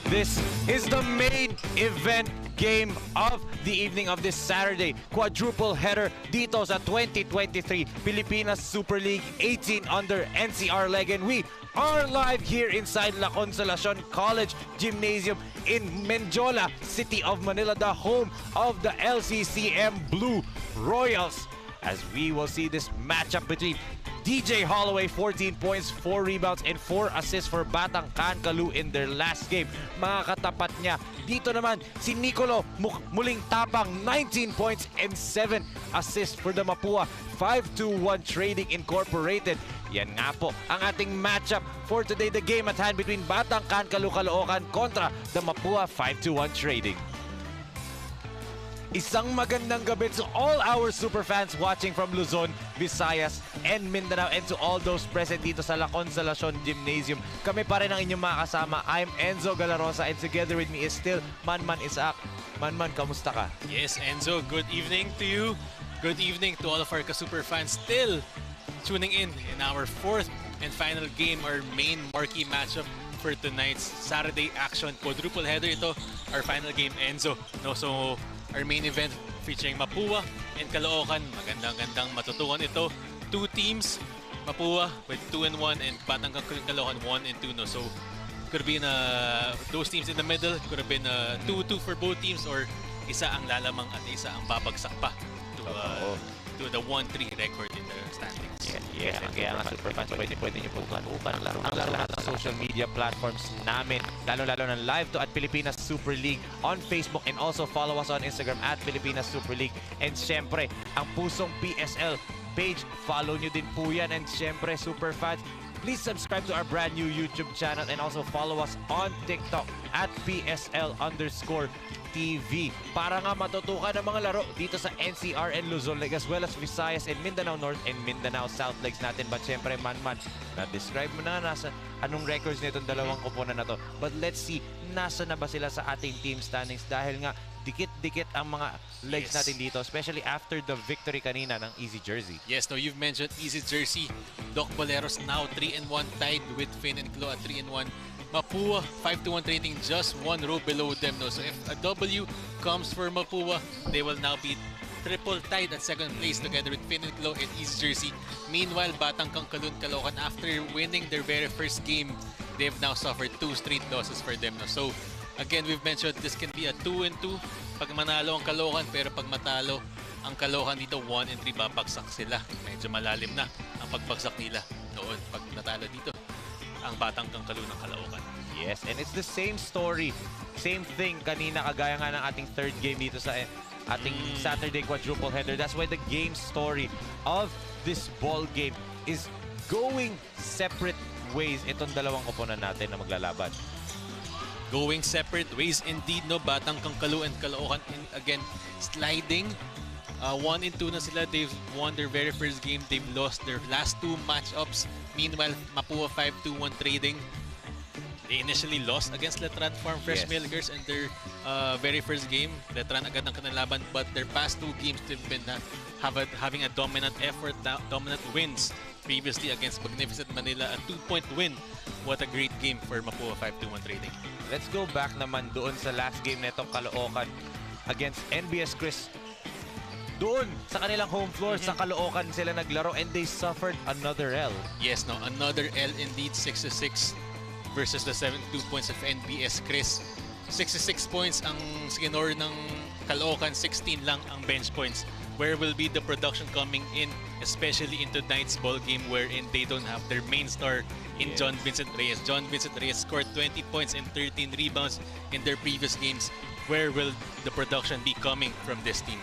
This is the main event game of the evening of this Saturday. Quadruple header dito sa 2023 Pilipinas Super League 18 under NCR leg. And we are live here inside La Consolacion College Gymnasium in Mendiola, City of Manila, the home of the LCCM Blue Royals. As we will see this matchup between DJ Holloway, 14 points, 4 rebounds, and 4 assists for Batang Kankaloo in their last game. Mga katapat niya, dito naman si Nicolo muling tapang, 19 points and 7 assists for the MAPUA 5-2-1 Trading Incorporated. Yan nga po ang ating matchup for today. The game at hand between Batang Kankaloo Caloocan kontra the MAPUA 5-2-1 Trading. Isang magandang gabi to all our super fans watching from Luzon, Visayas, and Mindanao, and to all those present dito sa La Consolacion Gymnasium. Kami pa rin ang inyong mga kasama. I'm Enzo Galarosa, and together with me is still Manman Isaac. Manman, kamusta ka? Yes, Enzo, good evening to you. Good evening to all of our ka-super fans still tuning in our fourth and final game, our main marquee matchup for tonight's Saturday action. Quadruple header ito, our final game, Enzo. No, so our main event featuring MAPUA and Caloocan. Magandang matutukan ito. Two teams, MAPUA with 2-1 and Batang Caloocan 1-2. No? So could have been those teams in the middle. Could have been 2-2 for both teams, or isa ang lalamang at isa ang babagsak pa to the 1-3 record in the standings. Yes, and kaya nga super fans, pwede nyo po kanukan ang lahat ng social media platforms namin, lalo ng live to at Pilipinas Super League on Facebook, and also follow us on Instagram at Pilipinas Super League. And syempre, ang pusong PSL page, follow nyo din po yan. And syempre, super fans, please subscribe to our brand new YouTube channel and also follow us on TikTok at PSL_TV para nga matutukan ang mga laro dito sa NCR and Luzon League, as well as Visayas and Mindanao North and Mindanao South Leagues natin. But syempre, Manman, na-describe mo na nasa anong records nitong dalawang kuponan na to. But let's see, nasa na ba sila sa ating team standings, dahil nga dikit-dikit ang mga legs natin dito, especially after the victory kanina ng Easy Jersey. Yes, no, you've mentioned Easy Jersey. Doc Boleros now 3-1 tied with Finn and Clo at 3-1. MAPUA 5-1 Trading just one row below them. No? So if a W comes for MAPUA, they will now be triple tied at second place together with Finn and Clo and East Jersey. Meanwhile, Batang Kankaloo Caloocan, after winning their very first game, they've now suffered 2 straight losses for them. No? So again, we've mentioned this can be a 2-2 pag manalo ang Caloocan, pero pag matalo ang Caloocan dito, 1-3 babagsak sila. Medyo malalim na ang pagbagsak nila noon pag natalo dito ang Batang Kankaloo ng Caloocan. Yes, and it's the same story, same thing kanina, kagaya nga ng ating third game dito sa ating Saturday quadruple header. That's why the game story of this ball game is going separate ways. Itong dalawang koponan natin na maglalaban. Going separate ways indeed, no? Batang Kankaloo and Caloocan, again, sliding. 1-2 na sila. They've won their very first game. They've lost their last 2 matchups. Meanwhile, MAPUA 5-2-1 Trading, they initially lost against Letran Farm Fresh Milkers in their very first game. Letran agad ang kanalaban, but their past 2 games they've been having a dominant effort, dominant wins previously against Magnificent Manila, a 2-point win. What a great game for MAPUA 5-2-1 Trading. Let's go back naman doon sa last game netong Caloocan against NBS Chris. Doon sa kanilang home floor sa Caloocan sila naglaro, and they suffered another L. Yes, no, another L indeed. 6-6 versus the 72 points of NBS Chris. 66 points ang skinor ng Caloocan, 16 lang ang bench points. Where will be the production coming in, especially into tonight's ball game, wherein they don't have their main star in John Vincent Reyes. John Vincent Reyes scored 20 points and 13 rebounds in their previous games. Where will the production be coming from this team?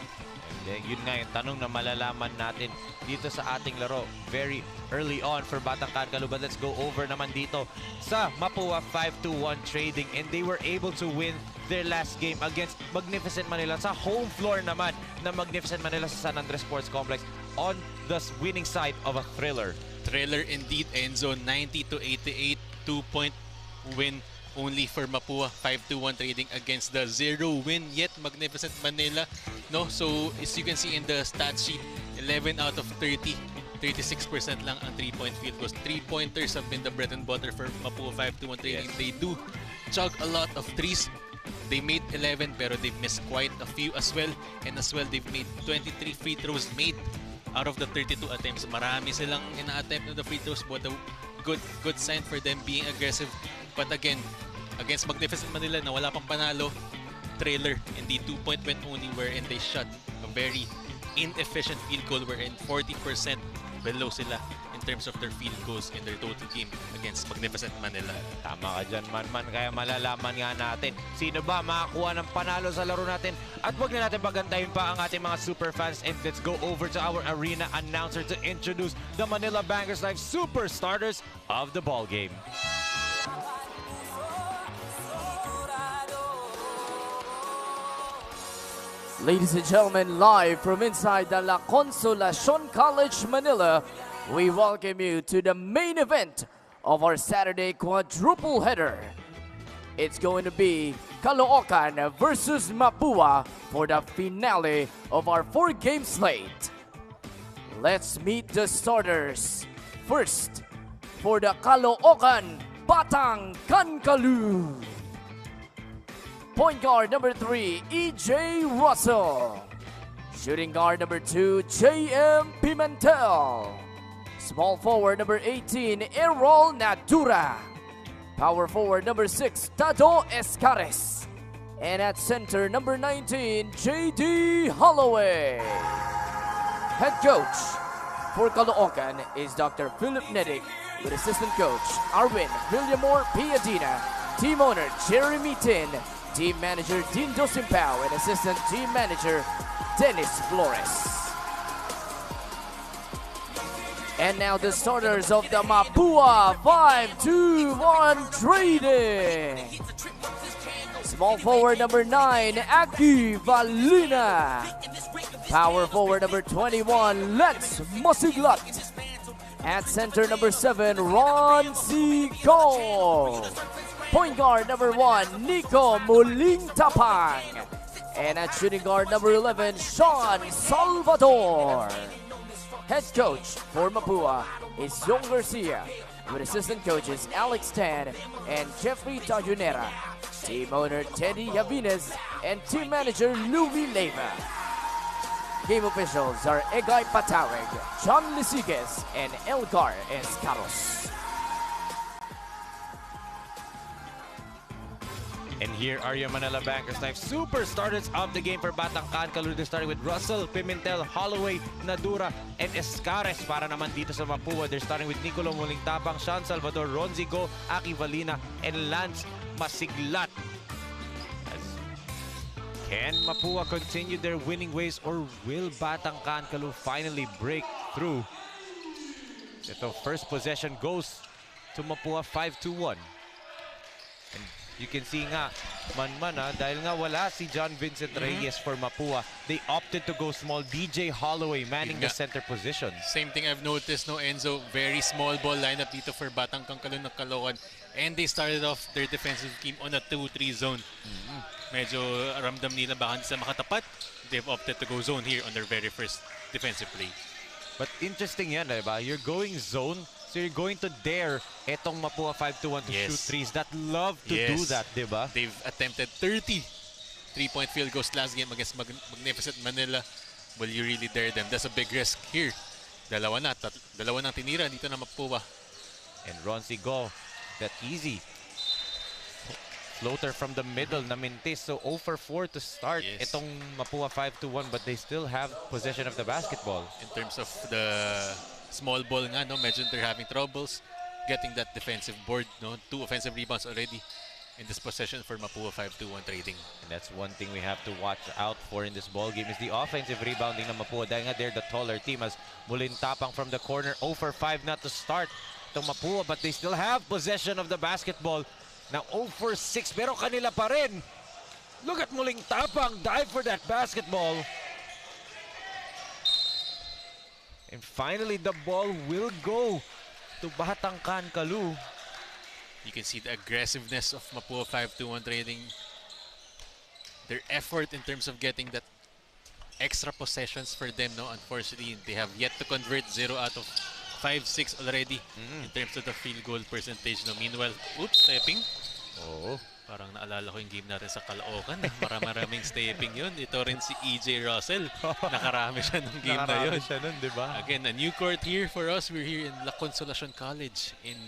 Yun nga yung tanong na malalaman natin dito sa ating laro very early on for Batang Kankaloo. But let's go over naman dito sa MAPUA 5-2-1 Trading, and they were able to win their last game against Magnificent Manila sa home floor naman na Magnificent Manila sa San Andres Sports Complex on the winning side of a thriller. Thriller indeed, Enzo. 90-88, 2-point win only for MAPUA 5-1 Trading against the 0-win yet Magnificent Manila. No, so as you can see in the stat sheet, 11 out of 30, 36% lang ang 3-point field goals. 3-pointers have been the bread and butter for MAPUA 5-1 Trading. They do chug a lot of threes. They made 11 pero they've missed quite a few as well. And as well, they've made 23 free throws made out of the 32 attempts. Marami silang ina-attempt na the free throws, but a good sign for them being aggressive. But again, against Magnificent Manila na wala pang panalo, trailer in the 2-point win only wherein they shot a very inefficient field goal wherein 40% below sila in terms of their field goals in their total game against Magnificent Manila. Tama ka dyan, man. Kaya malalaman nga natin sino ba makakuha ng panalo sa laro natin. At huwag na natin pagantayin pa ang ating mga super fans. And let's go over to our arena announcer to introduce the Manila Bankers Live super starters of the ball game. Ladies and gentlemen, live from inside the La Consolacion College, Manila, we welcome you to the main event of our Saturday quadruple header. It's going to be Caloocan versus Mapua for the finale of our 4-game slate. Let's meet the starters. First, for the Caloocan, Batang Kankaloo. Point guard number 3, E.J. Russell. Shooting guard number 2, J.M. Pimentel. Small forward number 18, Errol Nadura. Power forward number 6, Tado Escares. And at center number 19, J.D. Holloway. Head coach for Caloocan is Dr. Philip Nedick with assistant coach Arwin Villamor Piadina. Team owner Jeremy Tin. Team manager Dean Dosimpao and assistant team manager Dennis Flores. And now the starters of the Mapua 5-2-1 trading. Small forward number 9, Aki Valina. Power forward number 21, Lex Masiglat. At center number 7, Ron Sico. Point guard number 1, Nico Muling Tapang. And at shooting guard number 11, Sean Salvador. Head coach for Mapua is Yong Garcia with assistant coaches Alex Tan and Jeffrey Tajunera. Team owner Teddy Yavines and team manager Louis Leyva. Game officials are Egay Pataweg, John Lisigues, and Elgar Escaros. And here are your Manila Bankers Live super starters of the game for Batang Kankaloo. They're starting with Russell, Pimentel, Holloway, Nadura, and Escares. Para naman dito sa Mapua, they're starting with Nicolo Mulingtapang, Sean Salvador, Ronzigo, Aki Valina, and Lance Masiglat. Can Mapua continue their winning ways or will Batang Kankaloo finally break through? Ito, first possession goes to Mapua 5-2-1. And you can see nga, dahil nga wala si John Vincent Reyes for Mapua, they opted to go small. DJ Holloway manning the center position. Same thing I've noticed, no, Enzo. Very small ball lineup dito for Batang Kankaloo ng Caloocan. And they started off their defensive team on a 2-3 zone. Medyo ramdam nila baka hindi sila makatapat. They've opted to go zone here on their very first defensive play. But interesting yan, diba? You're going zone, so you're going to dare etong Mapua 5-2-1 to shoot threes that love to do that, diba? They've attempted 30 3-point field goals last game against Magnificent Manila. Will you really dare them? That's a big risk here. Dalawa na tinira dito na Mapua. And Ronzi go, that easy floater from the middle na mintis. So 0 for 4 to start itong Mapua 5-1, but they still have possession of the basketball. In terms of the small ball nga, no, medyo they're having troubles getting that defensive board, no? 2 offensive rebounds already in this possession for Mapua 5-2-1 trading. And that's one thing we have to watch out for in this ball game is the offensive rebounding ng Mapua. Dahil nga they're the taller team as Mulintapang from the corner. 0 for 5 not to start itong Mapua, but they still have possession of the basketball. Now 0 for 6 pero kanila pa rin. Look at Mulintapang dive for that basketball. And finally the ball will go to Batang Kankaloo. You can see the aggressiveness of Mapua 5-2-1 trading. Their effort in terms of getting that extra possessions for them, no? Unfortunately, they have yet to convert 0 out of 5-6 already in terms of the field goal percentage. No? Meanwhile, stepping. Oo. Parang naalala ko yung game natin sa Caloocan. Maraming stepping yun. Ito rin si EJ Russell. Nakarami siya ng game na yun. Nakarami siya nun, di ba? Again, a new court here for us. We're here in La Consolacion College in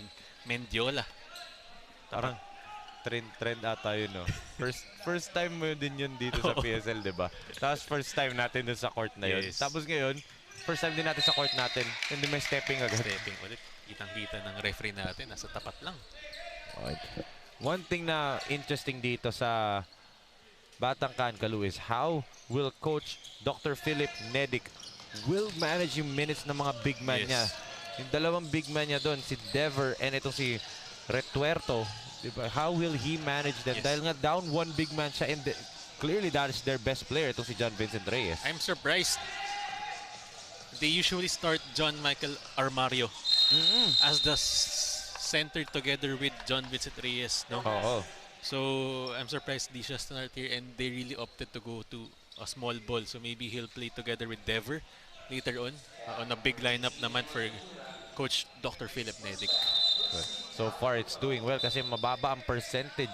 Mendiola. Parang trend ata yun, no? First time mo din yun dito sa PSL, di ba? Tapos first time natin dun sa court na yun. Yes. Tapos ngayon, first time din natin sa court natin. Hindi may stepping agad. Stepping ulit. Kitang-kita ng referee natin. Nasa tapat lang. One thing na interesting dito sa Batang Kankaloo is how will Coach Dr. Philip Nedic will manage yung minutes ng mga big man niya. Yung dalawang big man niya doon, si Dever and itong si Retuerto. Diba? How will he manage them? Dahil nga down one big man siya and clearly that is their best player, itong si John Vincent Reyes. I'm surprised. They usually start John Michael Armario as the center together with John Vincent Reyes, no? Oo. So I'm surprised di siya start here and they really opted to go to a small ball. So maybe he'll play together with Dever later on a big lineup naman for Coach Dr. Philip Nedic. So far it's doing well kasi mababa ang percentage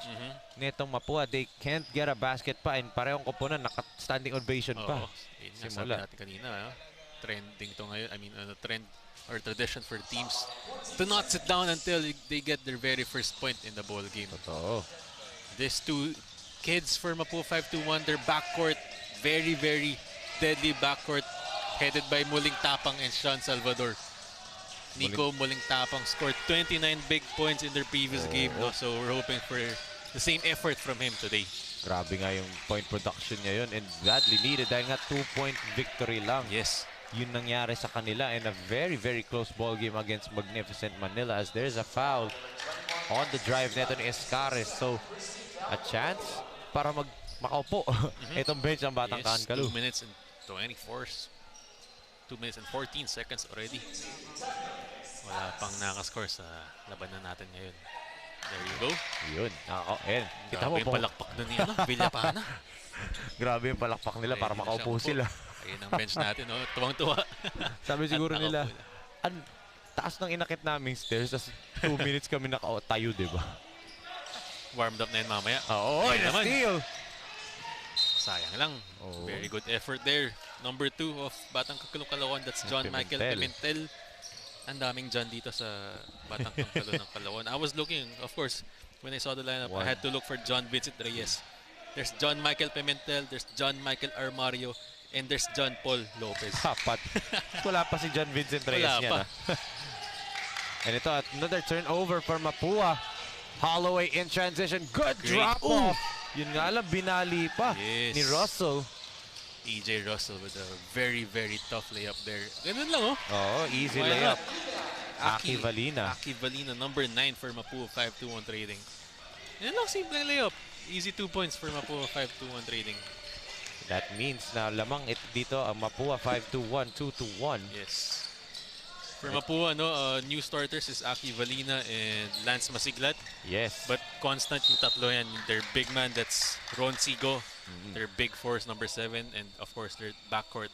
nitong Mapua. They can't get a basket pa and parehong koponan naka-standing ovation pa. Yun nga sabi natin kanina, trending to ngayon. I mean, trend or tradition for teams to not sit down until they get their very first point in the ball game. Totoo. These two kids for Mapua 5-2-1, their backcourt, very deadly backcourt, headed by Muling Tapang and Sean Salvador. Nico Muling Tapang scored 29 big points in their previous game, no? So we're hoping for the same effort from him today. Grabe nga yung point production niya yun and badly needed dahil nga 2-point victory lang. Yes. Yun nangyari sa kanila in a very close ball game against Magnificent Manila as there's a foul on the drive neto ni Escares. So, a chance para makaupo itong bench ng Batang Kankaloo. 2 minutes and 2 minutes and 14 seconds already. Wala pang nakascore sa labanan natin ngayon. There you go. Yun. Ayan. Kita mo yung palakpak na ni Villapana. Grabe yung palakpak nila para makaupo sila. Ayun ang bench natin, no? Tuwang-tuwa. Sabi siguro nila, taas ng inakit naming stairs, tas 2 minutes kami nakatayo, di ba? Warmed up na yun mamaya. Oo, naman. steal! Sayang lang. Very good effort there. Number 2 of Batang Kankaloo Caloocan, that's John Michael Pimentel. Ang daming John dito sa Batang Kankaloo ng Caloocan. I was looking, of course, when I saw the lineup, I had to look for John Vincent Reyes. There's John Michael Pimentel, there's John Michael Armario, and there's John Paul Lopez. Apat. Wala pa si John Vincent Reyes niya. And ito, another turnover for Mapua. Holloway in transition. Good drop off. Yun nga lang, binali pa ni Russell. EJ Russell with a very tough layup there. Ganun lang, oh. Oo, easy layup. Aki Valina. Aki Valina, number 9 for Mapua 5-2-1 trading. Yan lang, simple layup. Easy 2 points for Mapua 5-2-1 trading. That means na lamang dito ang Mapua 5-2-1, 2-1. Yes. For Mapua, new starters is Aki Valina and Lance Masiglat. Yes. But constant yung tatlo yan. Their big man, that's Ron Sigo. Their big force, number 7. And of course, their backcourt,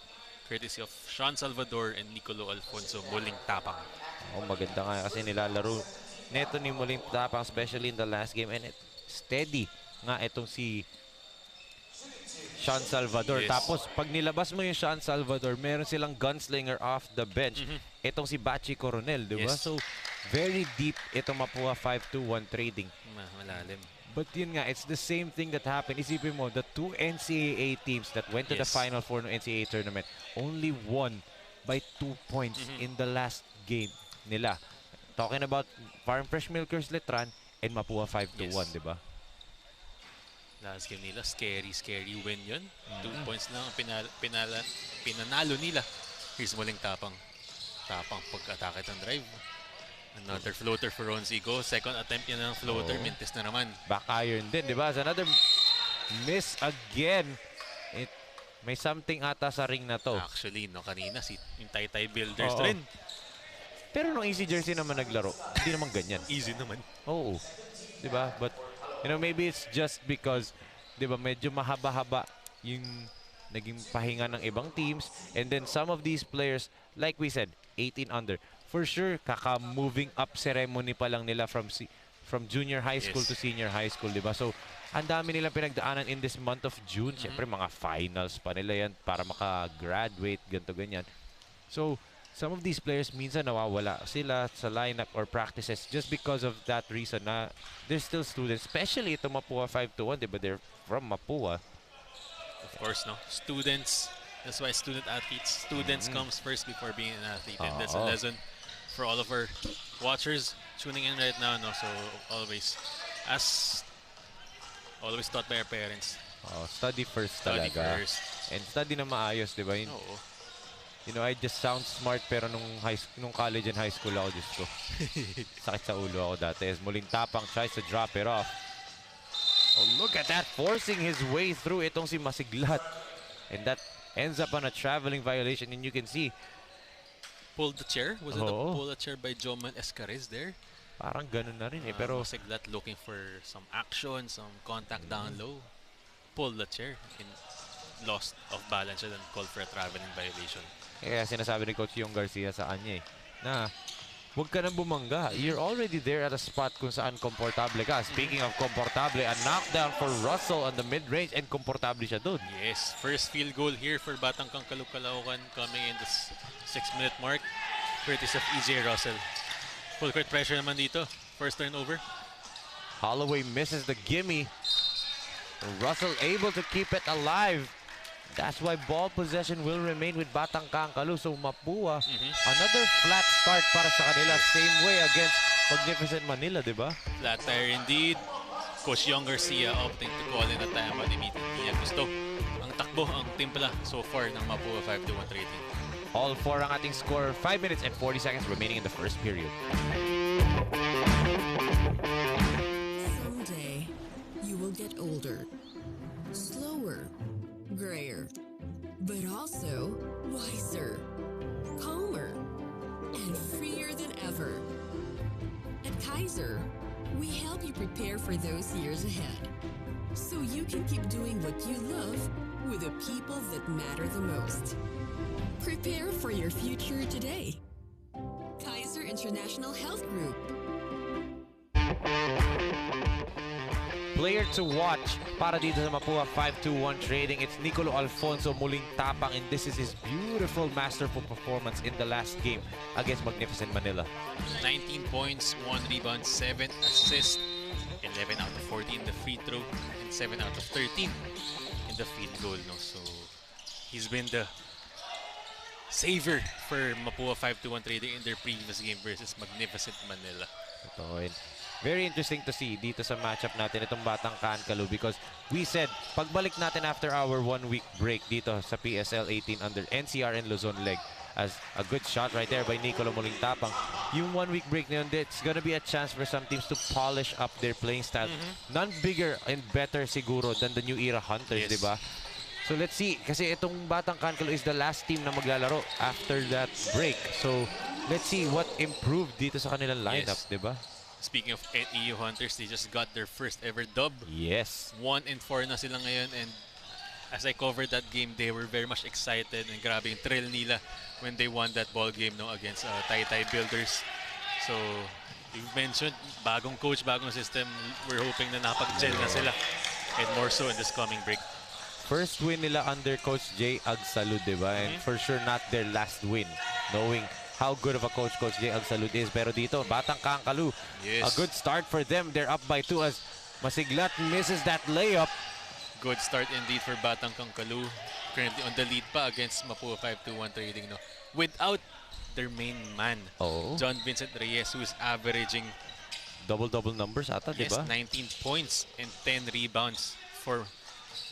courtesy of Sean Salvador and Nicolo Alfonso Muling Tapang. Maganda nga kasi nilalaro neto ni Muling Tapang, especially in the last game. And steady nga itong si Sean Salvador. Yes. Tapos, pag nilabas mo yung Sean Salvador, meron silang gunslinger off the bench. Itong si Bachi Coronel, di ba? Yes. So, very deep itong Mapua 5-2-1 trading. Malalim. But yun nga, it's the same thing that happened. Isipin mo, the 2 NCAA teams that went to the Final Four ng NCAA tournament only won by 2 points in the last game nila. Talking about Farm Fresh Milkers Letran and Mapua 5-2-1, di ba? Last game nila, scary win yun. 2 points lang ang pinanalo nila. Here's Muling Tapang. Tapang pag-atake ng drive. Another floater for Ron Sigo. Second attempt yan ng floater. Mintis na naman. Back iron din, di ba? Another miss again. May something ata sa ring na to. Actually, kanina yung Taytay Builders rin. Pero nung easy jersey naman naglaro, hindi naman ganyan. Easy naman. Oo. Di ba? But, maybe it's just because, di ba, medyo mahaba-haba yung naging pahinga ng ibang teams. And then some of these players, like we said, 18 under. For sure, kaka-moving up ceremony pa lang nila from from junior high school to senior high school, di ba? So, ang dami nilang pinagdaanan in this month of June. Siyempre, mga finals pa nila yan para maka-graduate, ganito, ganyan. So, some of these players minsan nawawala sila sa lineup or practices just because of that reason na they're still students. Especially ito Mapua 5-1, di ba? They're from Mapua. Of course, no? Students. That's why student athletes. Students comes first before being an athlete. And that's a lesson for all of our watchers tuning in right now, no? So always taught by our parents. Study first Study talaga. first. And study na maayos, di ba? You know, I just sound smart pero nung college and high school ako, Diyos ko. Sakit sa ulo ako dati. As Muling Tapang tries to drop it off. Oh, look at that, forcing his way through itong si Masiglat. And that ends up on a traveling violation, and you can see pulled the chair? Was it a pull the chair by Joman Escares there? parang ganun na rin eh. Pero Masiglat looking for some action, some contact down low. Pulled the chair and lost of balance and called for a traveling violation. kaya sinasabi ni Coach Yung Garcia sa kanya eh, na huwag ka nang bumangga. You're already there at a spot kung saan komportable ka. Speaking of komportable, a knockdown for Russell on the mid-range and komportable siya doon. Yes, first field goal here for Batang Kankaloo Caloocan coming in the 6-minute mark. Courtesy of EJ Russell. Full court pressure naman dito. First turnover. Holloway misses the gimme. Russell able to keep it alive. That's why ball possession will remain with Batang Kankaloo. So Mapua, another flat start para sa kanila. Same way against Magnificent Manila, di ba? Flat tire indeed. Coach Yung Garcia opting to call in a time on immediately niya gusto. Ang takbo, ang timpla so far ng Mapua 5-1 rating. All four ang ating score. 5 minutes and 40 seconds remaining in the first period. Someday, you will get older, slower, grayer, but also wiser, calmer, and freer than ever. At Kaiser, we help you prepare for those years ahead, so you can keep doing what you love with the people that matter the most. Prepare for your future today. Kaiser International Health Group. Player to watch para dito sa Mapua 5-1 trading. It's Nicolo Alfonso Muling Tapang, and this is his beautiful, masterful performance in the last game against Magnificent Manila. 19 points, 1 rebound, 7 assists, 11 out of 14 in the free throw, and 7 out of 13 in the field goal. No? So he's been the saver for Mapua 5-1 trading in their previous game versus Magnificent Manila. Ito, very interesting to see dito sa matchup natin itong Batang Kankaloo, because we said pagbalik natin after our 1-week break dito sa PSL 18 under NCR and Luzon leg, as a good shot right there by Nicolo Muling Tapang. Yung 1-week break na yun, it's gonna be a chance for some teams to polish up their playing style. None bigger and better siguro than the New Era Hunters, di ba? So let's see, kasi itong Batang Kankaloo is the last team na maglalaro after that break. So let's see what improved dito sa kanilang lineup, di ba? Speaking of EU Hunters, they just got their first ever dub. Yes. 1-4 na sila ngayon, and as I covered that game, they were very much excited, and grabe yung thrill nila when they won that ball game, no, against Taytay Builders. So you've mentioned bagong coach, bagong system. We're hoping na nakapag-gel na sila, and more so in this coming break. First win nila under Coach Jay Agsalud, di ba? And for sure not their last win, knowing how good of a coach Coach Jay Agsalud is. Pero dito, Batang Kankaloo, a good start for them. They're up by 2 as Masiglat misses that layup. Good start indeed for Batang Kankaloo. Currently on the lead pa against Mapua 5-1 trading, no? Without their main man, John Vincent Reyes, who is averaging double-double numbers ata, di ba? 19 points and 10 rebounds for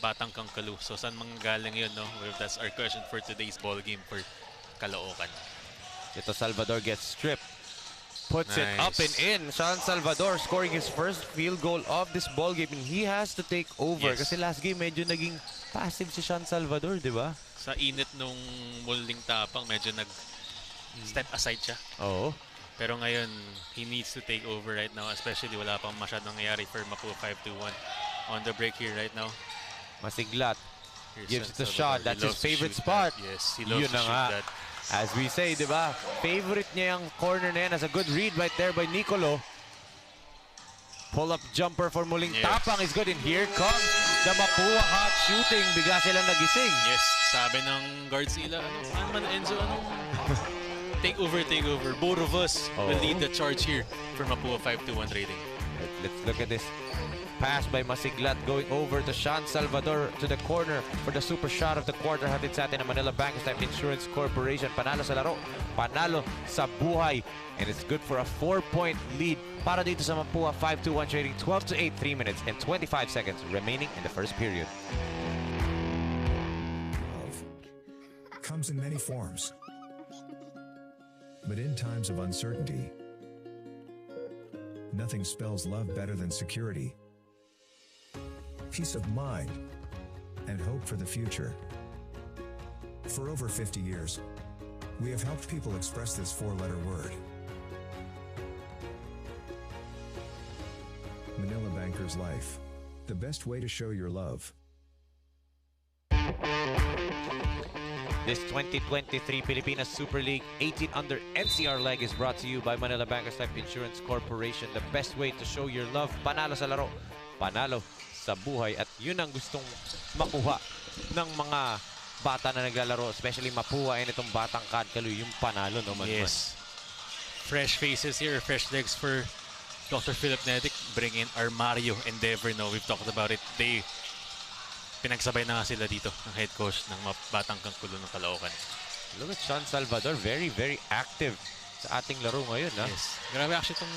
Batang Kankaloo. So saan manggagaling yun, no? Well, that's our question for today's ball game for Caloocan. Ito, Salvador gets stripped. Puts it up and in. Sean Salvador scoring his first field goal of this ball game, and he has to take over. Kasi last game medyo naging passive si Sean Salvador, di ba? Sa init nung Muling Tapang, medyo nag-step aside siya. Oo. Pero ngayon, he needs to take over right now, especially wala pang masyadong nangyari for Mapua 5-1 on the break here right now. Masiglat gives it a Salvador. shot. That's his favorite spot. Yes, he loves to shoot that. As we say, di ba? Favorite niya yung corner na yan. As a good read right there by Nicolo. Pull-up jumper for muling tapang is good. And here comes the Mapua hot shooting. Bigla silang nagising. Yes, sabi ng guard sila, ano man Enzo, take over. Both of us will lead the charge here for Mapua 5-1 rating. Let's look at this. Pass by Masiglat going over to Sean Salvador to the corner for the super shot of the quarter. Hatid sa atin ng Manila Bank Insurance Corporation. Panalo sa laro, panalo sa buhay. And it's good for a 4-point lead para dito sa Mapua 5-1 trading. 12-8, 3 minutes and 25 seconds remaining in the first period. Love comes in many forms. But in times of uncertainty, nothing spells love better than security, peace of mind, and hope for the future. For over 50 years, we have helped people express this four-letter word. Manila Banker's Life, the best way to show your love. This 2023 Pilipinas Super League 18 under NCR leg is brought to you by Manila Bankers Life Insurance Corporation. The best way to show your love, panalo sa laro, panalo sa buhay. At yun ang gustong makuha ng mga bata na naglalaro, especially Mapua and itong Batang Kankalo, yung panalo, no, man? Yes. Fresh faces here, fresh legs for Dr. Philip Nedic. Bring in Armario Endeavor. No, we've talked about it. Pinagsabay na nga sila dito ang head coach ng Batang Kangkaloo ng Caloocan. Look at Sean Salvador, very, very active sa ating laro ngayon, ha? Yes. Grabe actually itong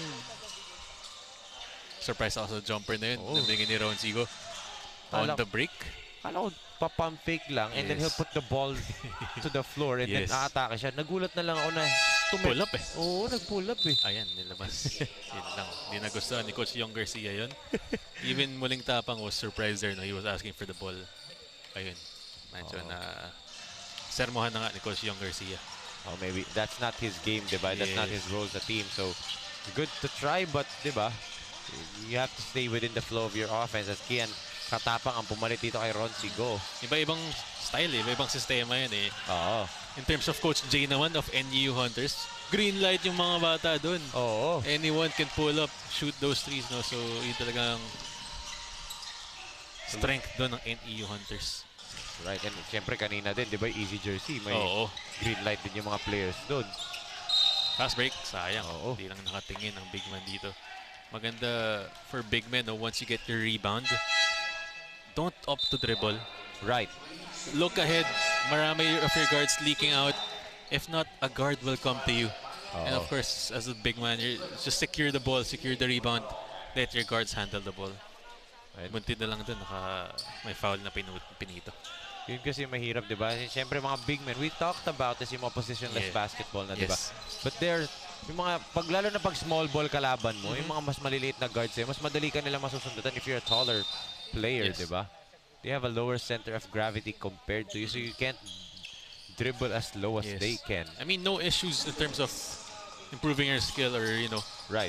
surprise ako sa jumper na yun. Nabigyan ni Ron Sigo on the break. Kala ko papump fake lang and then he'll put the ball to the floor and then aatake siya. Nagulat na lang ako na pull up eh. Oo, nag-pull up eh. Ayan, nilabas. Yun lang. Hindi nagustuhan ni Coach Young Garcia yun. Even muling tapang was surprised there. No? He was asking for the ball. Ayun. Medyo na sermohan na nga ni Coach Young Garcia. Oh, maybe that's not his game, diba? That's not his role sa team. So, good to try, but diba? You have to stay within the flow of your offense. As Kian Katapang ang pumalit dito kay Ron Sigo. Iba-ibang style eh. Iba-ibang sistema yun eh. Oo. In terms of Coach Jay naman of NEU Hunters, green light yung mga bata dun. Oo. Anyone can pull up, shoot those threes, no? So, yun talagang strength dun ng NEU Hunters. Right, and siyempre kanina din, di ba, easy jersey, may green light din yung mga players dun. Fast break, sayang. Hindi lang nakatingin ang big man dito. Maganda for big men, no? Once you get your rebound, don't opt to dribble. Right. Look ahead. Marami of your guards leaking out. If not, a guard will come to you. And of course, as a big man, just secure the ball, secure the rebound. Let your guards handle the ball. Right. Buntid na lang dun, may foul na pinito. Yun kasi mahirap, di ba? Siyempre mga big men, we talked about this yung mga positionless basketball na, di ba? But there's yung mga, lalo na pag small ball kalaban mo, yung mga mas maliliit na guards mas madali ka nila masusundutan if you're a taller player, di ba? They have a lower center of gravity compared to you, so you can't dribble as low as they can. I mean, no issues in terms of improving your skill or, you know,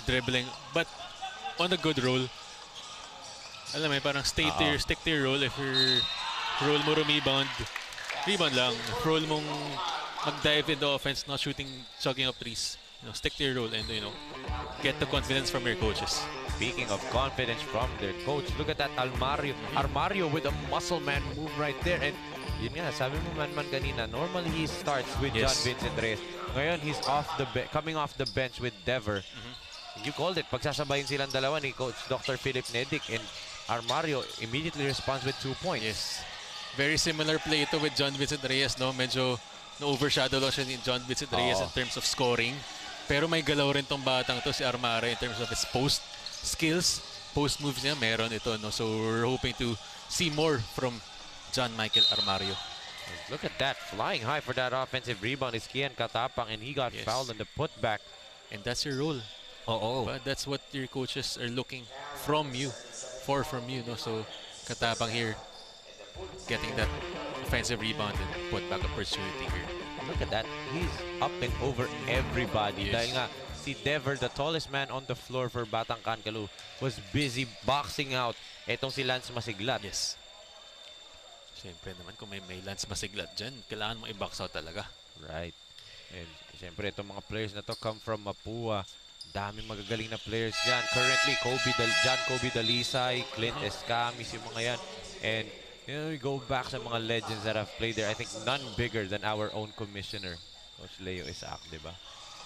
dribbling. But on a good roll, alam mo, parang stick to your roll. If your roll mo rebound lang. If roll mong mag-dive into offense, not shooting, chugging up threes. You know, stick to your role and, you know, get the confidence from your coaches. Speaking of confidence from their coach, look at that Armario with a muscle man move right there. And yun nga, sabi mo man kanina, normally he starts with John Vincent Reyes. Ngayon, he's coming off the bench with Dever. You called it. Pagsasabayin silang dalawa ni Coach Dr. Philip Nedic, and Armario immediately responds with 2 points. Yes. Very similar play ito with John Vincent Reyes, no? Medyo na-overshadow lang siya ni John Vincent Reyes in terms of scoring. Pero may galaw rin tong batang to, si Armario, in terms of his post skills. Post moves niya, meron ito, no? So we're hoping to see more from John Michael Armario. Look at that. Flying high for that offensive rebound is Kian Katapang, and he got fouled on the putback. And that's your role. But that's what your coaches are looking from you, from you, no? So Katapang here getting that offensive rebound and putback opportunity here. Look at that. He's up and over everybody. Dahil nga, si Dever, the tallest man on the floor for Batang Kankaloo, was busy boxing out etong si Lance Masiglat. Yes. Siyempre naman, kung may Lance Masiglat dyan, kailangan mo i-box out talaga. Right. And siyempre, itong mga players na to come from Mapua. Daming magagaling na players dyan. Currently, John Kobe Dalisay, Clint Escamis, yung mga yan. And you know, we go back sa mga legends that have played there. I think none bigger than our own commissioner, Coach Leo Isaac, di ba?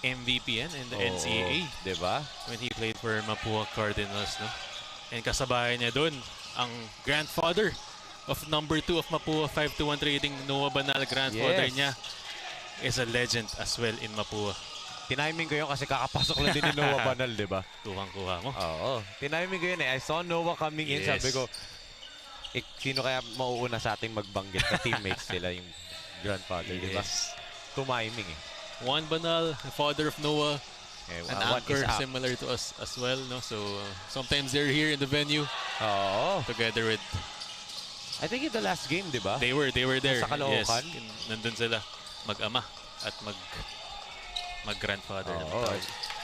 MVP yan in the Oo, NCAA. di ba? When he played for Mapua Cardinals, no? And kasabayan niya doon, ang grandfather of number 2 of Mapua, 5-1 rating, Noah Banal, grandfather niya, is a legend as well in Mapua. Tiniming ko yun kasi kakapasok lang din ni Noah Banal, di ba? Kuhang-kuha mo. Oo. Tiniming ko yun eh. I saw Noah coming in. Sabi ko, sino kaya mauuna sa ating magbanggit na teammates sila yung grandfather, di ba? Tumiming eh. Juan Banal, the father of Noah, an anchor similar to us as well, no? So sometimes they're here in the venue together with. I think in the last game, di ba? They were there. Sa Caloocan. Yes, nandun sila mag-ama at mag-grandfather.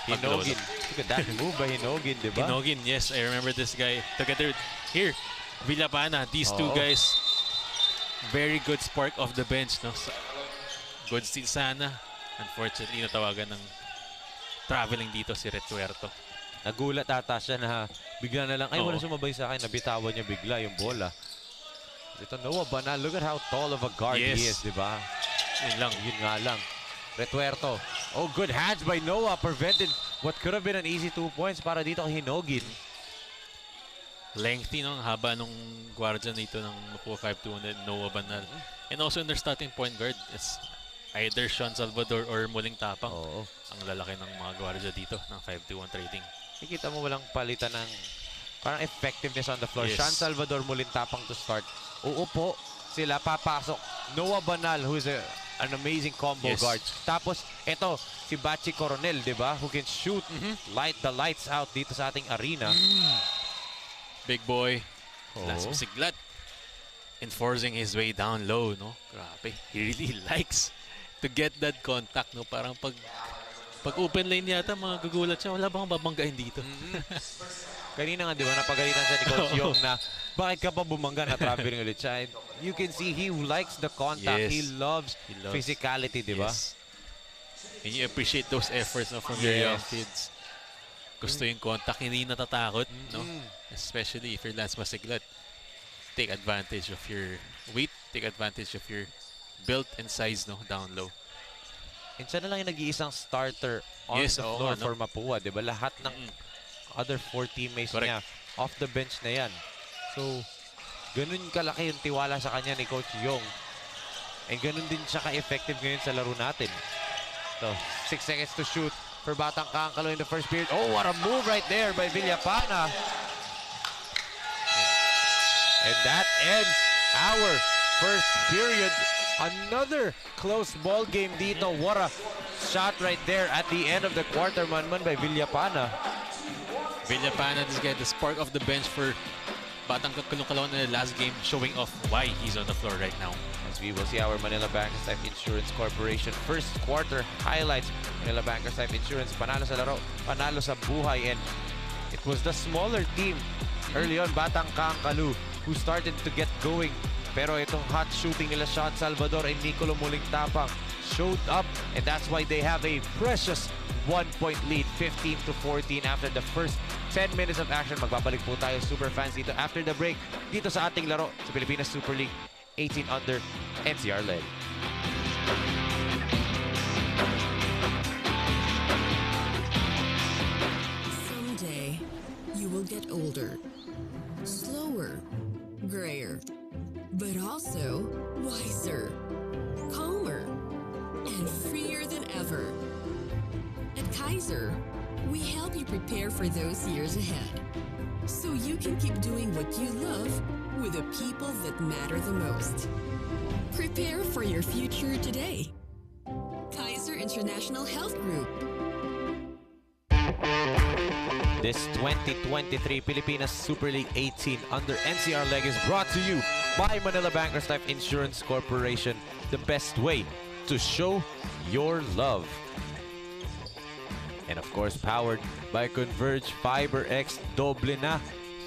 Hinogin. Look at that move by Hinogin, di ba? Hinogin, yes, I remember this guy together here. Villapana, these two guys, very good spark off the bench, no? Good steal sana. Unfortunately, natawagan ng traveling dito si Retuerto. Nagulat ata siya na bigla na lang, ay wala sumabay sa akin, nabitawan niya bigla yung bola. Ito Noah Banal, look at how tall of a guard he is, di ba? Yun nga lang. Retuerto. Oh, good hands by Noah. Prevented what could have been an easy 2 points para dito kay Hinogin. Lengthy, no? Haba nung guardian dito ng Mapua 5-2 Noah Banal. And also in their starting point guard, it's either Sean Salvador or Muling Tapang. Ang lalaki ng mga guardia dito ng 5-2-1 rating. Nakikita mo walang palitan ng parang effectiveness on the floor. Yes. Sean Salvador, Muling Tapang to start. Uupo sila, papasok. Noah Banal, who is an amazing combo guard. Tapos, ito, si Bachi Coronel, di ba? Who can shoot, light the lights out dito sa ating arena. Big boy. Last masiglat. Enforcing his way down low, no? Grabe. He really likes to get that contact, no? Parang pag open lane yata, magagulat siya. Wala bang babanggain dito? Kanina nga, di ba, napagalitan siya ni Coach Yong na bakit ka pa bumangga na traveling ulit siya? You can see he likes the contact. He loves physicality, di ba? Yes. And you appreciate those efforts, no, from your young kids. Gusto yung contact, hindi natatakot, no? Especially if you're Lance Masiglat. Take advantage of your weight, take advantage of your build and size, no, down low. And siya na lang yung nag-iisang starter on the floor for Mapua, di ba? Lahat ng other 4 teammates niya off the bench na yan. So, ganun kalaki yung tiwala sa kanya ni Coach Yong. And ganun din siya ka-effective ngayon sa laro natin. So, 6 seconds to shoot for Batang Kankalo in the first period. Oh, what a move right there by Villapana. And that ends our first period. Another close ball game dito. What a shot right there at the end of the quarter, man by Villapana. Villapana, this guy, the spark of the bench for Batang Kankaloo Caloocan in the last game, showing off why he's on the floor right now. As we will see our Manila Bankers Life Insurance Corporation first quarter highlights. Manila Bankers Life Insurance, panalo sa laro, panalo sa buhay. And it was the smaller team early on, Batang Kankaloo, who started to get going. Pero itong hot shooting nila Sean Salvador and Nicolo Muling Tapang showed up, and that's why they have a precious 1-point lead, 15-14 after the first 10 minutes of action. Magbabalik po tayo, super fans, dito after the break, dito sa ating laro sa Pilipinas Super League 18 under NCR led. Someday, you will get older, slower, grayer, but also wiser, calmer, and freer than ever. At Kaiser, we help you prepare for those years ahead, so you can keep doing what you love with the people that matter the most. Prepare for your future today. Kaiser International Health Group. This 2023 Pilipinas Super League 18 under NCR leg is brought to you by Manila Bankers Life Insurance Corporation, the best way to show your love. And of course, powered by Converge Fiber X, doble na,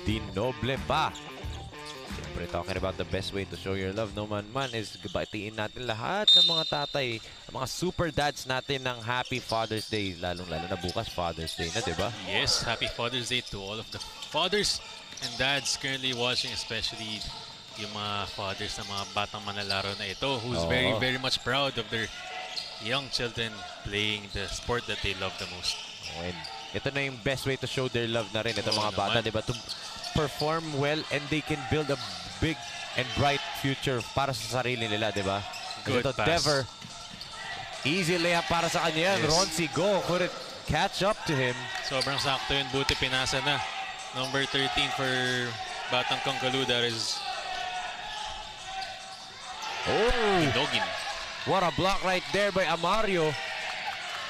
di noble pa. Siyempre, talking about the best way to show your love, no man is batiin natin lahat ng mga tatay, mga super dads natin ng Happy Father's Day. Lalong-lalo na bukas Father's Day na, di ba? Yes, Happy Father's Day to all of the fathers and dads currently watching, especially yung mga fathers ng mga batang manlalaro na ito who's very much proud of their young children playing the sport that they love the most. And ito na yung best way to show their love na rin. Ito mga bata, di ba? To perform well and they can build a big and bright future para sa sarili nila, di ba? Good ito, pass. Dever. Easy layup para sa kanya yan. Yes. Ronzi, go. Couldn't catch up to him. Sobrang sakto yun. Buti pinasa na. Number 13 for Batang Kankaloo. That is Hinogin. What a block right there by Amario.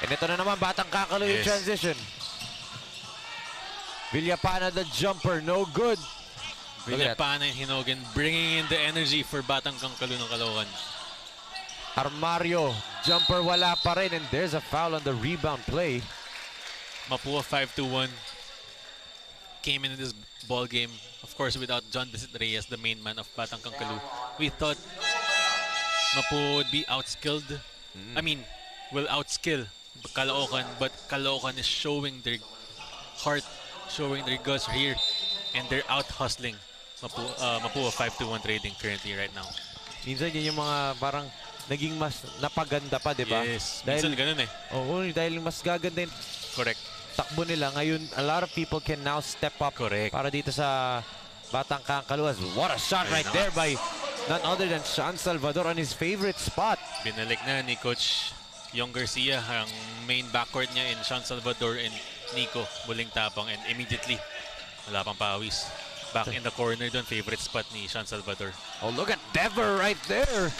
And ito na naman, Batang Kankaloo in Yes. transition. Villapana the jumper, no good. Villapana and Hinogin bringing in the energy for Batang Kankaloo ng Caloocan. Armario, jumper wala pa rin. And there's a foul on the rebound play. Mapua 5-1. Came in this ball game, of course, without John Vincent Reyes, the main man of Batang Kankaloo. We thought Mapua would be outskilled. I mean, will outskill Caloocan, but Caloocan is showing their heart, showing their guts here, and they're out hustling Mapua 5-1 trading currently right now. Minsan yun yung mga parang naging mas napaganda pa, di ba? Yes, minsan ganun eh. Oo, dahil mas gaganda yung Correct. takbo nila. Ngayon, a lot of people can now step up. Correct. Para dito sa Batang Kankaloo. What a shot right there by none other than Sean Salvador on his favorite spot. Binalik na ni Coach Yong Garcia ang main backcourt niya in Sean Salvador and Nico Muling Tapang, and immediately wala pang pawis. Back in the corner doon, favorite spot ni Sean Salvador. Oh, look at Dever right there.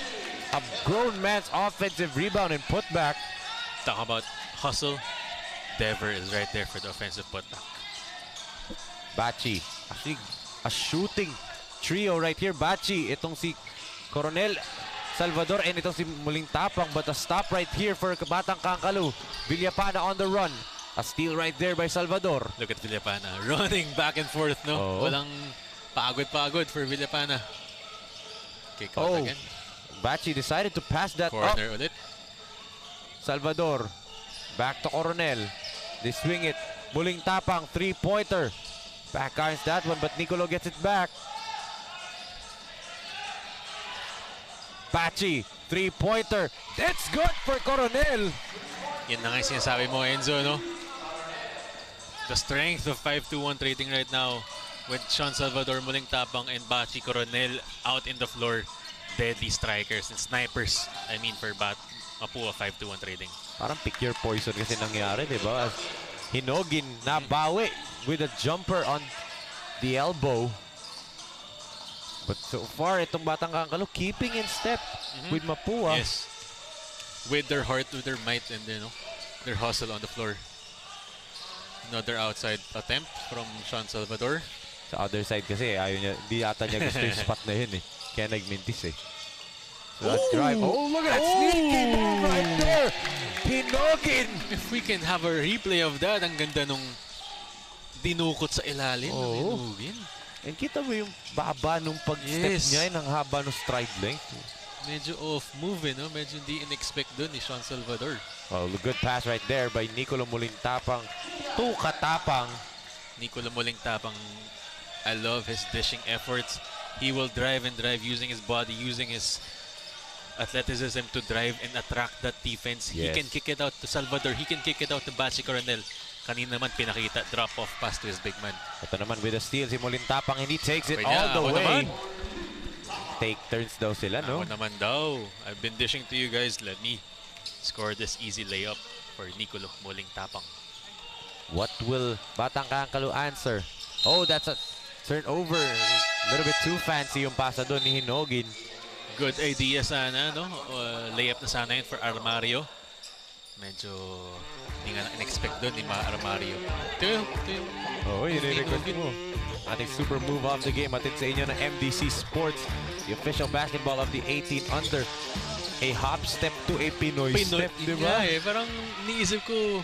A grown man's offensive rebound and putback. Talk about hustle. Dever is right there for the offensive putback. Bachi. Actually, a shooting trio right here. Bachi, itong si Coronel Salvador, and itong si Muling Tapang. But a stop right here for Batang Kankaloo. Villapana on the run. A steal right there by Salvador. Look at Villapana running back and forth, no? Oh. Walang pagod for Villapana. Kick out again. Bachi decided to pass that up. Corner ulit. Salvador. Back to Coronel. They swing it. Muling Tapang, three-pointer. Backhines that one, but Nicolo gets it back. Bachi, three-pointer. That's good for Coronel. Yan na nga yung sinasabi mo, Enzo, no? The strength of 5-2-1 trading right now with Sean Salvador, Muling Tapang, and Bachi Coronel out in the floor. Deadly strikers and snipers. I mean, for Mapua 5-2-1 trading. Parang pick your poison kasi nangyari, di ba? Hinogin nabawi with a jumper on the elbow. But so far, itong Batang Kankaloo keeping in step with Mapua. Yes. With their heart, with their might, and their hustle on the floor. Another outside attempt from Sean Salvador. Sa other side kasi, ayaw niya, di ata niya gusto yung spot na yun eh. Kaya nagmintis eh. So that drive. Oh, look at that sneaky move right there! Hinogin! If we can have a replay of that, ang ganda nung dinukot sa ilalim. Oo. Hinugin. And kita mo yung baba nung pag-step Yes. niya, ang haba nung stride length. Medyo off move, no? Medyo hindi in-expect dun ni Sean Salvador. Oh, good pass right there by Nicolo Muling Tapang to Katapang. Nicolo Muling Tapang, I love his dishing efforts. He will drive and drive using his body, using his athleticism to drive and attract that defense. Yes. He can kick it out to Salvador. He can kick it out to Bachi Coronel. Kanina naman pinakita, drop-off pass to his big man. Ito naman with a steal si Muling Tapang, and he takes it Kaya, all the ako way. naman. Take turns daw sila, no? Ako naman daw. I've been dishing to you guys. Let me score this easy layup for Nicolo Muling Tapang. What will Batang Kankaloo answer? Oh, that's a turnover. A little bit too fancy yung pasa doon ni Hinogin. Good idea sana, no? Layup na sana yun for Armario. Medyo hindi nga in-expect doon ni Armario. Ito yung Oh, yun yung request mo. Ating super move of the game. Atin sa inyo ng MDC Sports, the official basketball of the 18 under. A hop step to a Pinoy step, di ba? Yeah, parang niisip ko,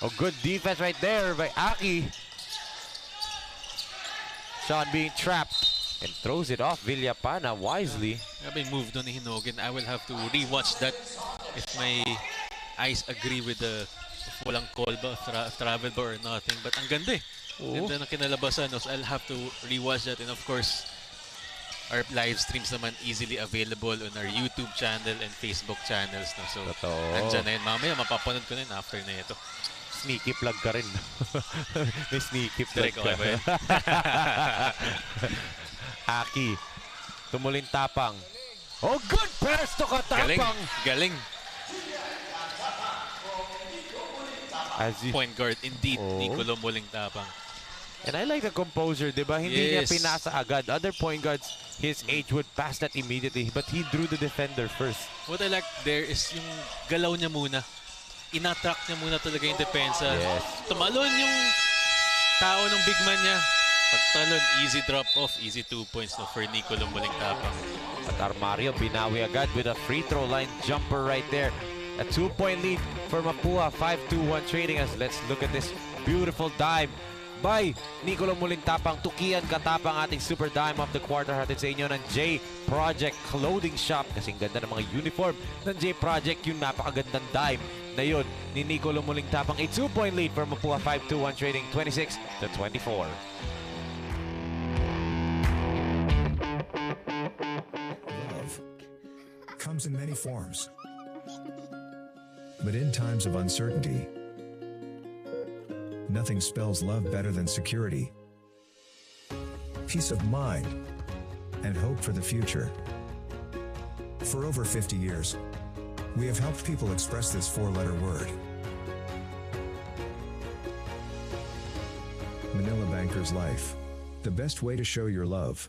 Oh, good defense right there by Aki. Consolacion being trapped and throws it off Villapana wisely. Grabe yung move doon ni Hinogin. I will have to rewatch that if my eyes agree with the if walang call ba, travel ba or nothing. But ang ganda eh. Ganda ng kinalabasan. No? So I'll have to rewatch that. And of course, our live streams naman easily available on our YouTube channel and Facebook channels. No? So, andyan na yun. Mamaya, mapapanood ko na yun after na ito. Sneaky plug ka rin. May sneaky plug Direct okay ba yun? Aki, tumulin tapang. Oh, good pass to Katapang. Galing. As Point guard, indeed. Nicolo muling tapang. And I like the composure, diba? Hindi niya pinasa agad. Other point guards, his age would pass that immediately, but he drew the defender first. What I like there is yung galaw niya muna. Ina-track niya muna talaga yung depensa. Yes. Tumalon yung tao ng big man niya. Pagtalon, easy drop-off, easy 2 points no, for Nicolo muling tapang. But Armario binawi agad with a free throw line jumper right there. A 2-point lead for Mapua, 5-2-1 trading us. Let's look at this beautiful dive by Nicolo Mulintapang. Tukian Katapang, ating super dime of the quarter. Hatid sa inyo ng J Project Clothing Shop. Kasing ganda ng mga uniform ng J Project. Yung napakagandang dime na yun ni Nicolo Mulintapang. A 2-point lead for Mapua, 5-2-1 trading, 26-24. Love comes in many forms. But in times of uncertainty, nothing spells love better than security, peace of mind, and hope for the future. For over 50 years, we have helped people express this four-letter word. Manila Banker's Life. The best way to show your love.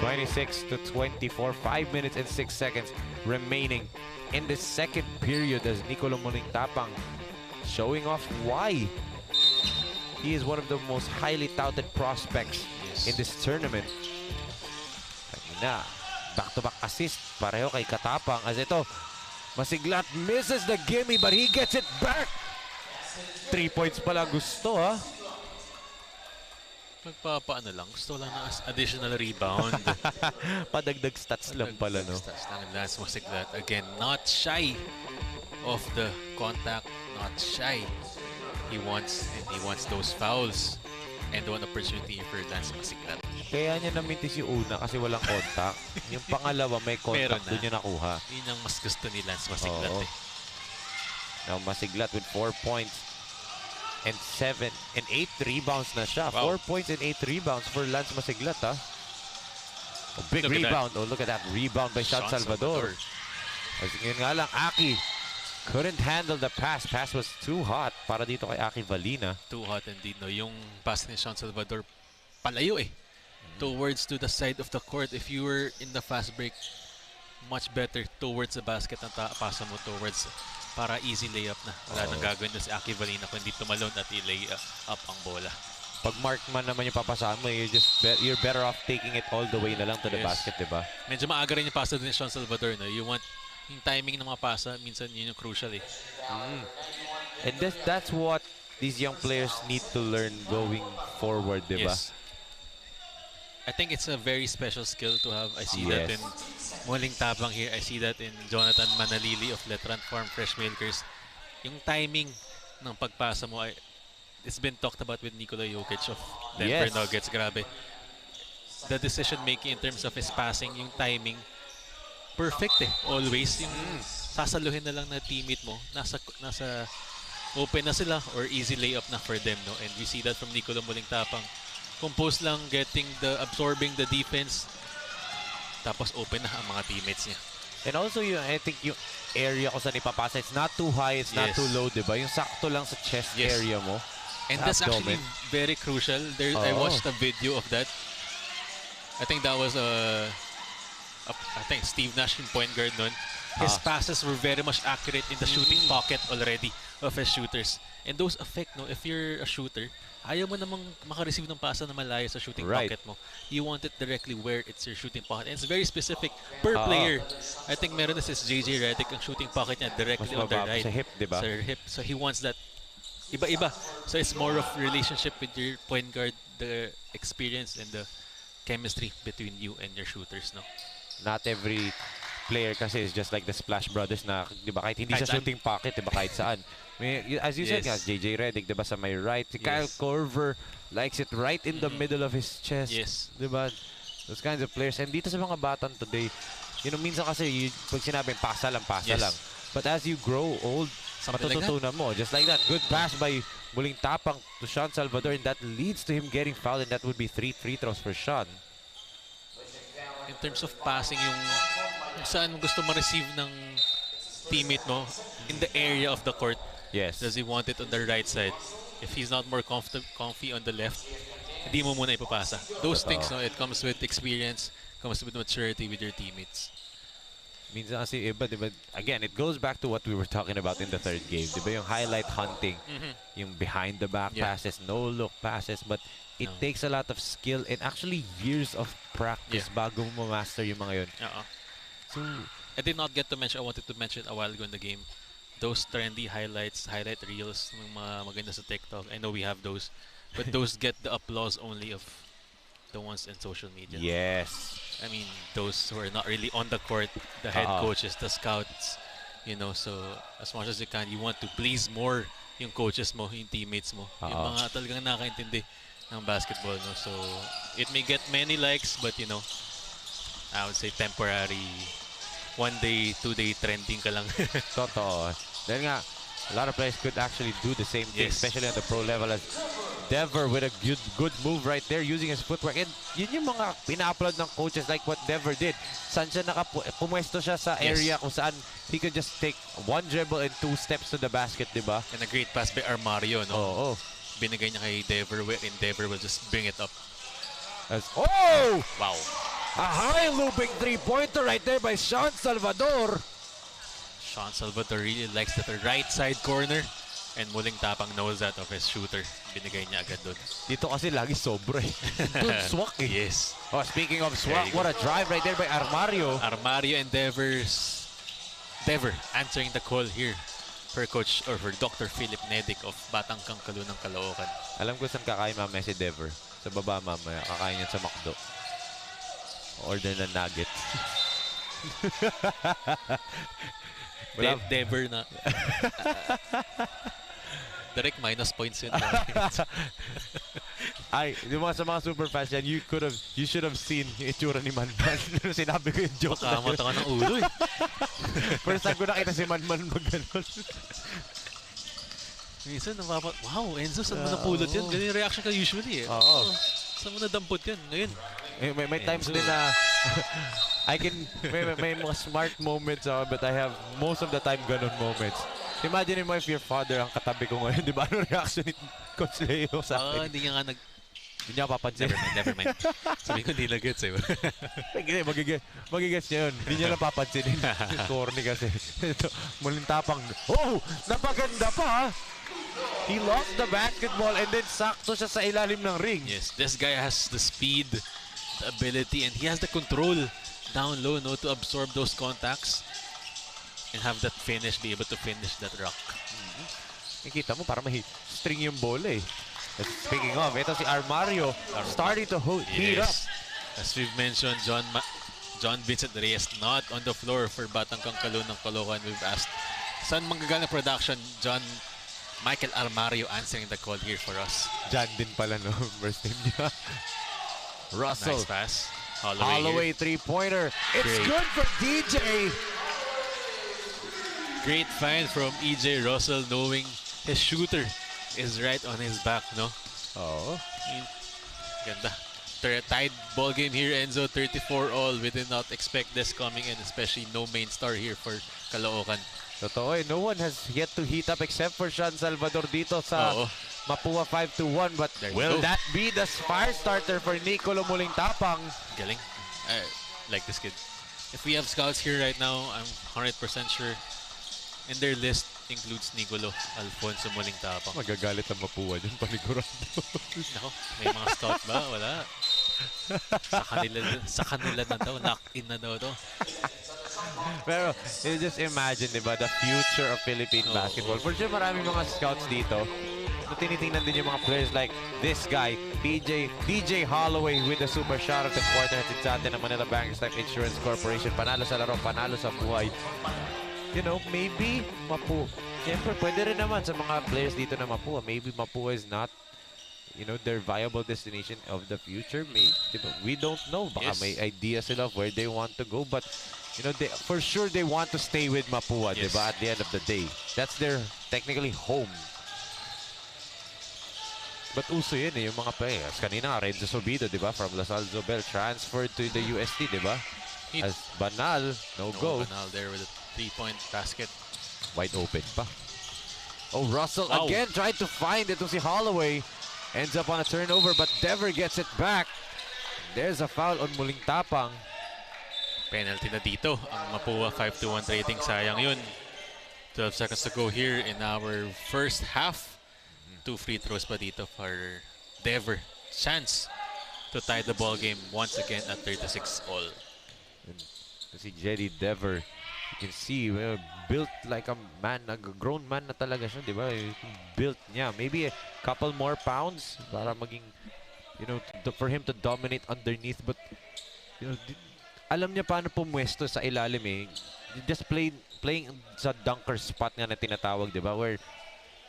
26-24, 5 minutes and 6 seconds remaining in the second period as Nicolo Mulintapang showing off why he is one of the most highly touted prospects in this tournament. Kanina, back-to-back assist pareho kay Katapang as ito, Masiglat misses the gimme but he gets it back. 3 points pala gusto, ha? Magpapaano lang. Gusto lang ng additional rebound. Padagdag stats lang pala, no? Stats lang. Lance Masiglat. Again, not shy of the contact. Not shy. He wants those fouls. And one opportunity for Lance Masiglat. Kaya niya namintis yung una kasi walang contact. Yung pangalawa may contact, doon niya nakuha. Yun ang mas gusto ni Lance Masiglat. Eh. Now Masiglat with 4 points. And 7 and 8 rebounds na siya. Wow. 4 points and 8 rebounds for Lance Masiglat, ha? A big rebound. Oh, look at that rebound by Sean Salvador. As yun nga lang, Aki couldn't handle the pass. Pass was too hot para dito kay Aki Valina. Too hot indeed, no? Yung pass ni Sean Salvador, palayo eh. Towards to the side of the court. If you were in the fast break, much better towards the basket ang pasa mo towards para easy layup na. Wala nang gagawin na si Aki Valina kundi tumalon at i-lay up ang bola. Pag mark man naman yung papasahan mo, you're better off taking it all the way na lang to the basket, diba? Medyo maaga rin yung pasa din ni Sean Salvador, no? You want yung timing ng mga pasa, minsan yun yung crucial eh. And that's what these young players need to learn going forward, diba? Yes. I think it's a very special skill to have. I see that in Muling Tabang here. I see that in Jonathan Manalili of Letran Farm Fresh Milkers. Yung timing ng pagpasa mo, it's been talked about with Nikola Jokic of Denver Nuggets. Grabe. The decision making in terms of his passing, yung timing, perfect eh. Always. Yung sasaluhin na lang na teammate mo, nasa open na sila or easy layup na for them. No? And we see that from Nikola Muling Tapang. Compose lang, absorbing the defense. Tapos open na ang mga teammates niya. And also, I think yung area ko saan ipapasa, it's not too high, it's not too low, diba? Yung sakto lang sa chest area mo. And that's actually very crucial. I watched a video of that. I think that was I think Steve Nash yung point guard nun. His passes were very much accurate in the shooting pocket already of his shooters. And those affect, no? If you're a shooter, ayaw mo namang makareceive ng pasa na malayo sa shooting pocket mo. You want it directly where it's your shooting pocket. And it's very specific per player. I think meron na si JJ Redick ang shooting pocket niya directly on the right. Sa hip, diba? Sa hip. So he wants that iba-iba. So it's more of relationship with your point guard, the experience and the chemistry between you and your shooters, no? Not every player kasi is just like the Splash Brothers na, di ba, kahit hindi Kahit sa saan. shooting pocket, di ba, kahit saan. As you said nga, Yes. JJ Redick, di ba, sa may right. Si Kyle Yes. Korver likes it right in the middle of his chest. Yes. Di ba? Those kinds of players. And dito sa mga batan today, minsan kasi, pag sinabing pasa lang. Yes. But as you grow old, Something like that. matututunan mo. Just like that. Good pass by Muling Tapang to Sean Salvador, and that leads to him getting fouled, and that would be 3 free throws for Sean. In terms of passing, yung saan mo gusto ma-receive ng teammate mo in the area of the court. Yes. Does he want it on the right side? If he's not more comfy on the left, hindi mo muna ipapasa. Those things, no, it comes with experience, comes with maturity with your teammates. Minsan kasi iba, di ba? Again, it goes back to what we were talking about in the third game. Di ba yung highlight hunting, yung behind the back passes, no look passes, but it takes a lot of skill and actually years of practice bago mo master yung mga yun. So, I did not get to mention, I wanted to mention a while ago in the game, those trendy highlights, highlight reels, mga maganda sa TikTok. I know we have those, but those get the applause only of the ones in social media. yes. I mean, those who are not really on the court, the head coaches, the scouts, so as much as you can, you want to please more yung coaches mo, yung teammates mo, yung mga talagang nakakaintindi ng basketball, no? So, it may get many likes, but I would say temporary, 1 day, 2 day trending ka lang. Totoo. Dahil nga, a lot of players could actually do the same thing, Yes. especially on the pro level, as Dever with a good move right there using his footwork. And yun yung mga pina-upload ng coaches like what Dever did. Saan siya pumwesto siya sa area kung saan he could just take 1 dribble and 2 steps to the basket, di ba? And a great pass by Armario, no? Oo. Binigay niya kay Dever, and Dever will just bring it up. Oh! Wow. A high looping 3-pointer right there by Sean Salvador. Sean Salvador really likes that right side corner. And Muling Tapang knows that of his shooter. Binigay niya agad doon. Dito kasi lagi sobra eh. Doon swak eh. Yes. Oh, speaking of swak, There you what a drive right there by Armario. Armario and Dever answering the call here for Coach or for Dr. Philip Nedic of Batang Kankaloo ng Caloocan. Alam ko saan kakain mamaya si Dever. Sa baba mamaya. Kakain yan sa McDo. Order na nugget. Dever na. Direct minus points yun. Ay, yung mga sa mga super fans yan, you should have seen yung itsura ni Manman. Sinabi ko yung joke na yun. Makamata ka ng ulo eh. First time ko nakita si Manman mag ganon. Minsan, wow, Enzo, saan mo napulot yun? Ganyan yung reaction ka usually eh. Oo. Saan mo nadampot yan? Ngayon. May times din na may mga smart moments ako, but I have most of the time ganon moments. Imagine mo if your father ang katabi ko ngayon, di ba? Ano reaction ni Coach Leo sa akin? Hindi niya nga Hindi niya papansin. Never mind. Sabi ko, hindi na gets eh. Magigets niya yun. Hindi niya lang papansinin. Corny kasi. Ito, Muling Tapang. Oh! Napaganda pa ha! He lost the basketball and then sakto siya sa ilalim ng ring. Yes, this guy has the speed, the ability, and he has the control down low, no, to absorb those contacts and have that finish, be able to finish that rock. Nakikita mo, parang may string yung bola eh. Speaking of, ito si Armario starting to heat up. As we've mentioned, John Vincent Reyes not on the floor for Batang Kankaloo ng Caloocan. We've asked, saan manggagaling production? Michael Armario answering the call here for us. John din pala, no? First name niya. Russell. Nice pass. Holloway three-pointer. It's Great. good for DJ. Great find from EJ Russell, knowing his shooter is right on his back, no? Oh. Ganda. Tied ball game here, Enzo. 34-all. We did not expect this coming in, especially no main star here for Caloocan. Totoo eh. No one has yet to heat up except for Sean Salvador dito sa Mapua 5-1. But will that be the fire starter for Nicolo Muling Tapang? Galing. I like this kid. If we have scouts here right now, I'm 100% sure. And their list includes Nicolo Alfonso Muling Tapang. Magagalit ang Mapua dyan, panigurado. Nako, may mga scout ba? Wala. Sa kanila na daw. Lock-in na daw to. Pero, you just imagine, di ba, the future of Philippine basketball. For sure, maraming mga scouts dito tinitingnan din yung mga players like this guy, DJ Holloway with the super shot of the quarter. Hatid sa atin ng Manila Bankers Life Insurance Corporation. Panalo sa laro, panalo sa buhay. You know, maybe Mapua. Siyempre, pwede rin naman sa mga players dito na Mapua. Maybe Mapua is not, you know, their viable destination of the future. We don't know. Baka may idea sila of where they want to go. But, you know, for sure they want to stay with Mapua, diba? At the end of the day. That's their, technically, home. But uso yun yung mga players. Kanina, Renzo Sobido, diba? From Lasal Zobel, transferred to the UST, diba? As Banal, no go. Banal there with a 3-point basket. Wide open pa. Oh, Russell again tried to find it. Si Holloway ends up on a turnover, but Dever gets it back. There's a foul on Muling Tapang. Penalty na dito. Ang Mapua 5-1 rating. Sayang yun. 12 seconds to go here in our first half. 2 free throws pa dito for Dever. Chance to tie the ball game once again at 36 all. Si Jerry Dever, you can see, built like a man, a grown man na talaga siya, di ba? Built niya. Maybe a couple more pounds para maging, you know, for him to dominate underneath. But, you know, alam niya paano pumwesto sa ilalim eh. Just playing sa dunker spot nga na tinatawag, di ba? Where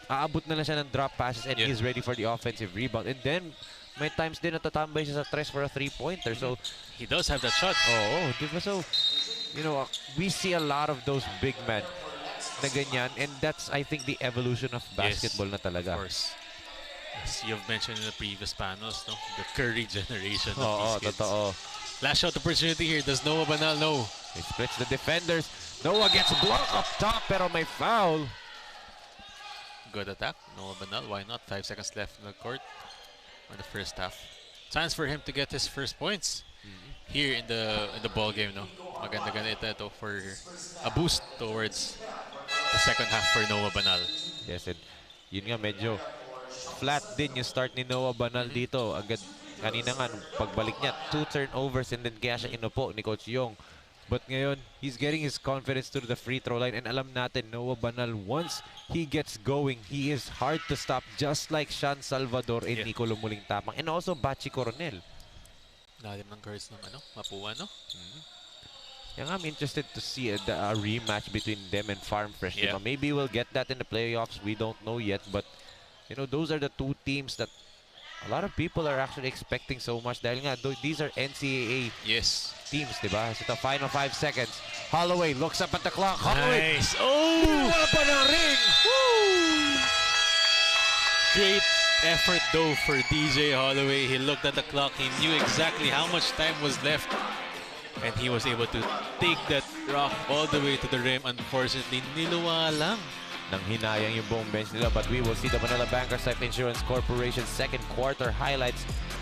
aabot na lang siya ng drop passes and he's ready for the offensive rebound. And then, may times din natatambay siya sa tres for a three-pointer. So, he does have that shot. Oh, di ba? So, you know, we see a lot of those big men na ganyan. And that's, I think, the evolution of basketball na talaga. Of course. As you've mentioned in the previous panels, no? The Curry generation of these kids. Totoo. Last shot opportunity here. Does Noah Banal know? He splits the defenders. Noah gets blocked up top, pero may foul. Good attack. Noah Banal. Why not? 5 seconds left in the court on the first half. Chance for him to get his first points here in the ball game. No, maganda ito for a boost towards the second half for Noah Banal. Yes, and yun nga medyo flat din yung start ni Noah Banal dito. Agad kanina nga pagbalik niya, 2 turnovers and then kaya siya inupo ni Coach Yong. But ngayon, he's getting his confidence to the free throw line. And alam natin, Noah Banal, once he gets going, he is hard to stop. Just like Sean Salvador and Nicolo Muling Tapang. And also Bachi Coronel. Lalim ng curse ng Mapua, no? Yeah, I'm interested to see a rematch between them and Farm Fresh. Yeah. Maybe we'll get that in the playoffs. We don't know yet. But, you know, those are the two teams that a lot of people are actually expecting so much. Dahil nga, these are NCAA teams, diba? So the final 5 seconds. Holloway looks up at the clock. Holloway! Nice! Oh! Wala pa ng ring! Woo! Great effort though for DJ Holloway. He looked at the clock. He knew exactly how much time was left. And he was able to take that rock all the way to the rim. Unfortunately, niluwa lang. Nang hinayang yung buong bench nila. But we will see the Manila Bankers Life Insurance Corporation second quarter highlights.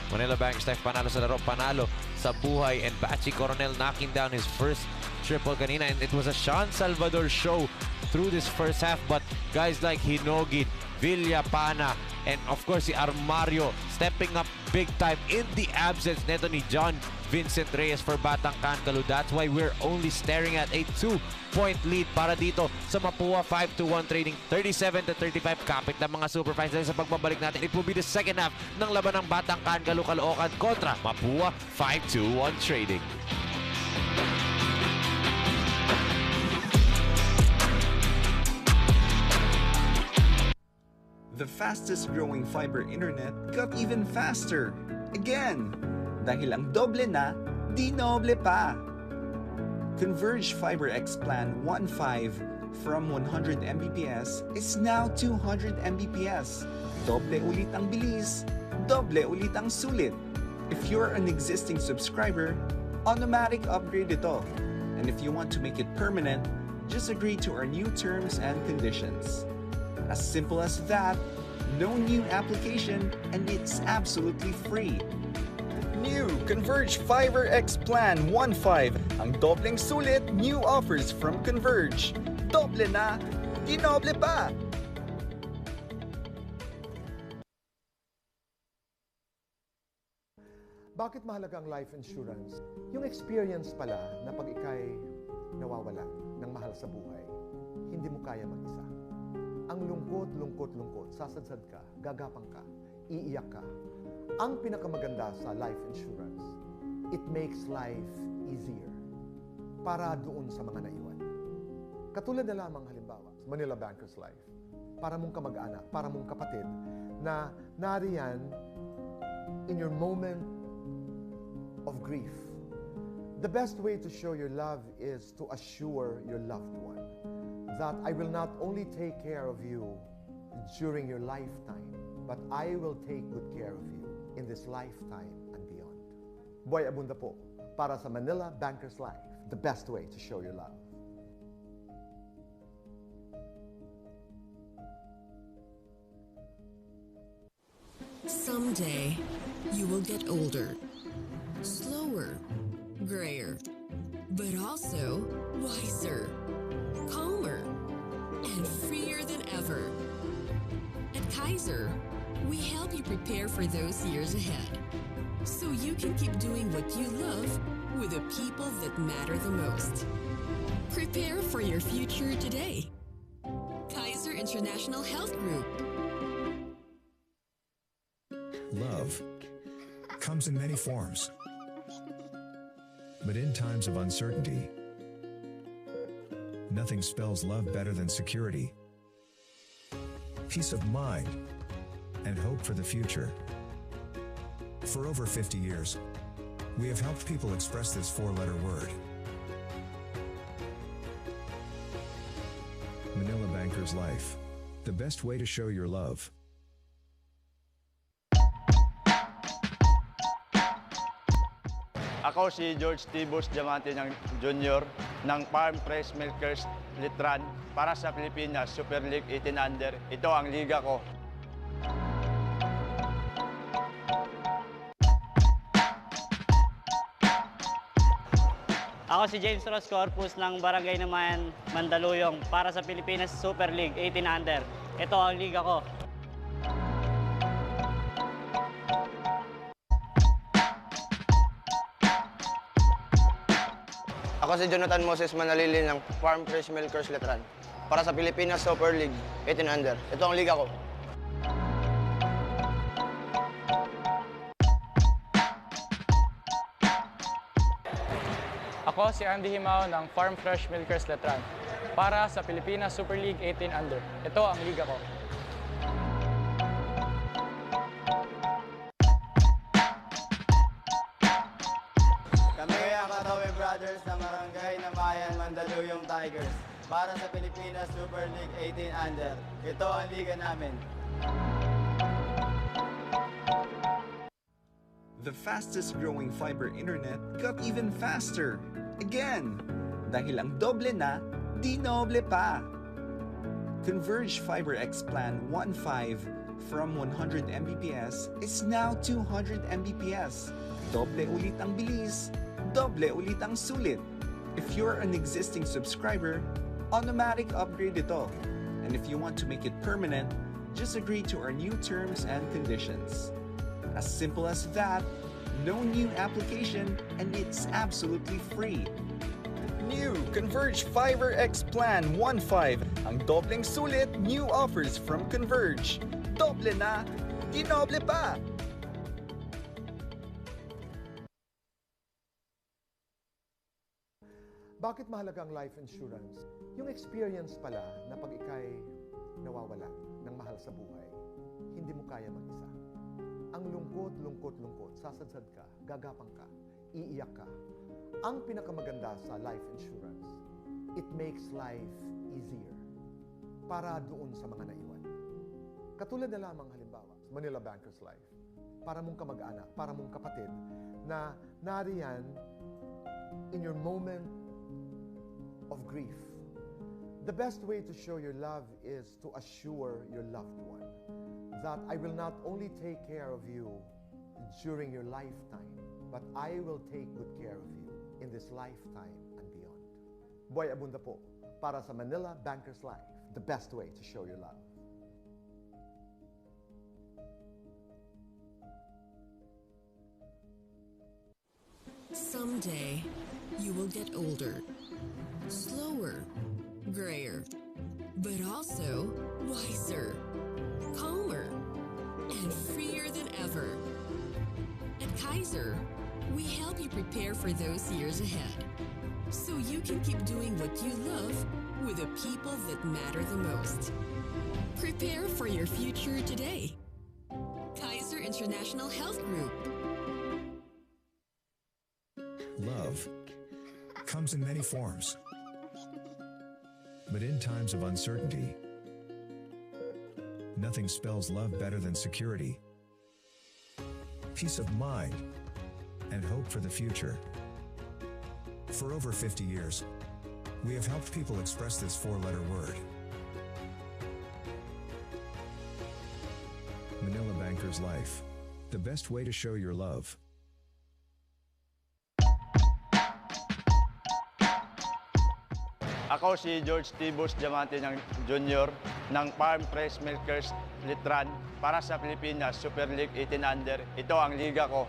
Manila Bankers Life panalo sa laro, panalo sa buhay. And Bachi Coronel knocking down his first triple kanina. And it was a Sean Salvador show through this first half. But guys like Hinogin, Villapana, and of course si Armario stepping up big time in the absence neto ni John Vincent Reyes for Batang Kankaloo. That's why we're only staring at a 2-point lead para dito sa Mapua 5-1 trading 37-35 kapit ng mga Superfines. Dahil sa pagbabalik natin, it will be the second half ng laban ng Batang Kankaloo Caloocan kontra Mapua 5-1 trading. The fastest growing fiber internet got even faster. Again! Dahil ang doble na, di noble pa. Converge Fiber X Plan 1.5 from 100 Mbps is now 200 Mbps. Doble ulit ang bilis, doble ulit ang sulit. If you're an existing subscriber, automatic upgrade ito. And if you want to make it permanent, just agree to our new terms and conditions. As simple as that, no new application, and it's absolutely free. New Converge Fiber X Plan 1.5. Ang dobleng sulit, new offers from Converge. Doble na, di noble pa! Bakit mahalaga ang life insurance? Yung experience pala na pag ikay nawawala ng mahal sa buhay, hindi mo kaya mag-isa. Ang lungkot, lungkot, lungkot. Sasadsad ka, gagapang ka, iiyak ka. Ang pinakamaganda sa life insurance, it makes life easier para doon sa mga naiwan. Katulad na lamang halimbawa, Manila Banker's Life. Para mong kamag-anak, para mong kapatid na nariyan in your moment of grief. The best way to show your love is to assure your loved one that I will not only take care of you during your lifetime, but I will take good care of you in this lifetime and beyond. Boy Abunda po, para sa Manila Banker's Life, the best way to show your love. Someday, you will get older, slower, grayer, but also wiser, calmer, and freer than ever. At Kaiser, we help you prepare for those years ahead, so you can keep doing what you love with the people that matter the most. Prepare for your future today. Kaiser International Health Group. Love comes in many forms. But in times of uncertainty, nothing spells love better than security, peace of mind, and hope for the future. For over 50 years, we have helped people express this four-letter word. Manila Banker's Life, the best way to show your love. Ako si George Tibus Diamante Jr. ng Farm Fresh Milkers Litran para sa Pilipinas Super League 18 Under. Ito ang liga ko. Ako si James Ross Corpus ng Barangay Namayan, Mandaluyong para sa Pilipinas Super League 18 Under. Ito ang liga ko. Ako si Jonathan Moses Manalili ng Farm Fresh Milkers Letran para sa Pilipinas Super League 18 Under. Ito ang liga ko. Ako si Andy Himao ng Farm Fresh Milkers Letran para sa Pilipinas Super League 18 Under. Ito ang liga ko. Kami ang Katawe Brothers ng Barangay Namayan, Mandaluyong Tigers para sa Pilipinas Super League 18 Under. Ito ang liga namin. The fastest growing fiber internet got even faster. Again, dahil ang doble na, di noble pa. Converge Fiber X Plan 1.5 from 100 Mbps is now 200 Mbps. Doble ulit ang bilis, doble ulit ang sulit. If you're an existing subscriber, automatic upgrade ito. And if you want to make it permanent, just agree to our new terms and conditions. As simple as that, no new application, and it's absolutely free. New Converge Fiber X Plan 1.5. Ang dobleng sulit, new offers from Converge. Doble na, di noble pa! Bakit mahalaga ang life insurance? Yung experience pala na pag ikay nawawala ng mahal sa buhay, hindi mo kaya mag-isa. Ang lungkot, lungkot, lungkot, sasadsad ka, gagapang ka, iiyak ka. Ang pinakamaganda sa life insurance, it makes life easier para doon sa mga naiwan. Katulad na lamang halimbawa, Manila Banker's Life. Para mong kamag-anak, para mong kapatid na nariyan in your moment of grief. The best way to show your love is to assure your loved one that I will not only take care of you during your lifetime, but I will take good care of you in this lifetime and beyond. Boy Abunda po, para sa Manila Banker's Life, the best way to show your love. Someday, you will get older, slower, grayer, but also wiser, calmer, and freer than ever. At Kaiser, we help you prepare for those years ahead, so you can keep doing what you love with the people that matter the most. Prepare for your future today. Kaiser International Health Group. Love comes in many forms. But in times of uncertainty, nothing spells love better than security, peace of mind, and hope for the future. For over 50 years, we have helped people express this four-letter word. Manila Banker's Life. The best way to show your love. Ako si George Tibus Diamante Jr. ng Farm Fresh Milkers Litran para sa Pilipinas Super League 18 Under. Ito ang liga ko.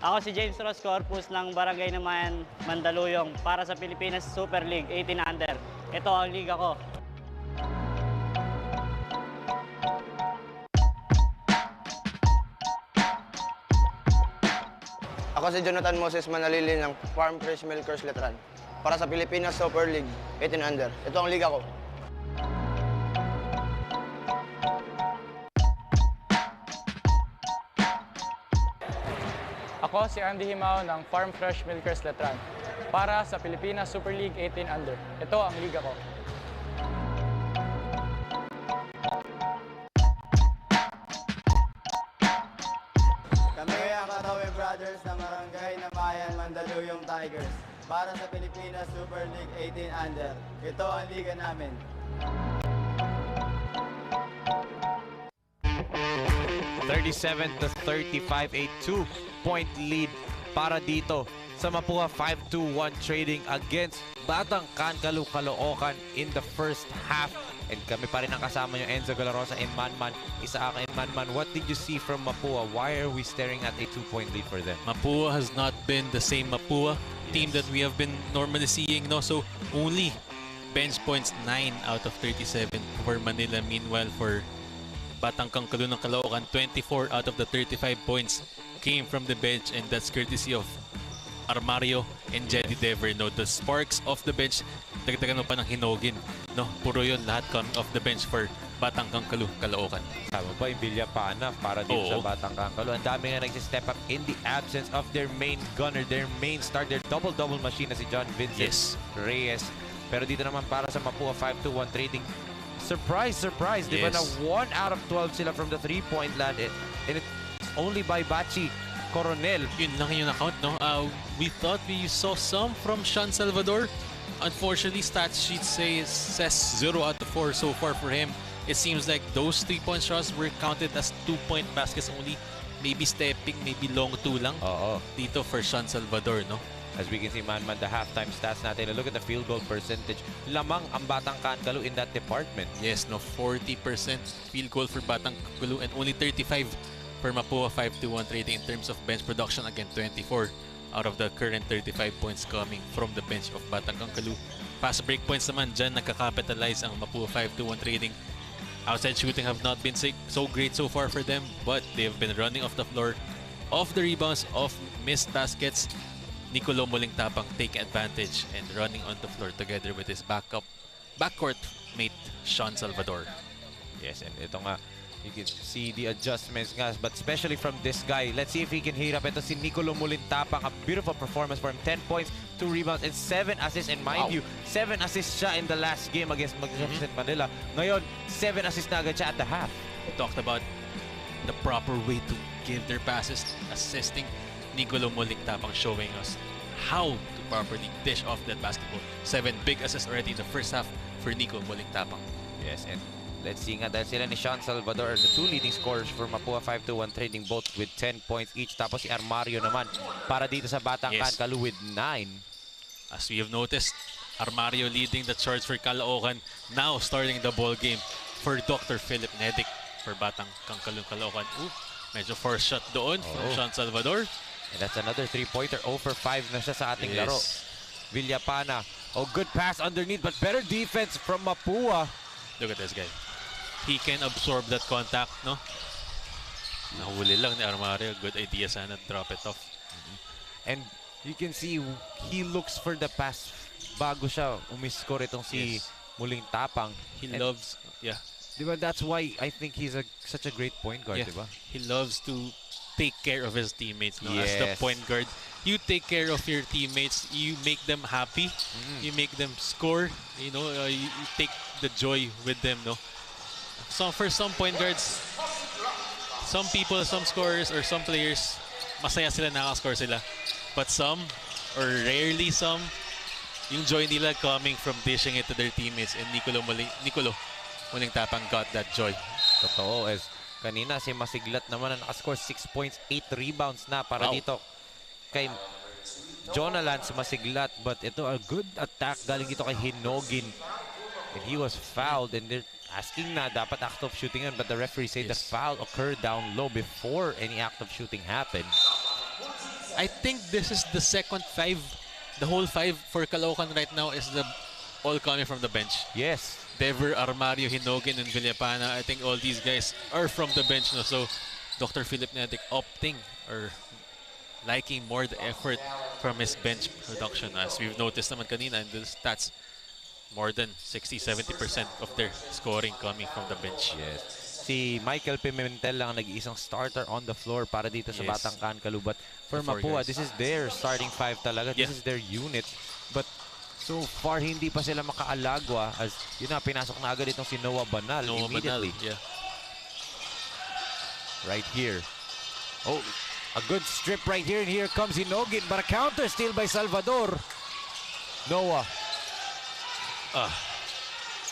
Ako si James Ross Corpus ng Barangay naman Mandaluyong para sa Pilipinas Super League 18 Under. Ito ang liga ko. Ako si Jonathan Moses Manalili ng Farm Fresh Milkers Letran para sa Pilipinas Super League 18 Under. Ito ang liga ko. Ako si Andy Himao ng Farm Fresh Milkers Letran para sa Pilipinas Super League 18 Under. Ito ang liga ko. Kami ang Katawin Brothers ng Barangay na Bayan Mandaluyong Tigers para sa Pilipinas Super League 18 Under. Ito ang liga namin. 37-35, a 2-point lead para dito sa MAPUA 5-2-1 trading against Batang Kankaloo Caloocan in the first half. And kami pa rin ang kasama yung Enzo Galarosa in Man-Man, Isaaka in Man-Man. What did you see from MAPUA? Why are we staring at a 2-point lead for them? MAPUA has not been the same MAPUA team that we have been normally seeing. No? So only bench points 9 out of 37 for Manila. Meanwhile, for Batang Kankaloo ng Caloocan, 24 out of the 35 points came from the bench, and that's courtesy of Armario and Jedi Dever. No? The sparks off the bench, dagdagan mo pa ng hinogin. No? Puro yun, lahat coming off the bench for Batang Kankaloo Caloocan. Tama ba yung Bilya Pana para dito sa Batang Kankaloo? Ang dami nga nag-step up in the absence of their main gunner, their main star, their double-double machine na si John Vincent Reyes. Pero dito naman para sa MAPUA 5-2-1 trading, surprise, surprise. Di ba na 1 out of 12 sila from the 3-point land. And it's only by Bachi Coronel. Yun lang yung account, no? We thought we saw some from Sean Salvador. Unfortunately, stat sheet says 0 out of 4 so far for him. It seems like those 3-point shots were counted as 2-point baskets only. Maybe stepping, maybe long 2 lang. Dito for Sean Salvador, no? As we can see, Man-Man, the halftime stats natin. Look at the field goal percentage. Lamang ang Batang Kankaloo in that department. Yes, no, 40% field goal for Batang Kankaloo and only 35 for MAPUA 5-2-1 trading in terms of bench production. Again, 24 out of the current 35 points coming from the bench of Batang Kankaloo. Fast break points naman, dyan nagka-capitalize ang MAPUA 5-2-1 trading. Outside shooting have not been so great so far for them, but they have been running off the floor, off the rebounds, off missed baskets. Nicolo Mulingtapang taking advantage and running on the floor together with his backcourt mate, Sean Salvador. Yes, and ito nga, you can see the adjustments nga, but especially from this guy. Let's see if he can heat up. Ito si Nicolo Mulintapang, a beautiful performance for him. 10 points, 2 rebounds, and 7 assists. And mind you, 7 assists siya in the last game against Magsaysay Manila. Ngayon, 7 assists na agad siya at the half. We talked about the proper way to give their passes, assisting. Nicolo Mulintapang showing us how to properly dish off that basketball. 7 big assists already in the first half for Nicolo Mulintapang. Yes, and let's see nga dahil sila ni Sean Salvador, the 2 leading scorers for MAPUA 5-2-1 trading, both with 10 points each. Tapos si Armario naman para dito sa Batang Kankaloo with 9. As we have noticed, Armario leading the charge for Caloocan, now starting the ball game for Dr. Philip Nedic for Batang Kankaloo Caloocan. Medyo forced shot doon from Sean Salvador. And that's another 3-pointer. 0 for 5 na siya sa ating laro. Villapana. Oh, good pass underneath, but better defense from Mapua. Look at this guy. He can absorb that contact, no? Nahuli lang ni Armario. Good idea sana. Drop it off. And you can see he looks for the pass bago siya umiscore itong si Muling Tapang. He loves, Diba, that's why I think he's such a great point guard, diba? He loves to take care of his teammates, no? Yes. As the point guard, you take care of your teammates, you make them happy, you make them score, you know, you take the joy with them, no? So for some point guards, some people, some scorers, or some players, masaya sila, nakaka-score sila. But some, or rarely some, yung joy nila coming from dishing it to their teammates. And Nicolo Muling Tapang got that joy. Totoo, as kanina si Masiglat naman na nakascore 6 points, 8 rebounds na para dito kay Jonalan si Masiglat. But ito, a good attack galing dito kay Hinogin. And he was fouled and they're asking na dapat act of shooting yun, but the referee said the foul occurred down low before any act of shooting happened. I think this is the second 5. The whole 5 for Caloocan right now is all coming from the bench. Yes. Dever, Armario, Hinogin, and Villapana. I think all these guys are from the bench. No? So Dr. Philip Nedic opting or liking more the effort from his bench production. As we've noticed naman kanina in the stats, more than 60-70% of their scoring coming from the bench. Yes. Si Michael Pimentel lang ang nag-iisang starter on the floor para dito sa Batang Kankaloo. But for Mapua, this is their starting 5 talaga. This is their unit. But so far, hindi pa sila makaalagwa as yun na, pinasok na agad itong si Noah Banal immediately. Right here. Oh, a good strip right here. And here comes Hinogin. But a counter steal by Salvador. Noah.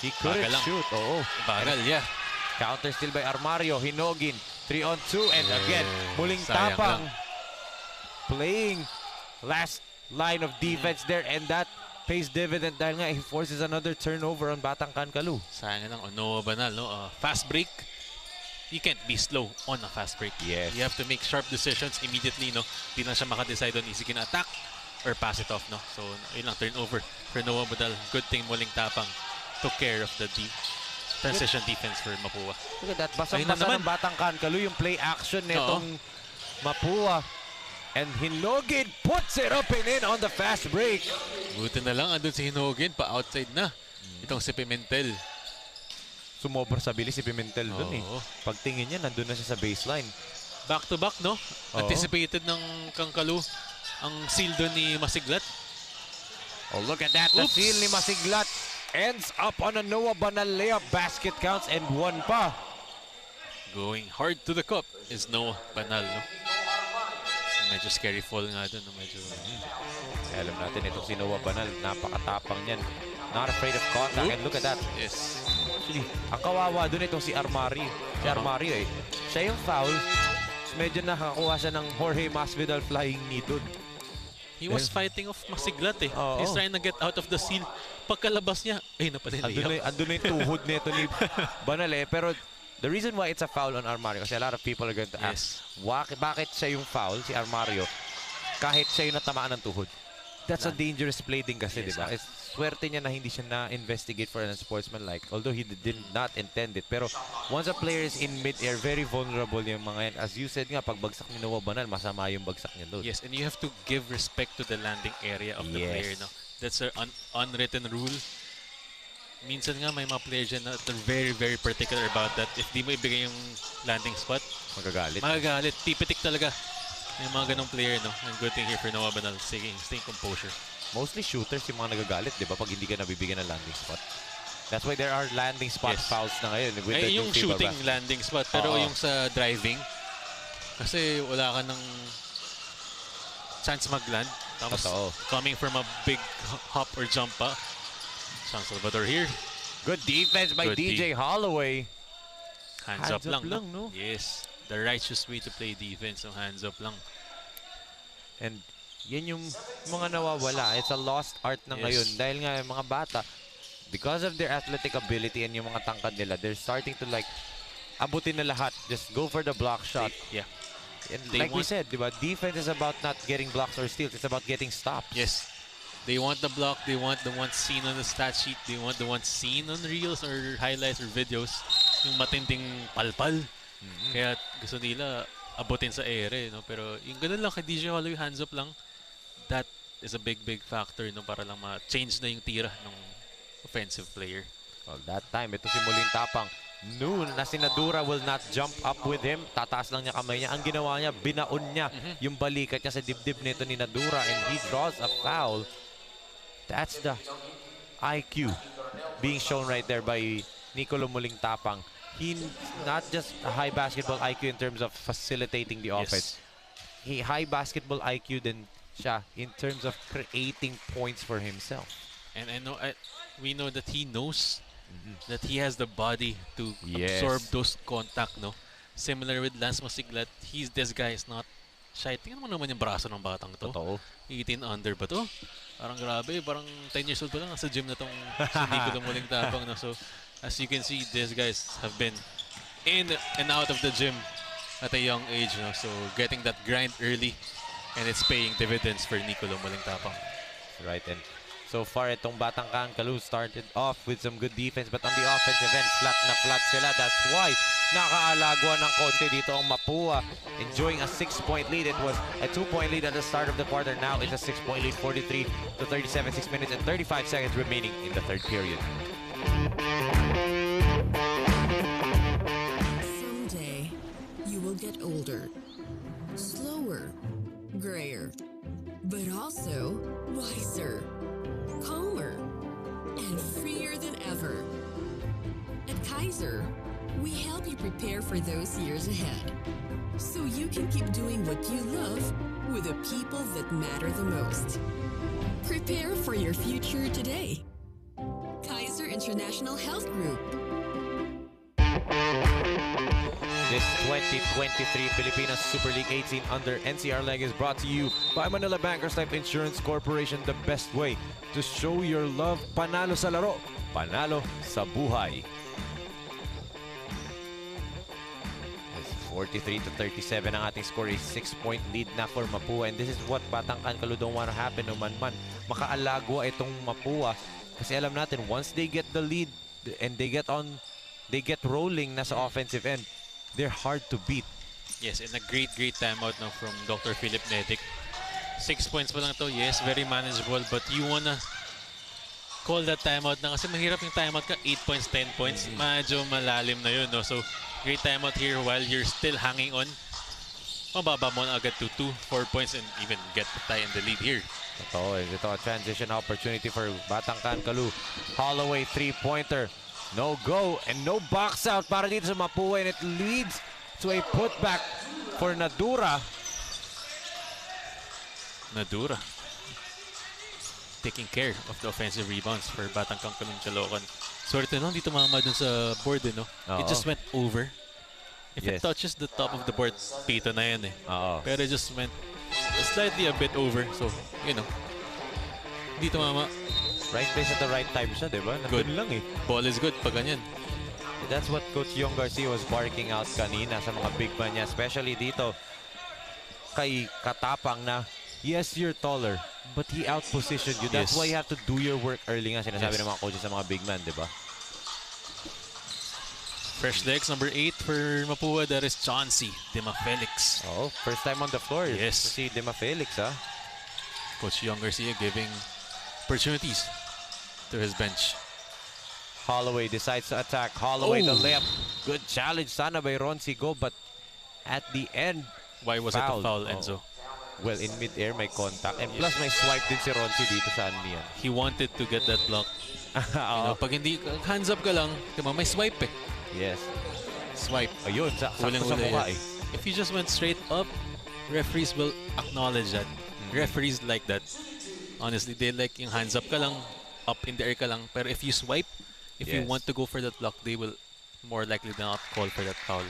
He couldn't shoot. Oh, bagal, counter steal by Armario. Hinogin. 3-on-2. And again, Muling Tapang playing last line of defense there. And that pays dividend dahil nga he forces another turnover on Batang Kankaloo. Sayang lang, Noah Banal, no? Fast break. You can't be slow on a fast break. Yes. You have to make sharp decisions immediately, no? Di na siya makadecide on is he gonna attack or pass it off, no? So, yun lang, turnover for Noah Banal. Good thing Muling Tapang took care of the transition defense for Mapua. Look at that. Basang-basa ng Batang Kankaloo yung play action nitong Mapua. And Hinogin puts it up and in on the fast break. Buti na lang, andun si Hinogin, pa-outside na. Itong si Pimentel. Sumobra sa bilis si Pimentel dun eh. Pagtingin niya, nandun na siya sa baseline. Back to back, no? Anticipated ng Kankaloo ang seal dun ni Masiglat. Oh, look at that. The seal ni Masiglat ends up on a Noah Banal layup. Basket counts and one pa. Going hard to the cup is Noah Banal, no? Medyo scary fall nga dun. Medyo, alam natin itong si Noah Banal, napakatapang niyan. Not afraid of contact. And look at that. Yes. Actually, ang kawawa dun itong si Armario. Si Armario eh. Siya yung foul. Medyo nakakuha siya ng Jorge Masvidal flying knee dun. He was fighting off Masiglat eh. He's trying to get out of the seal. Pagkalabas niya, napadali. Andun na yung tuhod nito ni Banal eh. Pero the reason why it's a foul on Armario, kasi a lot of people are going to ask, bakit siya yung foul, si Armario, kahit siya yung natamaan ng tuhod? That's a dangerous play din kasi, di ba? Swerte niya na hindi siya na-investigate for an unsportsmanlike, although he did not intend it. Pero once a player is in mid-air, very vulnerable yung mga yan. As you said nga, pag bagsak ni Noah Banal, masama yung bagsak niya doon. Yes, and you have to give respect to the landing area of the player. No? That's an unwritten rule. Minsan nga may mga players dyan na they're very, very particular about that. If di mo ibigay yung landing spot, magagalit. Tipitik talaga yung mga ganong player, no? And good thing here for Noah Banal, staying composure. Mostly shooters yung mga nagagalit, di ba? Pag hindi ka nabibigyan ng landing spot. That's why there are landing spot fouls na ngayon. With the yung shooting landing spot, pero yung sa driving, kasi wala ka ng chance mag-land. Tapos coming from a big hop or jump pa. San Salvador here. Good defense by DJ Holloway. Hands up lang, no? Yes. The righteous way to play defense, so hands up lang. And yan yung mga nawawala. It's a lost art na ngayon. Dahil nga yung mga bata, because of their athletic ability and yung mga tangkad nila, they're starting to like abutin na lahat. Just go for the block shot. And like we said, diba, defense is about not getting blocks or steals. It's about getting stops. Yes. They want the block. They want the ones seen on the stat sheet. They want the ones seen on reels or highlights or videos. Yung matinding palpal. Kaya gusto nila abutin sa ere, no? Pero yung ganun lang kay DJ Hollow, hands up lang, that is a big factor, no? Para lang ma-change na yung tira ng offensive player. Well, that time, ito si Muling Tapang. Noon na si Nadura will not jump up with him. Tataas lang niya kamay niya. Ang ginawa niya, binaon niya yung balikat niya sa dibdib nito ni Nadura and he draws a foul. That's the IQ being shown right there by Nicolo Muling Tapang. He not just a high basketball IQ in terms of facilitating the offense. He high basketball IQ din siya in terms of creating points for himself. And we know that he knows that he has the body to absorb those contact, no? Similar with Lance Masiglat, this guy is not shy. Tingnan mo naman yung braso ng batang to. Totoo. 18 under ba to? Parang grabe, parang 10 years old pa lang nasa gym na tong si Nicolo Muling Tapang, no? So, as you can see, these guys have been in and out of the gym at a young age, no? So, getting that grind early and it's paying dividends for Nicolo Muling Tapang. Right, and so far, itong Batang Kankaloo started off with some good defense, but on the offensive end, flat na flat sila. That's why nakaalagwa ng konti dito ang Mapua, enjoying a 6-point lead. It was a 2-point lead at the start of the quarter. Now it's a 6-point lead, 43 to 37, 6 minutes and 35 seconds remaining in the third period. Someday, you will get older, slower, grayer, but also wiser, calmer, and freer than ever. At Kaiser, we help you prepare for those years ahead, so you can keep doing what you love with the people that matter the most. Prepare for your future today. Kaiser International Health Group. This 2023 Pilipinas Super League 18 under NCR leg is brought to you by Manila Bankers Life Insurance Corporation. The best way to show your love, panalo sa laro, panalo sa buhay. 43 to 37 ang ating score, a 6-point lead na for Mapua, and this is what Batang Kankaloo don't want to happen no man. Makaalagwa itong Mapua kasi alam natin once they get the lead and they get rolling na sa offensive end, they're hard to beat. Yes, and a great timeout now from Dr. Philip Nedic. 6 points pa lang to. Yes, very manageable, but you wanna call that timeout na kasi mahirap yung timeout ka. 8 points, 10 points. Medyo malalim na yun, no? So, great timeout here while you're still hanging on. Mababa mo na agad to 2, 4 points and even get the tie in the lead here. Ito a transition opportunity for Batang Kankaloo. Holloway 3-pointer. No go and no box out para dito sa Mapua, and it leads to a putback for Nadura. Nadura taking care of the offensive rebounds for Batang Kankaloo Caloocan. Swerte no, dito mama dun sa board, no? It just went over. If it touches the top of the board, pito na yan eh. Pero it just went slightly a bit over. So, you know, dito mama. Right place at the right time siya, di ba? Good lang eh. Ball is good pag ganyan. That's what Coach Yong Garcia was barking out kanina sa mga big man niya, especially dito kay Katapang na, yes, you're taller, but he outpositioned you. That's why you have to do your work early nga sinasabi ng mga coaches sa mga big man, di ba? Fresh legs, number 8 for Mapua. That is Chauncey Dima Felix. First time on the floor. Yes. Si Dima Felix, ha? Coach Yong Garcia giving opportunities to his bench. Holloway decides to attack. Holloway the layup. Good challenge sana by Ron Sigo, but at the end, why was it a foul, Enzo? Well, in mid-air, may contact. And plus, may swipe din si Ronzi dito sa niyan. He wanted to get that block. You know, pag hindi, hands up ka lang, diba, may swipe eh. Yes. Swipe. Ayun, sakto sa mukha eh. If you just went straight up, referees will acknowledge that. Referees like that. Honestly, they like yung hands up ka lang, up in the air ka lang. Pero if you swipe, if you want to go for that block, they will more likely than not call for that foul.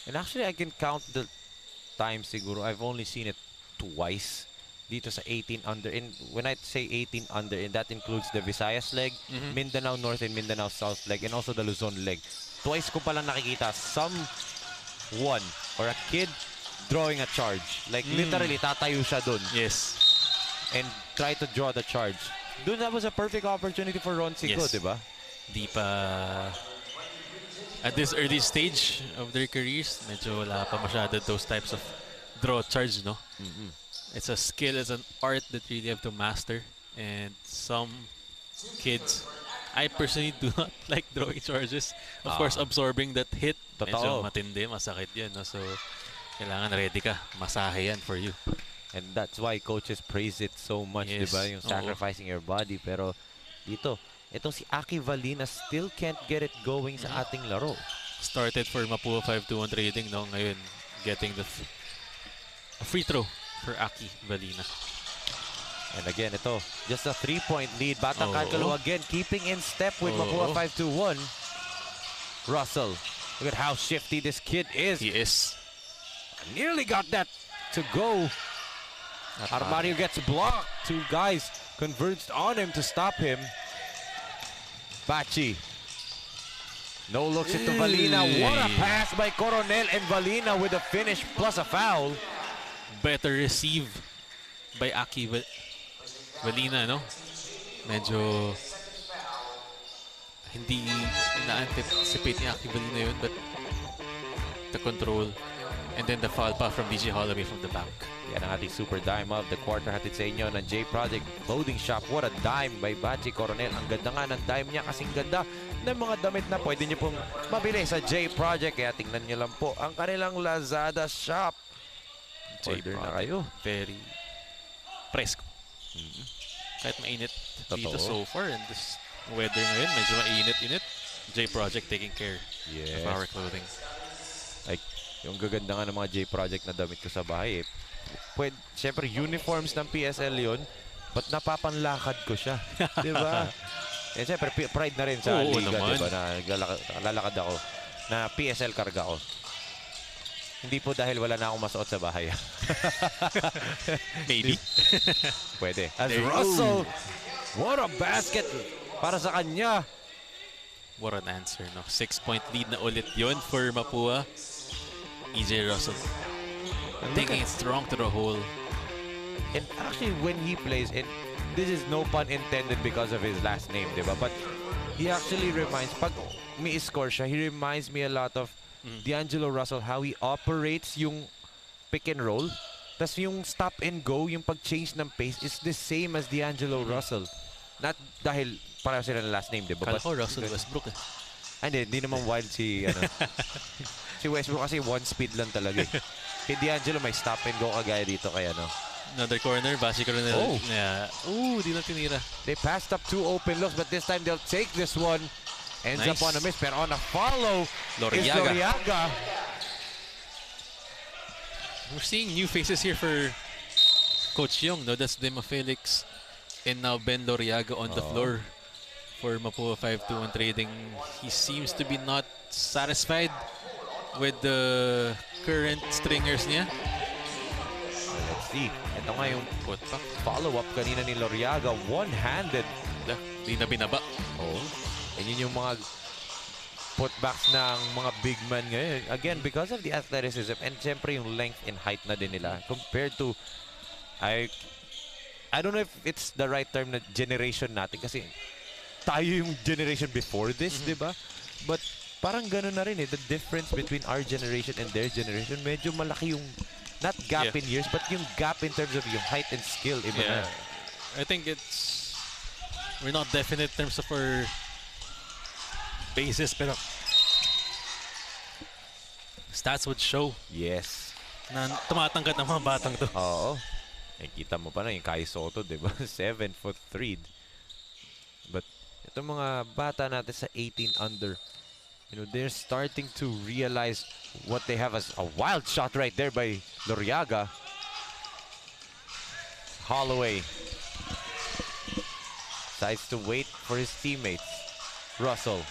And actually, I can count the times siguro. I've only seen it twice dito sa 18 under. And when I say 18 under, and that includes the Visayas leg, Mindanao North and Mindanao South leg, and also the Luzon leg. Twice ko palang nakikita someone or a kid drawing a charge. Like literally, tatayo siya dun. Yes. And try to draw the charge. Dun, that was a perfect opportunity for Ron Sigo, Yes. di ba? Di pa at this early stage of their careers, medyo wala pa masyado those types of draw charge, no? It's a skill, it's an art that you really have to master. And some kids, I personally do not like drawing charges. Of course, absorbing that hit, medyo matindi, masakit yan, no? So, kailangan ready ka. Masahe yan for you. And that's why coaches praise it so much, di ba? Yung sacrificing your body. Pero dito, itong si Aki Valina still can't get it going sa ating laro. Started for Mapua 5-2-1 trading, no? Ngayon, getting the a free throw for Aki Valina. And again, ito, just a 3-point lead. Batang Kankaloo again, keeping in step with Mapua 5-2-1. Russell, look at how shifty this kid is. He is. Nearly got that to go. Armario gets blocked. Two guys converged on him to stop him. Bachi. No looks into Valina. What a pass by Coronel, and Valina with a finish plus a foul. Better receive by Aki Valina, no? Medyo hindi na-anticipate ni Aki Valina yun, but the control and then the foul pa from DJ Holloway from the back. Yan ang ating super dime of the quarter. Hatid sa inyo ng J Project Clothing Shop. What a dime by Bachi Coronel. Ang ganda nga ng dime niya, kasing ganda ng mga damit na pwede niyo pong mabili sa J Project. Kaya tingnan niyo lang po ang kanilang Lazada shop. Order na kayo. Very presko. Kahit mainit dito so far, and this weather ngayon, medyo mainit-init. J Project taking care of our clothing. Like, yung gaganda nga ng mga J Project na damit ko sa bahay, pwede, syempre, uniforms ng PSL yun, but napapanlakad ko siya. Diba? And syempre, pride na rin sa liga, diba? Na lalakad ako. Na PSL karga ko. Hindi po dahil wala na akong masuot sa bahay. Maybe. Pwede. As Russell, what a basket para sa kanya. What an answer, no? 6-point lead na ulit yon for Mapua. EJ Russell taking it strong to the hole. And actually, when he plays, and this is no pun intended because of his last name, diba? But he actually reminds, pag may score siya, he reminds me a lot of D'Angelo Russell, how he operates yung pick and roll. Tas yung stop and go, yung pag-change ng pace is the same as D'Angelo Russell. Not dahil pareho sila ng last name, diba? Kala ko Russell Westbrook eh. Hindi naman wild si, si Westbrook kasi one speed lang talaga. Kay D'Angelo may stop and go kagaya dito kaya Another corner, Bashi Coronel. Yeah. Ooh, di lang tinira. They passed up two open looks, but this time they'll take this one. Ends up on a miss, pero on a follow is Loriaga. We're seeing new faces here for Coach Young, no? That's Dema Felix and now Ben Loriaga on the floor for Mapua 5-2-1 trading. He seems to be not satisfied with the current stringers niya. Let's see. Ito nga yung follow-up kanina ni Loriaga. One-handed. Di na binaba. And yun yung mga putbacks ng mga big man ngayon. Again, because of the athleticism and siyempre yung length and height na din nila compared to, I don't know if it's the right term na generation natin kasi tayo yung generation before this, di ba? But parang gano'n na rin eh. The difference between our generation and their generation, medyo malaki yung, not gap in years, but yung gap in terms of yung height and skill. Iba na. I think we're not definite in terms of our basis, pero stats would show. Yes. Na tumatangkat ng mga batang to. Oo. Kita mo pa na yung Kai Soto, di ba? 7'3". But itong mga bata natin sa 18 under, they're starting to realize what they have as a wild shot right there by Loriaga. Holloway decides to wait for his teammates. Russell.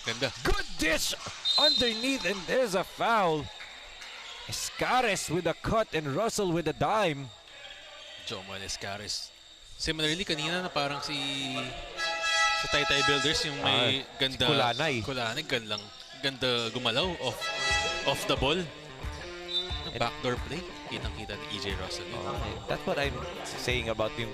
Ganda. Good dish underneath, and there's a foul. Escares with a cut and Russell with a dime. Jomal Escares. Similarly, kanina na parang sa Taytay Builders, yung may ganda. Si Kulanay. Kulanay, ganda gumalaw off the ball. Backdoor play, kitang-kita ni EJ Russell. That's what I'm saying about yung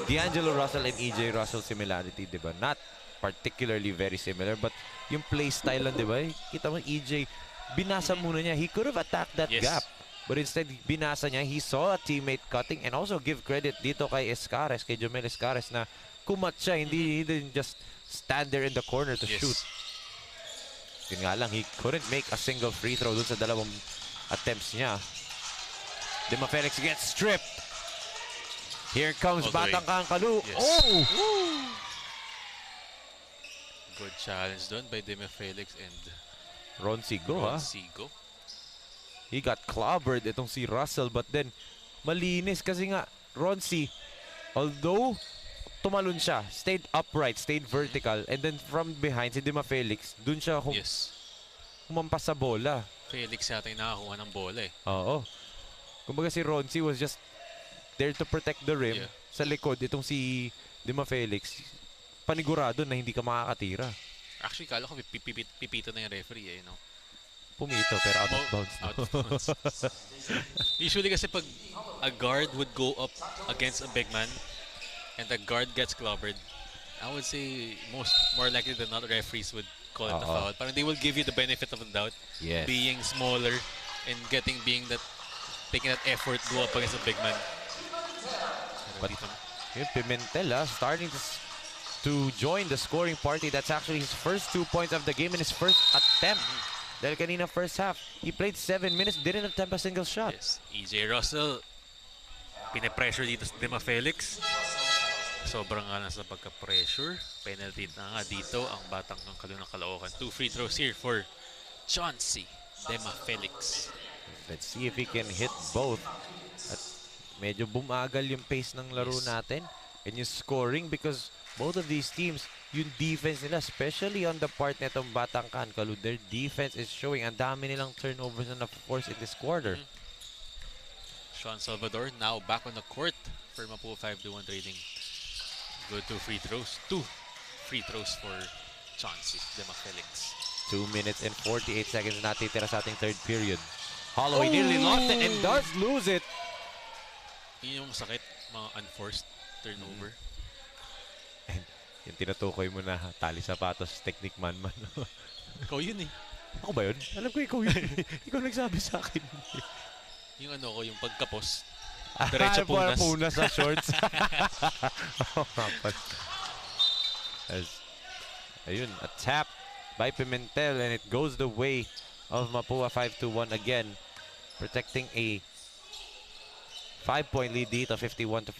D'Angelo Russell and EJ Russell similarity, di ba? Not particularly very similar, but yung play style lang, di ba? Kita mo, EJ, binasa muna niya. He could have attacked that gap. But instead, binasa niya. He saw a teammate cutting, and also give credit dito kay Escares, kay Jomel Escares, na kumat siya. He didn't just stand there in the corner to shoot. Yun nga lang, he couldn't make a single free throw dun sa dalawang attempts niya. Dima Felix gets stripped. Here comes Batang Kankaloo. Oh! Good challenge done by Dima Felix and Ron Sigo, Sigo. He got clobbered itong si Russell, but then malinis kasi nga Ronsi, although tumalon siya, stayed upright, stayed vertical, and then from behind si Dima Felix, dun siya humampas sa bola. Felix yata yung nakakuha ng bola eh. Oo. Kumbaga si Ronsi was just there to protect the rim. Sa likod, itong si Dima Felix, panigurado na hindi ka makakatira. Actually, kala ko pipito na yung referee eh, no? Pumito, pero out of bounds. Out of bounds. Usually kasi pag a guard would go up against a big man and the guard gets clobbered, I would say more likely than not, referees would call it a foul. Parang they will give you the benefit of the doubt, being smaller and taking that effort to go up against a big man. But yung Pimentel, starting to join the scoring party. That's actually his first 2 points of the game in his first attempt. Dahil kanina first half, he played 7 minutes, didn't attempt a single shot. EJ Russell, pinapressure dito sa Dima Felix. Sobrang nga lang sa pagka-pressure. Penalty na nga dito ang Batang Kankaloo Caloocan. 2 free throws here for Chauncey Dima Felix. Let's see if he can hit both. At medyo bumagal yung pace ng laro natin. And yung scoring, because both of these teams, yung defense nila, especially on the part netong Batang Kankaloo, their defense is showing. Ang dami nilang turnovers na na-force in this quarter. Sean Salvador now back on the court for MAPUA 5-1 trading. Good 2 free throws. 2 free throws for Chauncey Dima Felix. 2 minutes and 48 seconds natitira sa ating third period. Holloway nearly lost it and does lose it. Yun yung sakit, mga unforced turnover. And yung tinutukoy mo na tali sapatos, technique man-man. Ikaw yun eh. Ako ba yun? Alam ko ikaw yun. Ikaw nagsabi sa akin. Yung ano ko, yung pagkapos. Diretso punas. Punas sa shorts. Ayun, a tap by Pimentel and it goes the way of MAPUA 5-1 again. Protecting a 5-point lead dito, 51-46,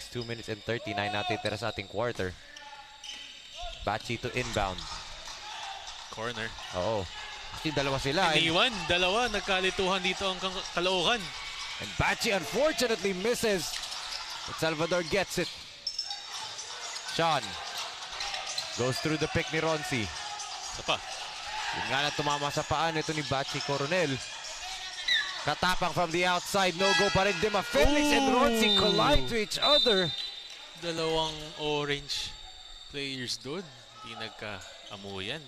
2 minutes and 39 natitira sa ating quarter. Bachi to inbound. Corner. Oo. Actually, dalawa sila. Iniwan, dalawa. Nagkalituhan dito ang Caloocan. And Bachi unfortunately misses. But Salvador gets it. Sean goes through the pick ni Ronsi. Sapa. Yung nga na tumama sa paan ito ni Bachi Coronel. Katapang from the outside. No-go pa rin. Dima Felix and Ronsi collide to each other. Dalawang orange players doon. Hindi nagka-amuyan.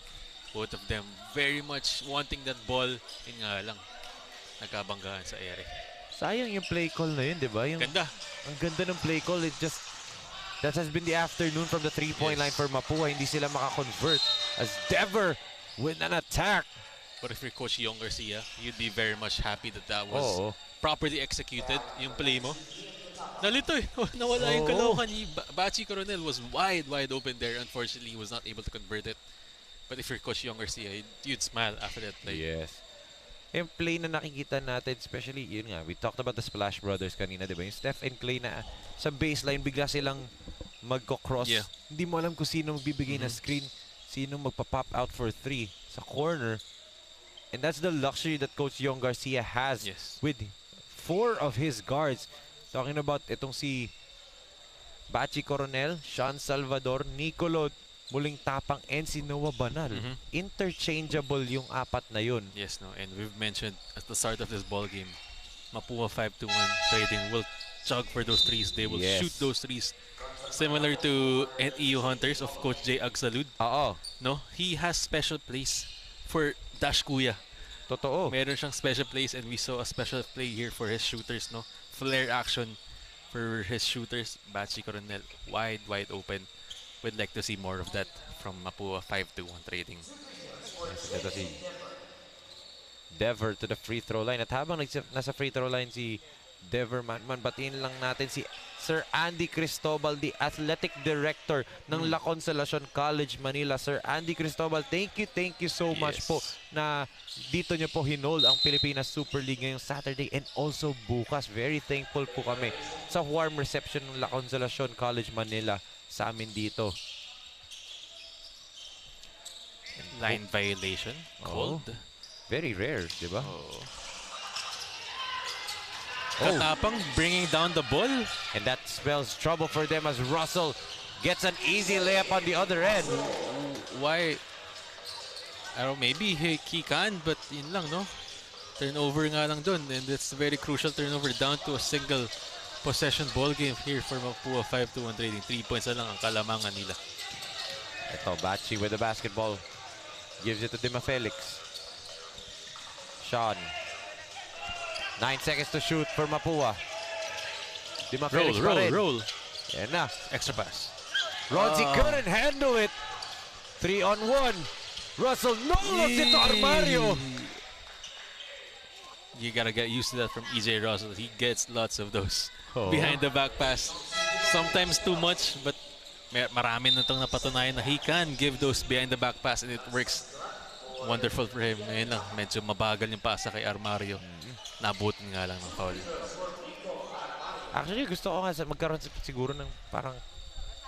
Both of them very much wanting that ball. Yun nga lang. Nagkabanggaan sa ere. Sayang yung play call na yun, di ba? Ganda. Ang ganda ng play call. That has been the afternoon from the 3-point line for MAPUA. Hindi sila makakonvert. As Dever with an attack. But if you're Coach Yong Garcia, you'd be very much happy that was properly executed, yung play mo. Nalito eh. Nawala yung Caloocan. Bachi Coronel was wide open there. Unfortunately, he was not able to convert it. But if you're Coach Yong Garcia, you'd smile after that play. Yes. Yung play na nakikita natin, especially, yun nga, we talked about the Splash Brothers kanina, di ba? Yung Steph and Clay na sa baseline, bigla silang magko-cross. Hindi mo alam kung sino magbibigay na screen, sino magpa-pop out for 3 sa corner. And that's the luxury that Coach Yong Garcia has with 4 of his guards. Talking about itong si Bachi Coronel, Sean Salvador, Nicolo, muling tapang, and si Noah Banal. Interchangeable yung 4 na yun. Yes, no. And we've mentioned at the start of this ball game, MAPUA 5-1 trading will chug for those threes. They will shoot those threes. Similar to NEU Hunters of Coach J. Agsalud. No? He has special place for Dash Kuya. Totoo. Meron siyang special plays and we saw a special play here for his shooters, no? Flare action for his shooters. Bachi Coronel wide open. We'd like to see more of that from Mapua 5-1 trading. Ito si Dever to the free throw line. At habang nasa free throw line si Dever, batiin lang natin si Sir Andy Cristobal, the athletic director ng La Consolacion College, Manila. Sir Andy Cristobal, thank you so much po na dito nyo po hinold ang Pilipinas Super League ngayong Saturday and also bukas. Very thankful po kami sa warm reception ng La Consolacion College, Manila sa amin dito. Line violation called. Very rare, di ba? Katapang bringing down the ball. And that spells trouble for them as Russell gets an easy layup on the other end. Why? I don't know, maybe he can, but yun lang, no? Turnover nga lang dun. And it's a very crucial turnover down to a single possession ball game here for Mapua 5-1 trading. 3 points na lang ang kalamangan nila. Ito, Bachi with the basketball. Gives it to Dima Felix. Sean. 9 seconds to shoot for Mapua. Dima Felix roll. Yan na. Extra pass. Ronzi couldn't handle it. 3-on-1. Russell no-looks into Armario. You gotta get used to that from EJ Russell. He gets lots of those behind the back pass. Sometimes too much, but marami na itong napatunayan na he can give those behind the back pass and it works wonderful for him. Ngayon lang, medyo mabagal yung pasa kay Armario. Nabutin nga lang ng foul. Actually, gusto ko nga magkaroon siguro ng parang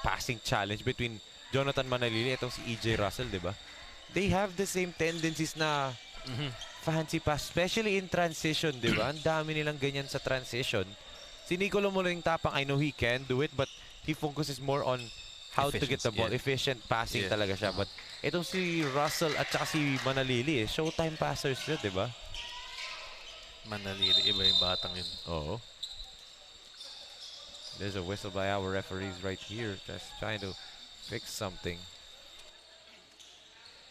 passing challenge between Jonathan Manalili at si EJ Russell, di ba? They have the same tendencies na fancy pass, especially in transition, di ba? Ang dami nilang ganyan sa transition. Si Nicolo Muling Tapang, I know he can do it, but he focuses more on how to get the ball. Efficient passing talaga siya. But itong si Russell at saka si Manalili, showtime passers siya, di ba? Manalili, iba yung batang yun. Oo. There's a whistle by our referees right here, just trying to fix something.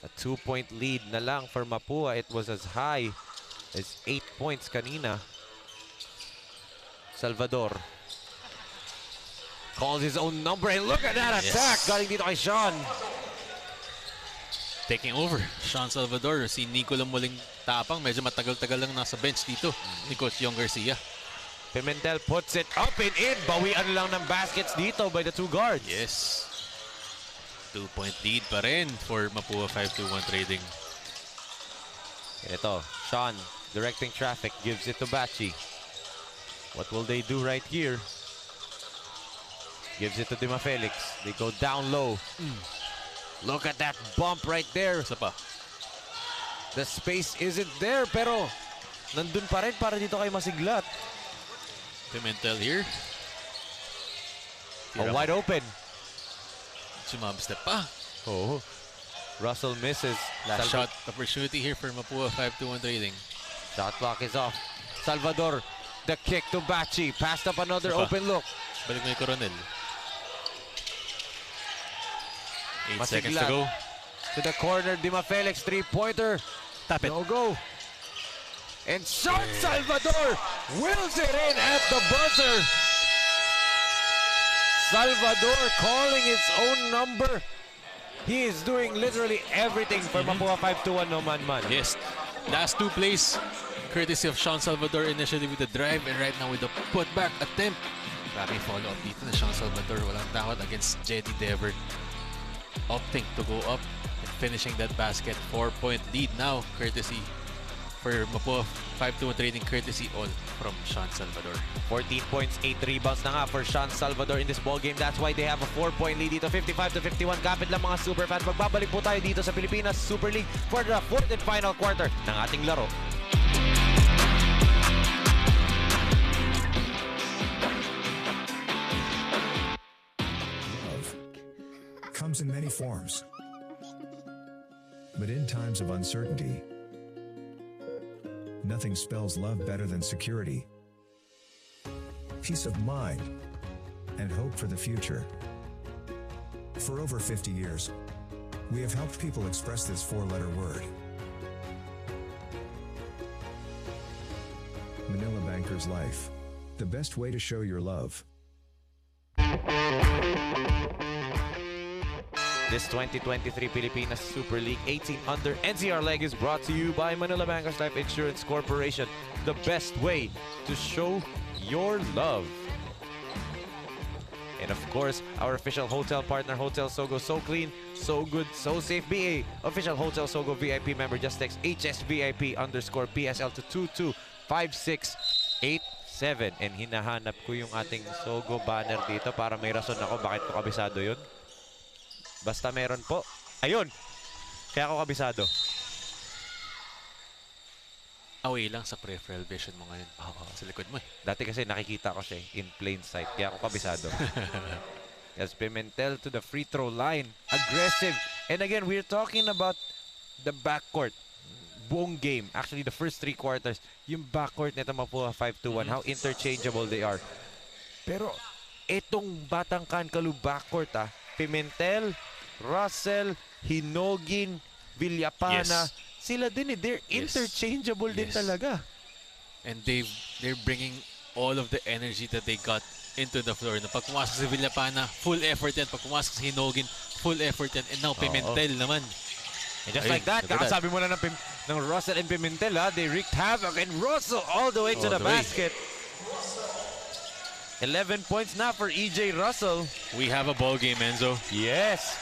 A 2-point lead na lang for Mapua. It was as high as 8 points kanina. Salvador calls his own number and look at that attack galing dito kay Sean. Taking over, Sean Salvador. Si Nicolo Muling Tapang, medyo matagal-tagal lang nasa bench dito ni Coach Yong Garcia. Pimentel puts it up and in. Bawian lang ng baskets dito by the two guards. Yes. 2-point lead pa rin for Mapua 5-1 trading. Ito, Sean directing traffic, gives it to Bachi. What will they do right here? Gives it to Dima Felix. They go down low. Look at that bump right there. Isa pa. The space isn't there, pero nandun pa rin para dito kay Masiglat. Pimentel here. Wide open. Sumabstep pa. Oh, Russell misses. Last shot opportunity here for Mapua 5-1 trading. Shot clock is off. Salvador, the kick to Bachi. Passed up another open look. Balik mo yung Coronel. 8 Masiglat seconds to go. To the corner, Dima Felix, three-pointer. Tap it. No go. And Sean Salvador wills it in at the buzzer. Salvador calling his own number. He is doing literally everything for Mapua 5-1 no man-man. Yes. Last two plays, courtesy of Sean Salvador initially with the drive and right now with the putback attempt. Grabe follow-up dito na Sean Salvador. Walang takot against Jetty Dever. Opting to go up and finishing that basket. 4-point lead now, courtesy for Mapua 5-1 trading, courtesy all from Sean Salvador. 14 points, 8 rebounds na nga for Sean Salvador in this ball game. That's why they have a 4-point lead dito, 55-51. Kapit lang mga super fans. Magbabalik po tayo dito sa Pilipinas Super League for the fourth and final quarter ng ating laro. Love comes in many forms. But in times of uncertainty, nothing spells love better than security, peace of mind, and hope for the future. For over 50 years, we have helped people express this four-letter word. tanker's life. The best way to show your love. This 2023 Pilipinas Super League 18 under NCR leg is brought to you by Manila Bankers Life Insurance Corporation. The best way to show your love. And of course, our official hotel partner, Hotel Sogo. So clean, so good, so safe. BA official Hotel Sogo VIP member. Just text HSVIP_PSL to 225687. And hinahanap ko yung ating Sogo banner dito para may rason ako bakit ko kabisado yun. Basta meron po. Ayun! Kaya ako kabisado. Away lang sa peripheral vision mo ngayon. Sa likod mo eh. Dati kasi nakikita ko siya in plain sight. Kaya ako kabisado. Yes, Pimentel to the free throw line. Aggressive. And again, we're talking about the backcourt. Buong game. Actually, the first 3 quarters. Yung backcourt nito Mapua 5-2-1. How interchangeable they are. Pero itong Batang Kankaloo backcourt Pimentel, Russell, Hinogin, Villapana. Yes. Sila din they're interchangeable din talaga. And they're bringing all of the energy that they got into the floor. Na pag pumasok si Villapana, full effort yan. Pag pumasok si Hinogin, full effort yan. And now Pimentel naman. And just like that, kakasabi mo na ng Russell and Pimentel, they wreaked havoc. And Russell all the way to the basket. 11 points now for EJ Russell. We have a ball game, Enzo. Yes.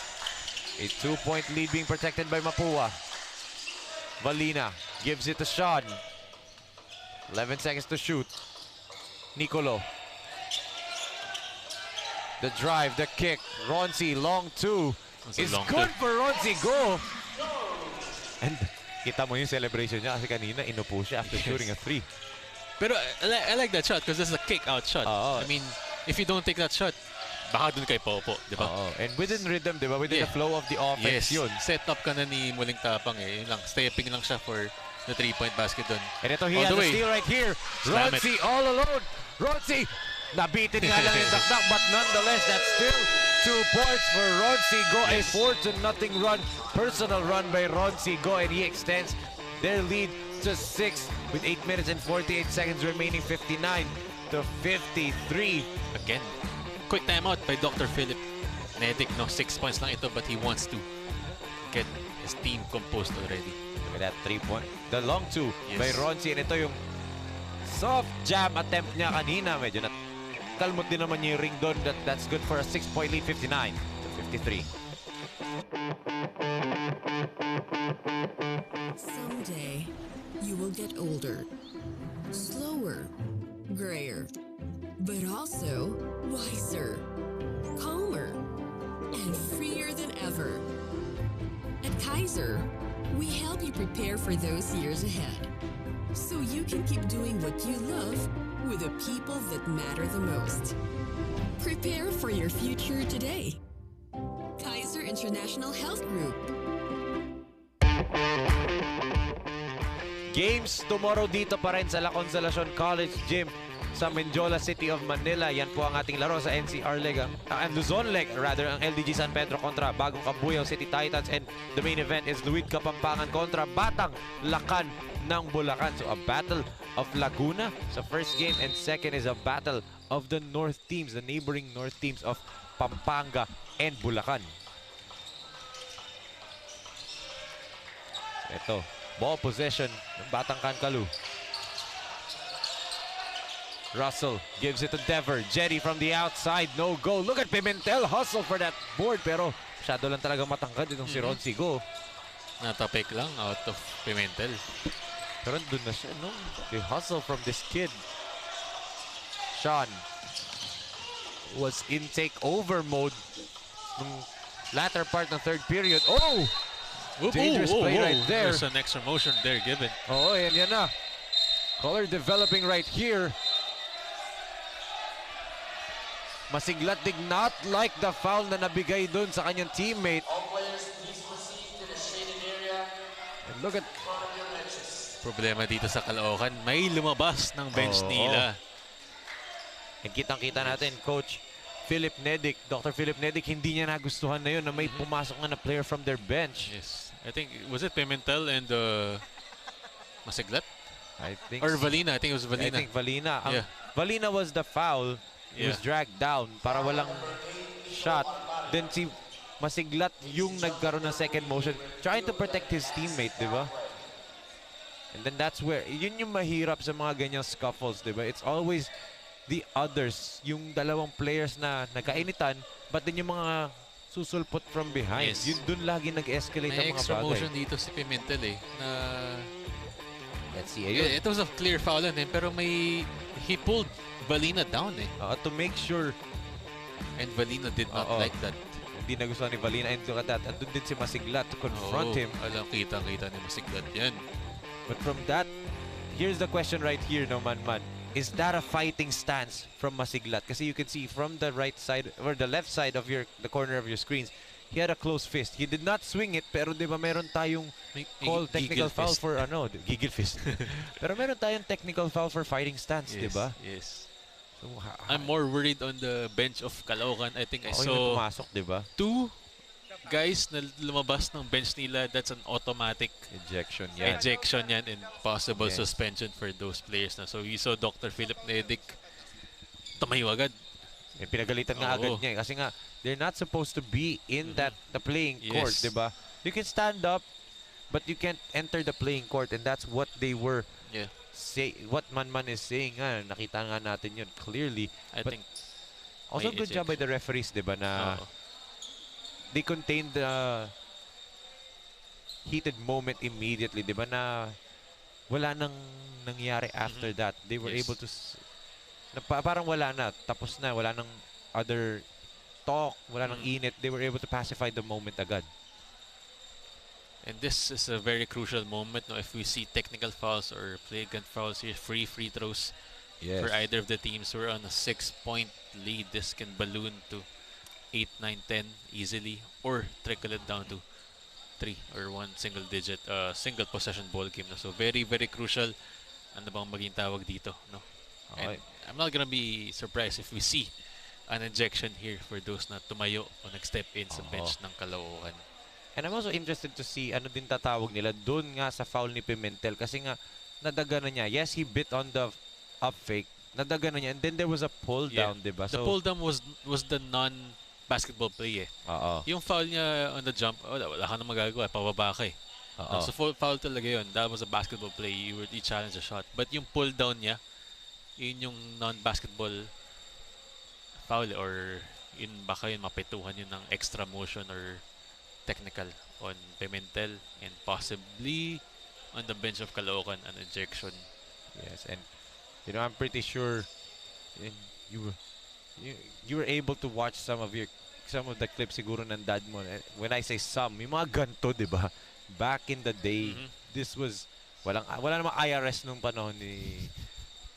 A 2-point lead being protected by Mapua. Valina gives it to Sean. 11 seconds to shoot. Nicolo. The drive, the kick. Ronzi, long 2. It's good for Ronzi. Go! And kita mo yung celebration niya kasi kanina inupo siya after shooting a 3. Pero I like that shot because that's a kick-out shot. I mean, if you don't take that shot, baka dun kay Popo, di ba? And within rhythm, di ba? Within the flow of the offense, yun. Set up ka na ni Muling Tapang eh. Yun lang, stepping lang siya for the 3-point basket dun. And ito, he has a steal right here. Ronzi all alone. Ronzi, nabitin nga lang yung dakdak, but nonetheless, that's still 2 points for Ronzi Go. A 4-0 run, personal run by Ronzi Go, and he extends their lead to 6 with 8 minutes and 48 seconds remaining, 59 to 53. Again. Quick timeout by Dr. Philip Nedic. No, 6 points lang ito, but he wants to get his team composed already. Look at that 3-point. The long 2 by Ronzi. And ito yung soft jam attempt niya kanina. Medyo kalmot din naman yung ring doon. That's good for a 6-point lead, 59 to 53. Someday, you will get older, slower, grayer, but also wiser, calmer, and freer than ever. At Kaiser, we help you prepare for those years ahead, so you can keep doing what you love with the people that matter the most. Prepare for your future today. Kaiser International Health Group. Games tomorrow dito pa rin sa La Consolacion College Gym sa Mendiola, City of Manila. Yan po ang ating laro sa NCR leg. Ang Luzon leg, rather, ang LDG San Pedro kontra Bagong Kabuyaw City Titans. And the main event is Luid Kapampangan kontra Batang Lakan ng Bulacan. So a battle of Laguna sa first game, and second is a battle of the north teams, the neighboring north teams of Pampanga and Bulacan. Ito, ball possession ng Batang Kankaloo. Russell gives it to Dever. Jetty from the outside, no go. Look at Pimentel, hustle for that board, pero masyado lang talaga matangkad itong si Ronzi Go. Natapik lang out of Pimentel. Pero doon na siya, no? The hustle from this kid. Sean was in takeover mode nung latter part ng third period. Oh! Dangerous play right there. There's an extra motion there given. Oh, and yan na. Color developing right here. Masiglat did not like the foul na nabigay dun sa kanyang teammate. And look at... Problema dito sa Caloocan, may lumabas ng bench nila. And kitang-kita natin, Coach Philip Nedic, Dr. Philip Nedic, hindi niya nagustuhan na yun na may pumasok na player from their bench. Yes. I think, was it Pimentel and Masiglat? I think Or Valina. I think it was Valina. I think Valina. Yeah. Valina was the foul. He was dragged down para walang shot. Then si Masiglat yung nagkaroon ng second motion, trying to protect his teammate, di ba? And then that's where, yun yung mahirap sa mga ganyang scuffles, di ba? It's always the others, yung dalawang players na nagkainitan, but then yung mga susulpot from behind. Yes. Yun dun lagi nag-escalate ang mga bagay. May extra motion dito si Pimentel na... Let's see, ayun. It was a clear foul on him, pero he pulled Valina down to make sure. And Valina did not like that. Hindi nagustuhan ni Valina, and look at that. Andun din si Masiglat to confront him. Alam, kita-kita ni Masiglat yan. But from that, here's the question right here, no, man. Is that a fighting stance from Masiglat? Kasi you can see from the right side or the left side of the corner of your screens, he had a closed fist. He did not swing it, pero di ba meron tayong call technical foul for giggle fist. Pero meron tayong technical foul for fighting stance, di ba? Yes. So, I'm more worried on the bench of Caloocan. I think I saw pumasok, di ba? 2 guys na lumabas ng bench nila. That's an automatic ejection yan and possible suspension for those players na. So we saw Dr. Philip Nedic tumayo agad. Pinagalitan nga agad niya kasi nga they're not supposed to be in the playing court, di ba? You can stand up but you can't enter the playing court, and that's what they were what Man is saying. Nakita nga natin yun clearly. I think also good job by the referees, di ba, na they contained the heated moment immediately, di ba, na wala nang nangyari after that. They were able to parang wala na, tapos na, wala nang other talk, wala nang init. They were able to pacify the moment agad. And this is a very crucial moment, no? If we see technical fouls or flagrant fouls here, free throws for either of the teams. We're on a 6-point lead. This can balloon to 8, 9, 10 easily, or trickle it down to 3 or 1 single digit, single possession ball game. No? So very, very crucial. Ano bang maging tawag dito, no? And I'm not gonna be surprised if we see an injection here for those na tumayo o nag-step in sa bench ng Caloocan. And I'm also interested to see ano din tatawag nila doon nga sa foul ni Pimentel, kasi nga nadaga na niya. Yes, he bit on the up fake. Nadaga na niya, and then there was a pull down, diba? The pull down was the non-basketball play Yung foul niya on the jump, wala ka na magagawa, pababa ka So foul talaga yun. That was a basketball play. You challenge a shot. But yung pull down niya, yun yung non-basketball foul, or yun baka yun mapituhan yun ng extra motion or technical on Pimentel, and possibly on the bench of Caloocan, an ejection. Yes, and you know, I'm pretty sure you were able to watch some of the clips siguro ng dad mo. When I say some, yung mga ganto, di ba? Back in the day, this was wala namang IRS nung panahon ni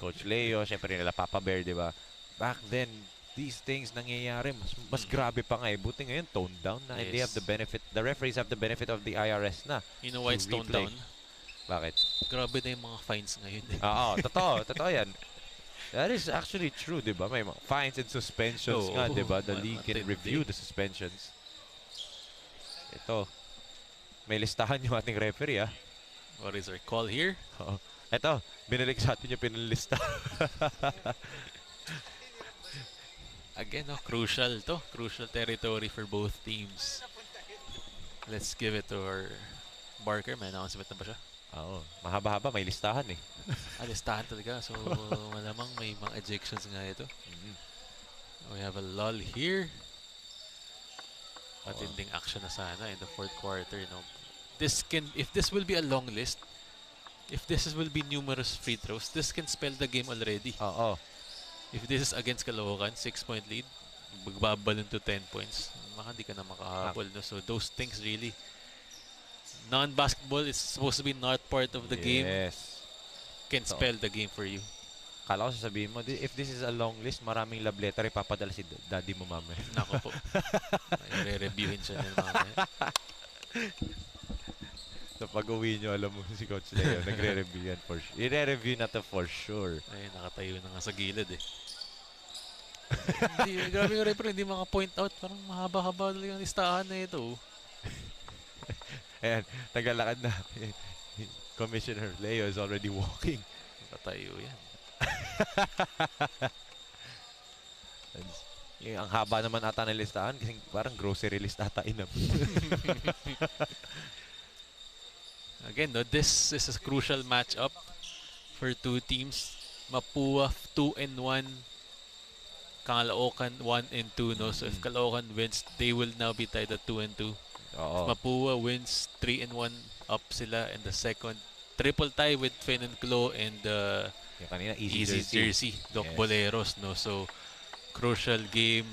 Coach Leo, syempre nila Papa Bear, di ba? Back then, these things nangyayari, mas grabe pa nga Buti ngayon, toned down na. They have the benefit, the referees have the benefit of the IRS na. You know why it's toned down? Bakit? Grabe na yung mga fines ngayon. Totoo yan. That is actually true, di ba? May mga fines and suspensions nga, di ba? The league can review the suspensions. Ito, may listahan yung ating referee, What is our call here? Ito, binalik sa atin yung pinalista. Again, crucial territory for both teams. Let's give it to our Barker. May announcement na ba siya? Mahaba-haba, may listahan Listahan talaga. So, malamang may mga ejections nga ito. We have a lull here. Matinding action na sana in the fourth quarter. If this will be a long list, if this will be numerous free throws, this can spell the game already. If this is against Caloocan, 6-point lead, magbabalon to 10 points, baka hindi ka na makahabol. So those things really, non-basketball is supposed to be not part of the game, can spell the game for you. Kala ko sasabihin mo, if this is a long list, maraming love letter ipapadala si daddy mo mamaya. Nako po. I-reviewin siya nila mamaya. So pag-uwi nyo, alam mo si Coach Leo, nagre-review yan for sure. I-re-review na to for sure. Ay, nakatayo na nga sa gilid Grabe yung referee, hindi maka-point out. Parang mahaba-haba yung listahan na ito. Ayan, nagalakad na. Commissioner Leo is already walking. Tatayo yan. Ang haba naman ata ng listahan kasi parang grocery list ata inam. Again, no, this is a crucial matchup for two teams. Mapua 2-1, Caloocan 1-2. No? So if Caloocan wins, they will now be tied at 2-2. If Mapua wins, 3-1 up sila in the second. Triple tie with Fin and Clo and kanina, Easy Jersey, Doc Boleros. No? So crucial game.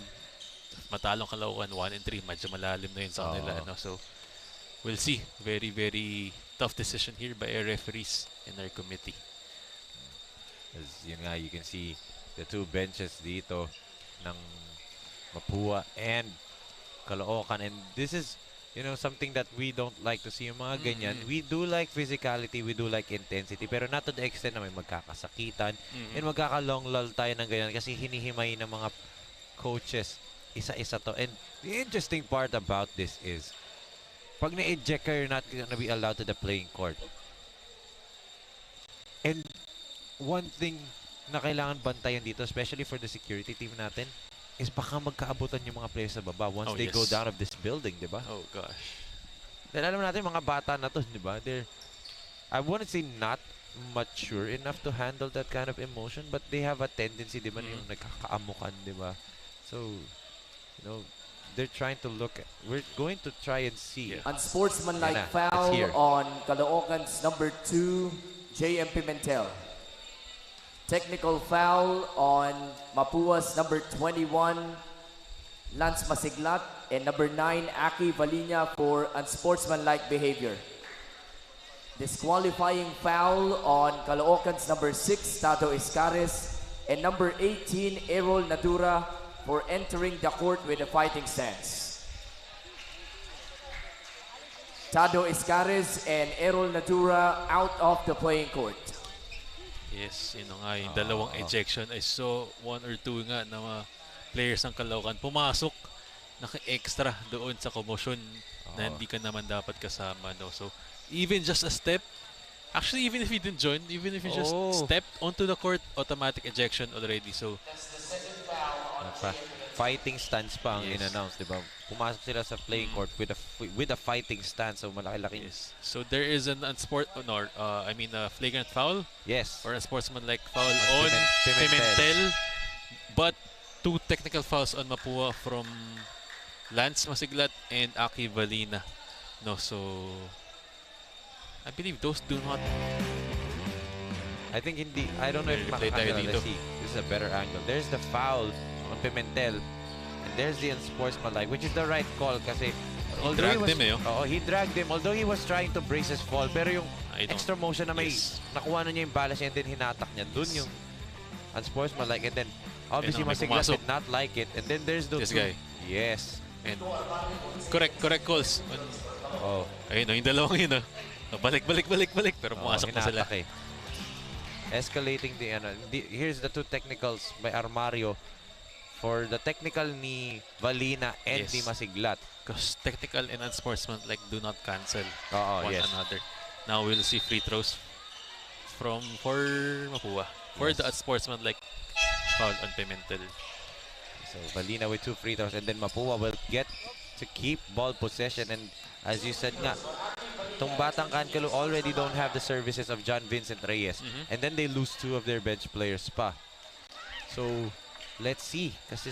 Matalong Caloocan 1-3, medyo malalim na yun sa kanila. No? So we'll see. Very, very tough decision here by our referees in our committee. As yun nga, you can see the two benches dito ng Mapua and Caloocan. And this is, you know, something that we don't like to see yung mga ganyan. We do like physicality, we do like intensity, pero not to the extent na may magkakasakitan and magkakalong lull tayo ng ganyan kasi hinihimay ng mga coaches isa-isa to. And the interesting part about this is pag na-eject ka, you're not gonna be allowed to the playing court. And one thing na kailangan bantayan dito, especially for the security team natin, is baka magkaabutan yung mga players sa baba once they go down of this building, di ba? Oh gosh. Dahil alam natin, mga bata na to, di ba? They're, I wouldn't say not mature enough to handle that kind of emotion, but they have a tendency, di ba, yung nagkakaamukan, di ba? So, you know, they're trying to look at, we're going to try and see. Unsportsmanlike foul on Caloocan's number 2, J.M. Pimentel. Technical foul on Mapua's number 21, Lance Masiglat, and number 9, Aki Valina for unsportsmanlike behavior. Disqualifying foul on Caloocan's number 6, Tato Iscares, and number 18, Errol Nadura for entering the court with a fighting stance. Tado Iscares and Errol Nadura out of the playing court. Yes, yun nga, yung dalawang ejection. I saw 1 or 2 nga na mga players ng Caloocan pumasok, naka-extra doon sa commotion na hindi ka naman dapat kasama. No? So, even just a step, actually even if you didn't join, even if you just stepped onto the court, automatic ejection already. So, fighting stance pa ang in-announce, di ba? Pumasok sila sa playing court with a fighting stance, so malaki-laki. Yes. So there is an flagrant foul. Yes. Or a sportsmanlike foul on Pimentel. But 2 technical fouls on Mapua from Lance Masiglat and Aki Valina. No, so I believe those do not. I think hindi. I don't know if let's see. This is a better angle. There's the foul on Pimentel, and there's the unsportsmanlike, which is the right call kasi he dragged him. He dragged him, although he was trying to brace his fall, pero yung extra motion na may nakuha na niya yung balance and then hinatak niya, dun yung unsportsmanlike, and then obviously Masigla did not like it, and then there's the this guy. Yes. And correct calls. Ayun, yung dalawang yun. Balik, pero pumasok na sila. Escalating here's the 2 technicals by Armario for the technical ni Valina and ni Masiglat. Because technical and unsportsmanlike do not cancel one another. Now we'll see free throws for Mapua for the unsportsmanlike foul on Pimentel. So Valina with 2 free throws, and then Mapua will get to keep ball possession. And as you said nga, itong Batang Kankaloo already don't have the services of John Vincent Reyes. And then they lose 2 of their bench players pa. So let's see. Kasi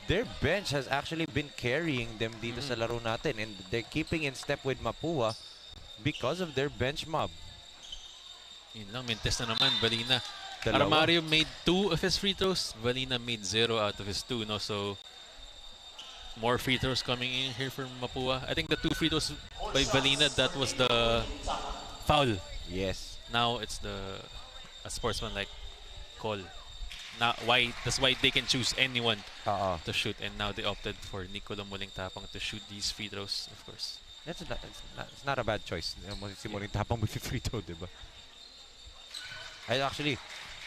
their bench has actually been carrying them dito sa laro natin. And they're keeping in step with Mapua because of their bench mob. Yun lang, mintes na naman. Valina. Armario made 2 of his free throws. Valina made 0 out of his 2. No? So more free throws coming in here from Mapua. I think the 2 free throws by Valina, that was the foul. Yes. Now it's a sportsmanlike call. Now that's why they can choose anyone to shoot, and now they opted for Nicolo Muling Tapang to shoot these free throws, of course. It's not a bad choice. Si Muling Tapang with free throw, diba? Actually,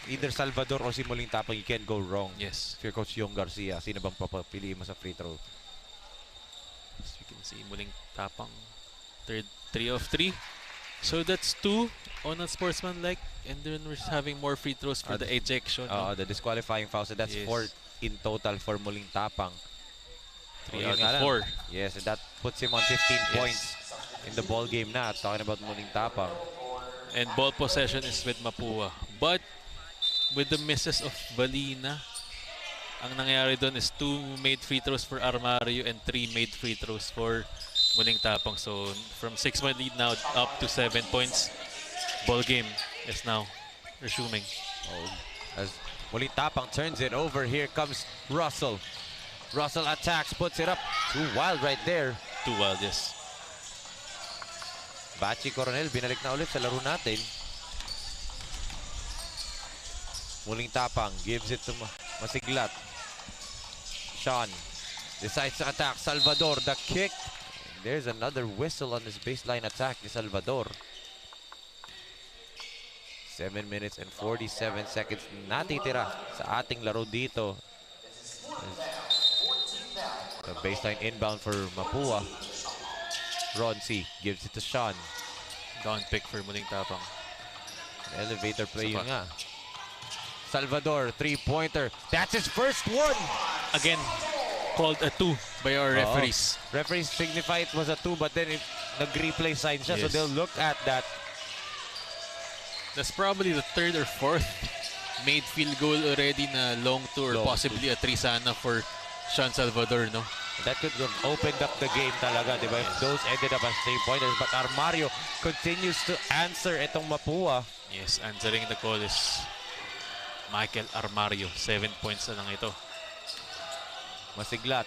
either Salvador or si Muling Tapang, you can't go wrong. Yes. If you're Coach Yong Garcia, sino bang papapiliin mo sa free throw? As you can see, Muling Tapang, 3 of 3. So that's 2 on unsportsmanlike, and then we're having more free throws for the ejection. The disqualifying foul. So that's 4 in total for Muling Tapang. 3 out of 4. Yes, and that puts him on 15 points in the ball game na. Talking about Muling Tapang. And ball possession is with Mapua. But with the misses of Balina, ang nangyari doon is 2 made free throws for Armario and 3 made free throws for Muling Tapang. So from 6-point lead now up to 7 points. Ball game is now resuming. As Muling Tapang turns it over, here comes Russell. Russell attacks, puts it up. Too wild right there. Too wild, yes. Bachi Coronel, binalik na ulit sa laro natin. Muling Tapang gives it to Masiglat. Sean decides to attack. Salvador, the kick. There's another whistle on this baseline attack ni Salvador. 7 minutes and 47 seconds natitira sa ating laro dito. The baseline inbound for Mapua. Ronzi gives it to Sean. Down pick for Muling Tapang. An elevator play yun nga. Salvador, 3-pointer. That's his first one! Again, called a 2 by our referees. Referees signify it was a 2, but then nag-replay sign siya, so they'll look at that. That's probably the 3rd or 4th made field goal already na long 2 or possibly a 3 sana for Sean Salvador, no? That could have opened up the game talaga, di ba? If those ended up as 3-pointers. But Armario continues to answer itong Mapua. Yes, answering the call is Michael Armario. 7 points na lang ito. Masiglat.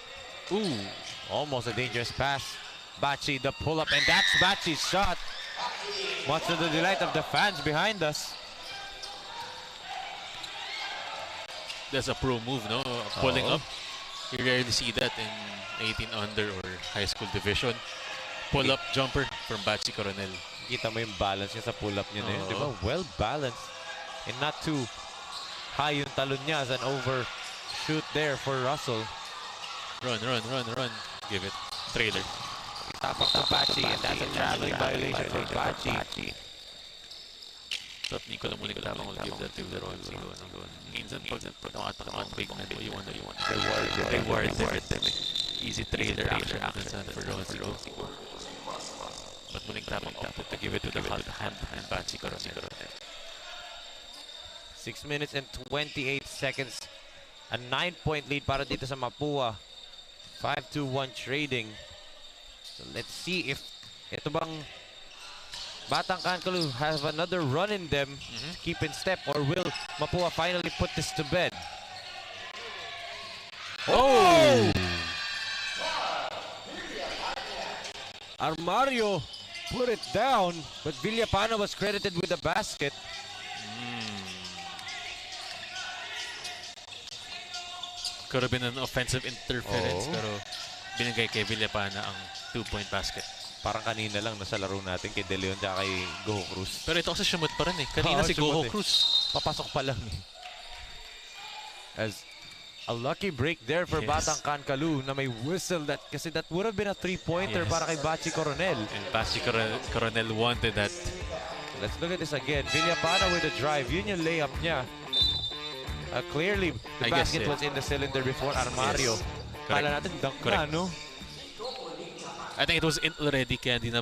Ooh, almost a dangerous pass. Bachi, the pull-up, and that's Bachi's shot. Much to the delight of the fans behind us. That's a pro move, no? Pulling up. You rarely see that in 18 under or high school division. Pull-up jumper from Bachi Coronel. Kita mo yung balance niya sa pull-up niya na yun, di ba? Well balanced. And not too high yung talon niya as an overshoot there for Russell. Run. Give it. Trailer. Tapak to Bachi, and that's a traveling violation for Bachi. Top Nico na muna ko lamang will give that to the Ronzi. Minsan pag nakatak ang big man mo, you want reward them. Easy trailer after action for Ronzi. But muling tapang opted to give it to the hand and Bachi Coronel. 6 minutes and 28 seconds. A 9-point lead para dito sa Mapua. 5-2-1 trading. So let's see if ito bang Batang Kankaloo have another run in them to keep in step, or will Mapua finally put this to bed? Oh! Armario put it down, but Villapana was credited with the basket. Could have been an offensive interference, pero binigay kay Villapana ang 2-point basket. Parang kanina lang nasa laro natin kay De Leon at kay Goho Cruz. Pero ito kasi shumot pa rin eh. Kanina si Goho Cruz. Papasok pa lang eh. As a lucky break there for Batang Kankaloo na may whistle that kasi that would have been a 3-pointer para kay Bachi Coronel. And Bachi Coronel wanted that. Let's look at this again. Villapana with a drive. Yun yung layup niya. Clearly, the basket was in the cylinder before Armario. Kala natin dunk na, no? I think it was in already, kaya di na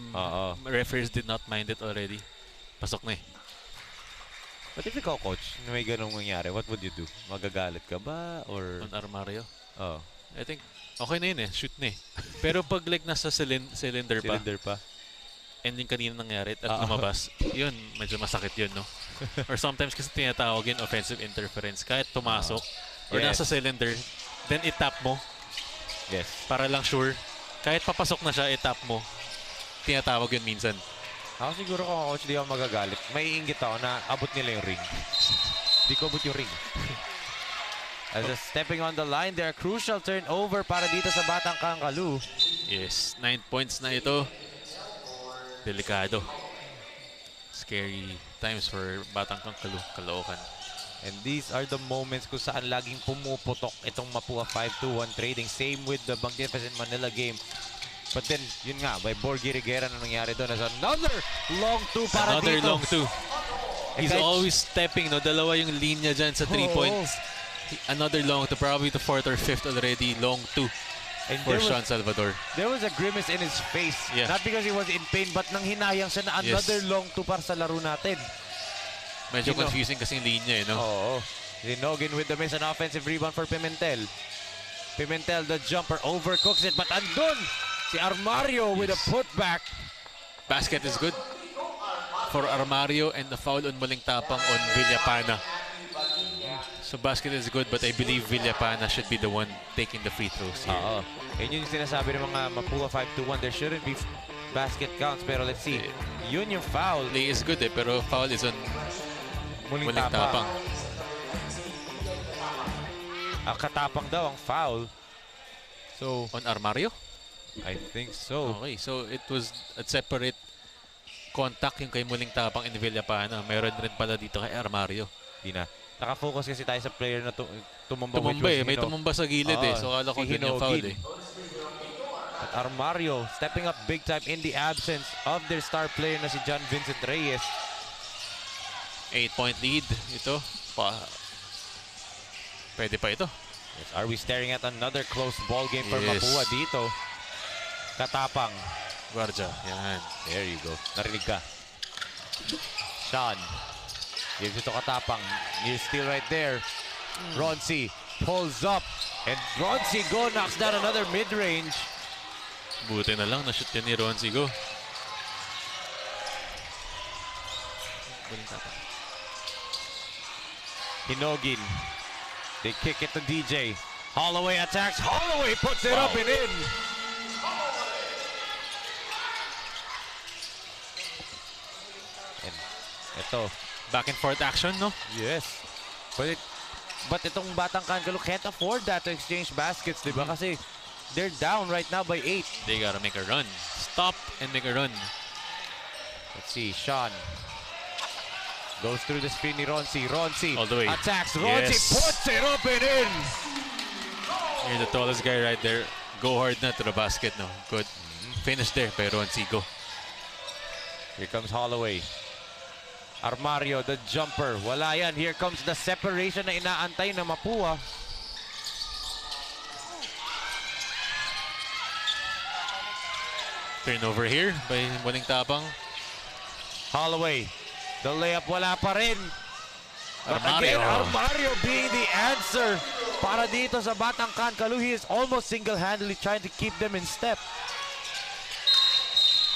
referees did not mind it already. Pasok na eh. But if ikaw, coach, na may ganong mangyari, what would you do? Magagalit ka ba? Or on Armario? Oh. I think, okay na yun eh. Shoot na eh. Pero pag like nasa cylinder pa, and yung kanina nangyari at lumabas, yun, medyo masakit yun, no? Or sometimes kasi tinatawag yun offensive interference. Kahit tumasok, or nasa cylinder, then itap mo. Yes. Para lang sure. Kahit papasok na siya, itap mo. Tinatawag yun minsan. Ako siguro kung coach, di ako magagalit. May iingit ako na abot nila yung ring. Di ko abot yung ring. As stepping on the line there, crucial turnover para dito sa Batang Kankaloo. Yes, 9 points na ito. Delikado. Scary times for Batang Kankaloo Caloocan. And these are the moments kung saan laging pumuputok itong Mapua 5-2-1 trading. Same with the Magnificent Manila game. But then, yun nga, by Borgie Riguera na nangyari doon as another long two para Another dito. long two. He's kahit- always stepping, no? Dalawa yung linya dyan sa 3 points. Another long two, probably the 4th or 5th already. Long two And for Sean Salvador. There was a grimace in his face. Yeah. Not because he was in pain, but nang hinayang siya na another long two para sa laro natin. Medyo confusing kasi yung linya, no? Oo. Zinogin with the miss, an offensive rebound for Pimentel. Pimentel, the jumper, overcooks it, but andun si Armario with a putback. Basket is good for Armario and the foul on Muling Tapang on Villapana. So basket is good, but I believe Villapana should be the one taking the free throws here. Oo. Yun yung sinasabi ng mga Mapua 5-2-1. There shouldn't be basket counts, pero let's see. Yun yung foul. Play is good pero foul is on Muling Tapang. Katapang daw ang foul. So, on Armario? I think so. Okay, so it was a separate contact yung kay Muling Tapang and Villapana. Meron rin pala dito kay Armario. Di na. Nakafocus kasi tayo sa player na tumumba. Tumumba may tumumba sa gilid So kala ko si yun yung foul At Armario stepping up big time in the absence of their star player na si John Vincent Reyes. 8-point lead. Ito. Pwede pa ito. Yes, are we staring at another close ball game for Mapua dito? Katapang. Guardia. Yan. There you go. Narinig ka. Sean. Gives it to Katapang. Near steal right there. Ronci pulls up. And Ronci Go knocks down another mid-range. Buti na lang na-shoot yan ni Ronci Go. Hinogin. They kick it to DJ. Holloway attacks. Holloway puts it up and in. And ito. Back and forth action, no? Yes. But itong Batang Kankaloo can't afford that to exchange baskets, di ba? Kasi they're down right now by 8. They gotta make a run. Stop and make a run. Let's see, Sean goes through the screen ni Ronci. Ronci all the way. Attacks. Ronci puts it up and in. You're the tallest guy right there. Go hard na to the basket, no? Good. Finish there by Ronci Go. Here comes Holloway. Armario, the jumper. Wala yan. Here comes the separation na inaantay na Mapua. Turnover here by Muling Tapang. Holloway. The layup wala pa rin. But Armario. again, Armario being the answer para dito sa Batang Kankaloo. He is almost single-handedly trying to keep them in step.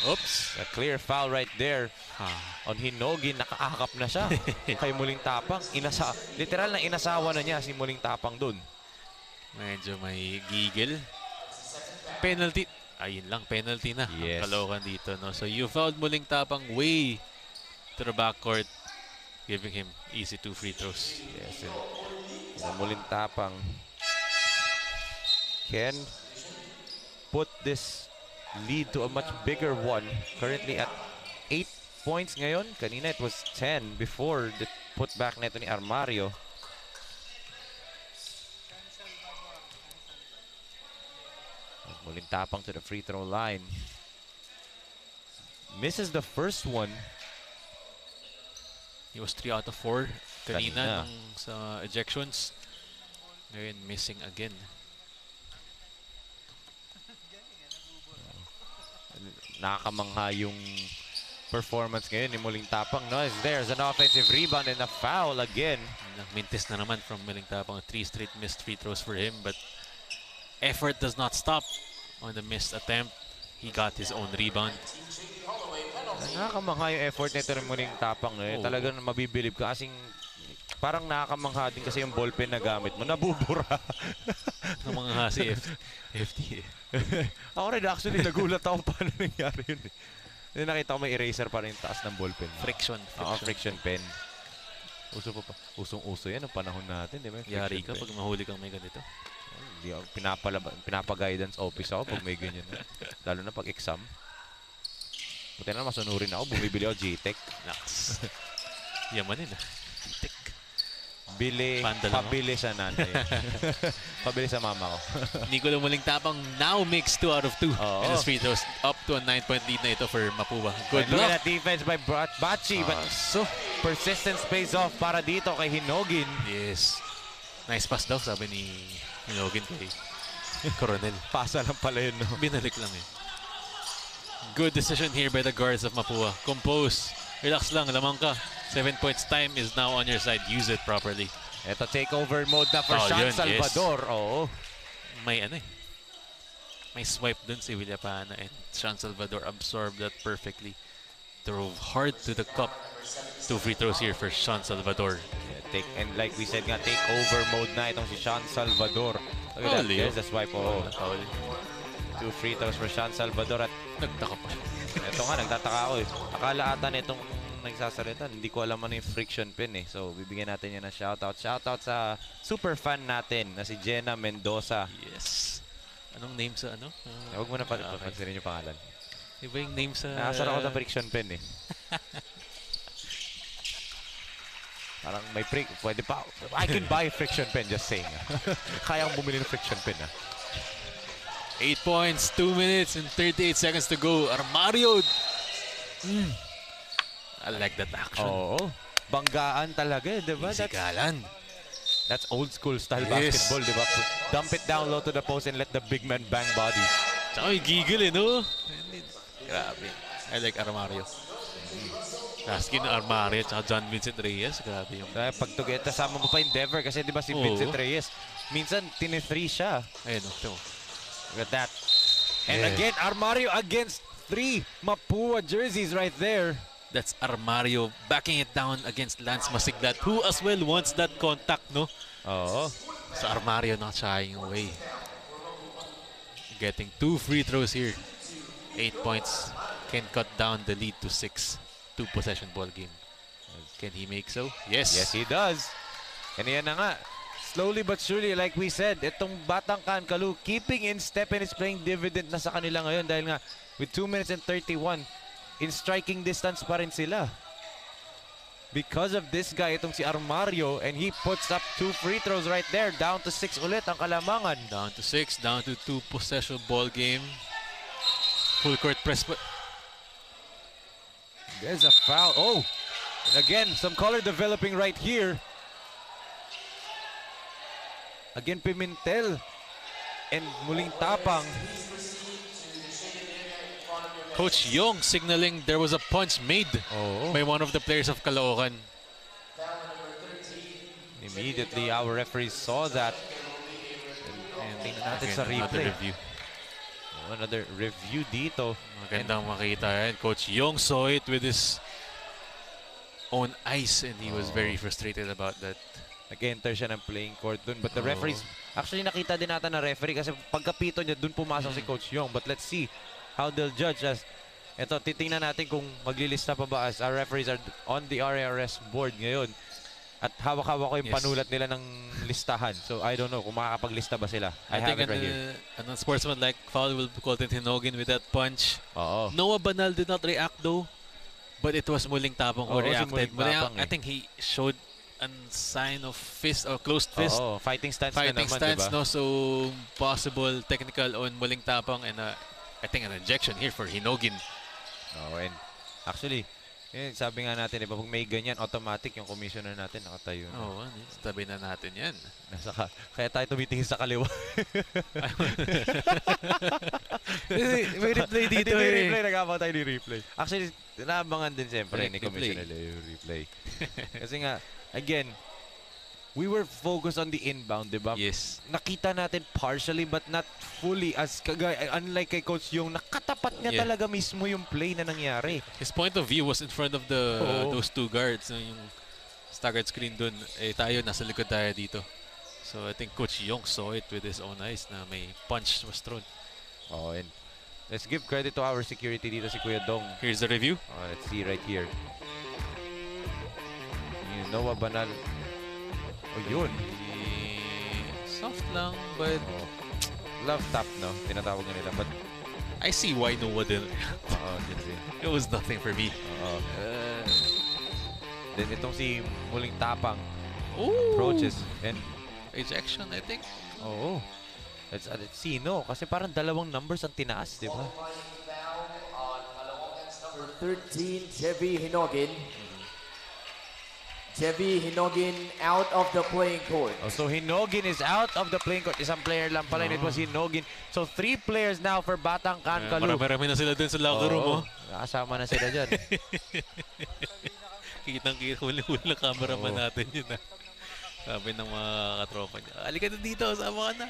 Oops. A clear foul right there. On Hinogin, nakaakap na siya. Kay Muling Tapang. Literal na inasawa na niya si Muling Tapang dun. Medyo may gigil. Penalty. Ayun lang, penalty na. Yes. Caloocan dito, no? So you fouled Muling Tapang way to the backcourt, giving him easy 2 free throws. Yes. And Muling Tapang can put this lead to a much bigger one. Currently at 8 points ngayon. Kanina it was 10 before the putback neto ni Armario. Muling Tapang to the free throw line. Misses the first one. He was 3 out of 4 kanina Kanina. nung sa ejections. Ngayon, missing again. Nakakamangha yung performance ngayon ni Muling Tapang. No, there's an offensive rebound and a foul again. Mintis na naman from Muling Tapang. 3 straight missed free throws for him, but effort does not stop on the missed attempt. He got his own rebound. Nakakamangha yung effort nito ng Muling Tapang. Talagang mabibilib ka kasing parang nakakamangha din kasi yung ballpen na gamit mo. Nabubura. Ng mga hasi FT. Ako rin actually nagulat ako paano nangyari yun. Nakita ko may eraser pa rin taas ng ballpen. Friction. Friction pen. Usong-uso yan ang panahon natin. Di ba? Yari ka pag mahuli kang may ganito. Hindi ako pinapa-guidance office ako pag may ganyan. Lalo na pag exam. Buti na masunurin ako. Bumibili ako GTEC. Naks. Yamanin ah. GTEC. Pabili sa nanay. Pabili sa mama ko. Nicolo Muling Tapang now makes 2 out of 2. Oo. And his free throws up to a 9-point lead na ito for Mapua. Good Look luck. at that defense by Bachi. But persistence pays off para dito kay Hinogin. Yes. Nice pass daw, sabi ni Hinogin kay Coronel. Pasa lang pala yun, no? Binalik lang eh. Good decision here by the guards of Mapua. Compose. Relax lang, lamang ka. 7 points time is now on your side. Use it properly. Ito takeover mode na for Sean Salvador. Yes. Oo. May may swipe dun si Villapana and Sean Salvador absorbed that perfectly. Drove hard to the cup. 2 free throws here for Sean Salvador. Yeah, and like we said nga, takeover mode na itong si Sean Salvador. Look at that. There's the swipe. Oh. 2 free throws for Sean Salvador at nagtaka pa siya. Ito nga, nagtataka ako eh. Akala ata nitong nagsasalita, hindi ko alam ano yung friction pin eh. So, bibigyan natin yan ng shoutout. Shoutout sa super fan natin na si Jenna Mendoza. Yes. Anong name sa ano? Huwag mo na pansinin yung pangalan. Iba yung name sa... Nakasar ako sa friction pin eh. Parang may pwede pa. I can buy a friction pin, just saying. Kaya akong bumili ng friction pin ah. 8 points, 2 minutes and 38 seconds to go. Armario. I like that action. Oo. Banggaan talaga eh, di ba? That's old school style basketball, di ba? Dump it down low to the post and let the big man bang body. Tsaka may giggle eh, no? Grabe. I like Armario. Taskin na Armario tsaka John Vincent Reyes. Grabe yung... Pag tugeta, sama mo pa yung Denver kasi di ba si Vincent Reyes, minsan tine-3 siya. Ayun, no? Look at that. And again, Armario against 3 Mapua jerseys right there. That's Armario backing it down against Lance Masiglat, who as well wants that contact, no? Oo. So Armario not shying away. Getting 2 free throws here. 8 points. Can cut down the lead to 6. 2-possession ball game. Can he make so? Yes. Yes, he does. And yan na nga. Slowly but surely, like we said, itong Batang Kankaloo keeping in step and is playing dividend na sa kanila ngayon dahil nga with 2 minutes and 31, in striking distance pa rin sila. Because of this guy, itong si Armario, and he puts up 2 free throws right there. Down to 6 ulit ang Kalamangan. Down to 6, down to 2-possession ball game. Full court press. There's a foul. Oh! And again, some color developing right here. Again, Pimentel and Muling Tapang. Coach Yong signaling there was a punch made by one of the players of Caloocan. Immediately, our referees saw that. And tingnan natin sa replay. Another review dito. Magandang makita yan. Coach Yong saw it with his own eyes and he was very frustrated about that. Nag-enter siya ng playing court dun. But the referees, actually nakita din natin na referee kasi pagkapito niya dun pumasok si Coach Yong. But let's see how they'll judge as ito, titingnan natin kung maglilista pa ba as our referees are on the RRS board ngayon. At hawak-hawak ko yung panulat nila ng listahan. So I don't know kung makakapaglista ba sila. I have it right here. An unsportsmanlike foul will be called in Hinogin with that punch. Noah Banal did not react though. But it was Muling Tapang who reacted. I think he showed a sign of fist or closed fist. Fighting stance Fighting na naman, stance, diba? no? So, possible technical on Muling Tapang and I think an injection here for Hinogin. And actually, sabi nga natin, diba, pag may ganyan, automatic yung commissioner natin nakatayo na. Tabi na natin yan. Kaya tayo tumitingin sa kaliwa. May replay dito eh. Nag-abang tayo ni replay. Actually, naabangan din siyempre ni commissioner yung replay. Kasi nga, again, we were focused on the inbound, diba? Yes. Nakita natin partially but not fully as unlike kay Coach Yung, nakatapat niya talaga mismo yung play na nangyari. His point of view was in front of the those 2 guards. Yung staggered screen dun. Tayo, nasa likod tayo dito. So I think Coach Yung saw it with his own eyes na may punch was thrown. And let's give credit to our security dito si Kuya Dong. Here's the review. Let's see right here. Noah Banal. Yun. Soft lang, but... love tap, no? Tinatawag na nila, but... I see why Noah didn't. It was nothing for me. Then itong si Muling Tapang. approaches. And ejection, I think. Oo. Let's see, no? Kasi parang dalawang numbers ang tinaas, di ba? 13, Chevy Hinogin. Chevy Hinogin out of the playing court. Oh, so Hinogin is out of the playing court. Isang player lang pala, and it was Hinogin. So 3 players now for Batang Kankaloo. Marami na sila dun sa locker room, oh. Nakasama na sila dyan. Kitang-kita, huli-huli na cameraman natin yun, ah. Sabi ng mga katropa niya, halika na dito, sama ka na.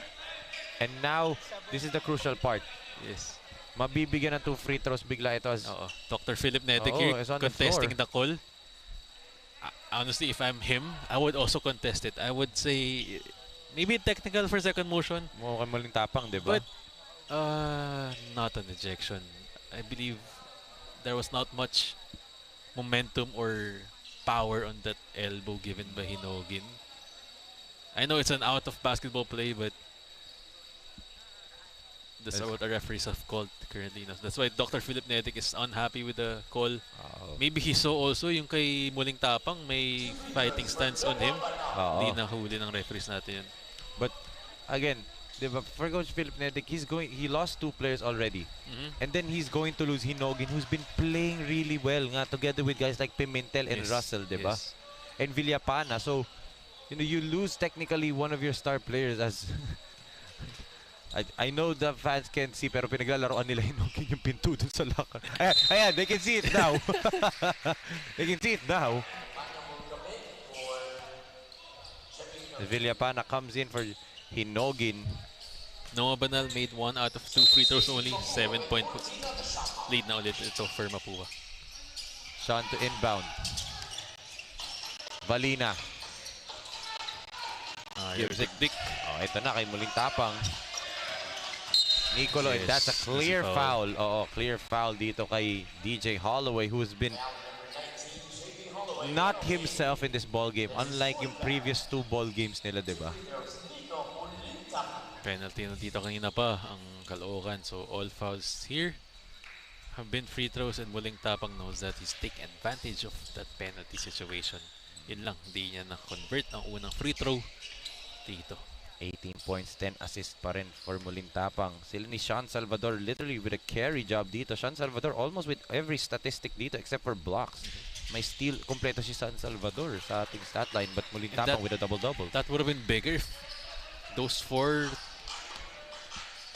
And now, this is the crucial part. Yes. Mabibigyan ng 2 free throws bigla ito as... Dr. Philip Netic here contesting the call. Honestly, if I'm him, I would also contest it. I would say, maybe technical for second motion. Mukhang maling tapang, di ba? But, not an ejection. I believe there was not much momentum or power on that elbow given by Hinogin. I know it's an out-of-basketball play, but that's what the referees have called currently. That's why Dr. Philip Netic is unhappy with the call. Maybe he saw also yung kay Muling Tapang may fighting stance on him. Hindi nahuli ng referees natin yun. But again, diba, for Coach Philip Netic, he lost 2 players already. And then he's going to lose Hinogin, who's been playing really well nga together with guys like Pimentel and Russell, diba? And Villapana. So, you know, you lose technically one of your star players as... I know the fans can't see, pero pinaglalaroan nila Hinogin yung pinto dun sa locker. Ayan, they can see it now. They can see it now. Villapana comes in for Hinogin. Noah Banal made 1 out of 2 free throws only. 7-point lead na ulit ito for Mapua. Sean to inbound. Valina. Here's it. Oh, ito na kay Muling Tapang. Nicolo, and that's a clear foul. Oo, clear foul dito kay DJ Holloway, who's been not himself in this ball game, unlike yung previous 2 ball games nila, diba? Penalty na dito kanina pa ang Caloocan. So all fouls here have been free throws, and Muling Tapang knows that he's taking advantage of that penalty situation. Yun lang, hindi niya na-convert ang unang free throw dito. 18 points, 10 assists pa rin for Muling Tapang. Sila ni Sean Salvador literally with a carry job dito. Sean Salvador almost with every statistic dito except for blocks. May steal, kompleto si Sean Salvador sa ating stat line, but Muling Tapang with a double-double. That would have been bigger if those 4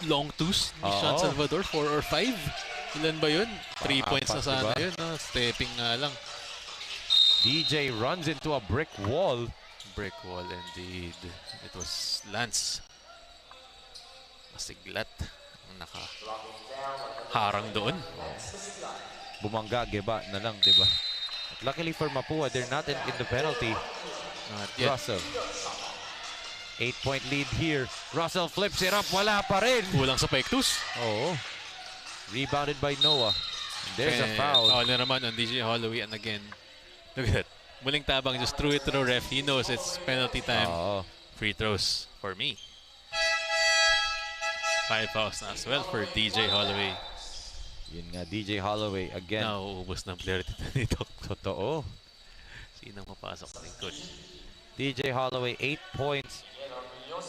long twos ni Sean Salvador, 4 or 5. Ilan ba yun? 3 points na sana yun. No? Stepping nga lang. DJ runs into a brick wall. Brick wall indeed. It was Lance Masiglat ang nakaharang doon. Bumangga, geba na lang, diba? But luckily for Mapua, they're not in the penalty. Not yet. Russell. 8-point lead here. Russell flips it up. Wala pa rin. Kulang sa Pectus. Oo. Rebounded by Noah. There's a foul. Foul na naman on DJ Holloway, and again, look at that. Muling Tabang just threw it to the ref. He knows it's penalty time. Free throws for me. 5 fouls na as well for DJ Holloway. Yun nga, DJ Holloway again. Nauubos ng player dito. Totoo. Sinang mapasok sa lingkod? DJ Holloway, 8 points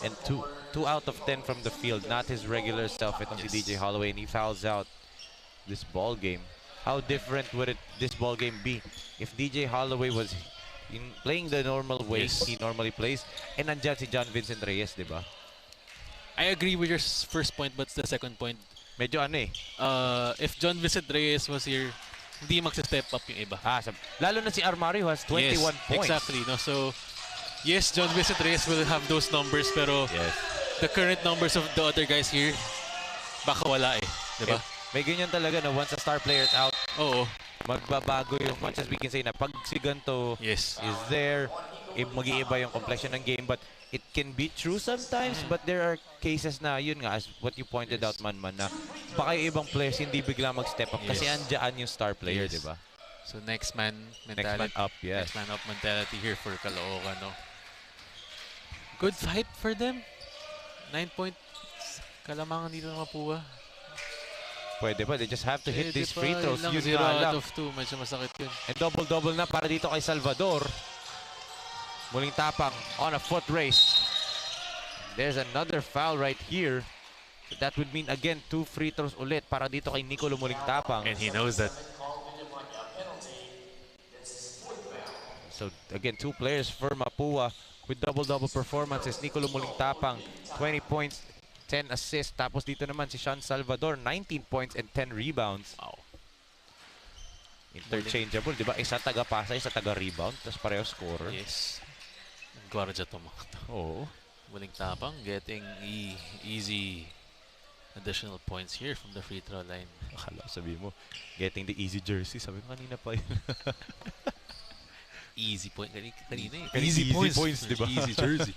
and 2 out of 10 from the field. Not his regular self. Itong si DJ Holloway, and he fouls out this ball game. How different would this ball game be if DJ Holloway was playing the normal way he normally plays, and nandyan si John Vincent Reyes, diba? I agree with your first point, but the second point, medyo ano eh. If John Vincent Reyes was here, hindi magsa-step up yung iba. Lalo na si Armario has 21 points. Exactly. No? So, yes, John Vincent Reyes will have those numbers, pero the current numbers of the other guys here, baka wala eh. Diba? May ganyan talaga na once a star player is out, magbabago yung, much as we can say na pag si ganito is there, mag-iiba yung complexion ng game. But it can be true sometimes, but there are cases na yun nga, as what you pointed out, Man, na baka yung ibang players hindi bigla mag-step up kasi andyan yung star player, diba? So next man mentality. Next man up, yes. Next man up mentality here for Caloocan, no? Good fight for them. 9 points. Kalamangan dito ng Mapua. Pwede pa, they just have to hit these free throws. Yun 0 out of 2, medyo masakit yun. And double-double na para dito kay Salvador. Muling Tapang on a foot race. There's another foul right here. So that would mean again 2 free throws ulit para dito kay Nicolo Muling Tapang. And he knows that. So again, 2 players for Mapua with double-double performances. Nicolo Muling Tapang, 20 points, 10 assists. Tapos dito naman si Sean Salvador, 19 points and 10 rebounds. Wow. Interchangeable, di ba? Isa taga-pasa, isa taga-rebound. Tapos pareho scorer. Yes. Gwardiya to mga to. Oo. Muling Tapang getting easy additional points here from the free throw line. Akala sabi mo, getting the easy jersey. Sabi mo kanina pa yun. Easy point. Kanina eh. Easy points, di ba? Easy jersey.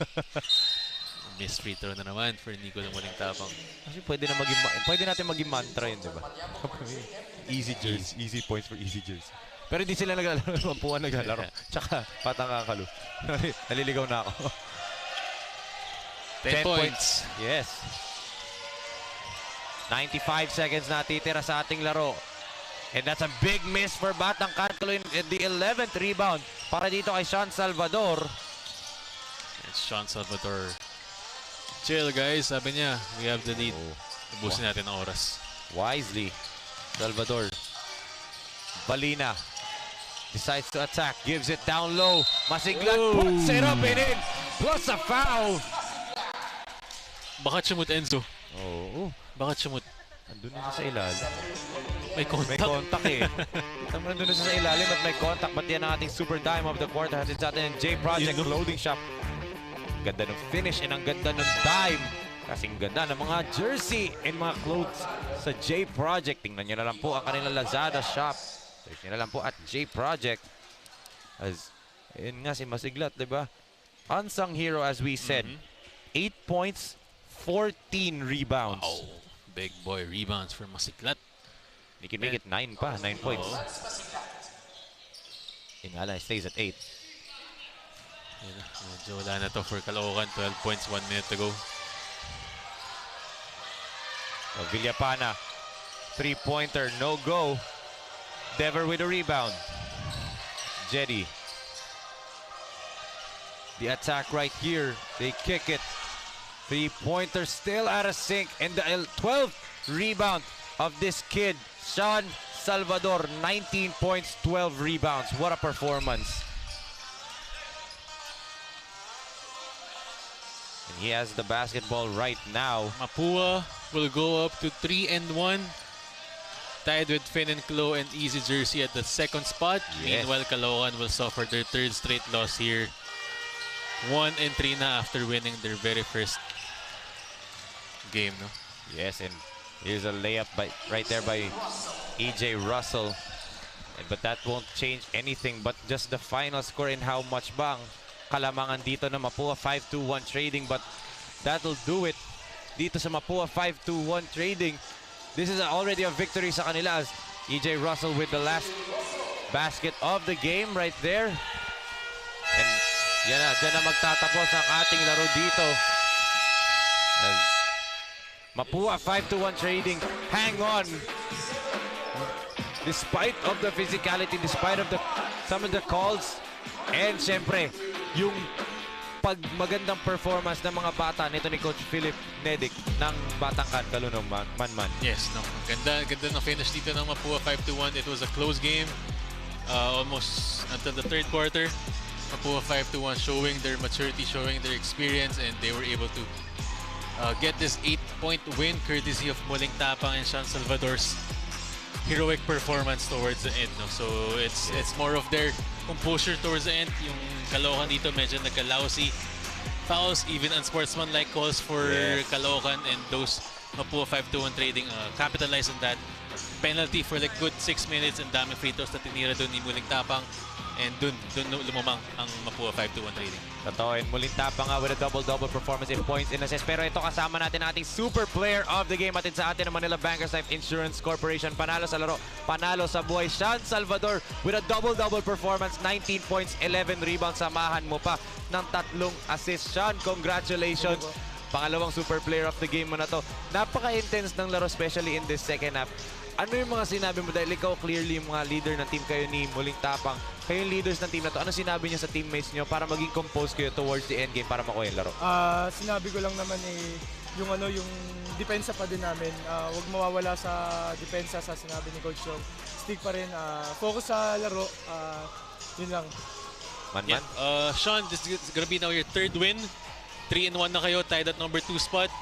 Miss free throw na naman for Nico ng Muling Tapang. Kasi pwede natin maging mantra yun, di ba? Easy jersey. Easy points for easy jersey. Pero hindi sila naglalaro. Mapua naglalaro. Tsaka Batang Kankaloo. Naliligaw na ako. 10 points. Yes. 95 seconds na titira sa ating laro. And that's a big miss for Batang Kankaloo in the 11th rebound para dito kay Sean Salvador. It's Sean Salvador. Chill guys, sabi niya, we have the lead. Ubusin natin ang oras. Wisely, Salvador. Balina decides to attack, gives it down low. Masiglat, puts it up and in. Plus a foul. Bakit sumut, Enzo? Oo. Bakit sumut? Andun na sa ilalim. May contact. May contact eh. Nandun na sa ilalim at may contact. But yan ang ating super dime of the quarter. Hatid sa atin yung J Project Clothing Shop. Ganda ng finish and ang ganda ng dime. Kasing ganda ng mga jersey and mga clothes sa J Project. Tingnan nyo na lang po ang kanilang Lazada shop. Search nyo na lang po at J Project. As, yun nga si Masiglat, diba? Unsung hero as we said. 8 points, 14 rebounds. Wow. Big boy rebounds for Masiglat. He can make it 9 pa, 9 points. Ingala stays at 8. Medyo wala na to for Caloocan. 12 points, 1 minute to go. Villapana, 3-pointer, no go. Dever with a rebound. Jetty. The attack right here. They kick it. 3-pointer still out of sync. And the 12th rebound of this kid, Sean Salvador. 19 points, 12 rebounds. What a performance. And he has the basketball right now. Mapua will go up to 3-1. Tied with Finn and Clo and Easy Jersey at the second spot. Yes. Meanwhile, Caloocan will suffer their 3rd straight loss here. 1-3 na after winning their very first game, no? Yes, and here's a layup right there by EJ Russell. But that won't change anything but just the final score and how much bang kalamangan dito na Mapua 5-2-1 trading. But that'll do it dito sa Mapua 5-2-1 trading. This is already a victory sa kanila as EJ Russell with the last basket of the game right there. And yan na, dyan na magtatapos ang ating laro dito. As Mapua 5-1 trading, hang on. Despite of the physicality, despite of some of the calls, and syempre, yung magandang performance ng mga bata nito ni Coach Philip Nedic ng Batang Kankaloo ng man-man. Yes, no. Ganda ng finish dito ng Mapua 5-1. It was a close game almost until the 3rd quarter. Mapua 5-1 showing their maturity, showing their experience, and they were able to get this 8-point win courtesy of Muling Tapang and Sean Salvador's heroic performance towards the end. No? So it's more of their composure towards the end. Yung Caloocan dito medyo nagka-lousy fouls, even unsportsmanlike calls for Caloocan, and those Mapua 5-1 trading capitalize on that. Penalty for like good 6 minutes and dami free throws na tinira doon ni Muling Tapang. And dun lumamang ang Mapua 5-1 trading. Totoo, and Muling Tapang with a double-double performance in points and assists. Pero ito kasama natin ating super player of the game atin sa atin ng Manila Bankers Life Insurance Corporation. Panalo sa laro, panalo sa buhay. Sean Salvador with a double-double performance, 19 points, 11 rebounds. Samahan mo pa ng 3 assists. Sean, congratulations. Pangalawang super player of the game mo na to. Napaka-intense ng laro, especially in this second half. ano yung mga sinabi mo? Dahil ikaw clearly yung mga leader ng team, kayo ni Muling Tapang. Kayo yung leaders ng team na to. Ano sinabi niyo sa teammates niyo para maging composed kayo towards the end game para makuha yung laro? Sinabi ko lang naman yung depensa pa din namin. Huwag mawawala sa depensa sa sinabi ni Coach Chong. Stick pa rin. Focus sa laro. Yun lang. Man. Sean, this is gonna be now your third win. 3-1 na kayo, tied at number 2 spot.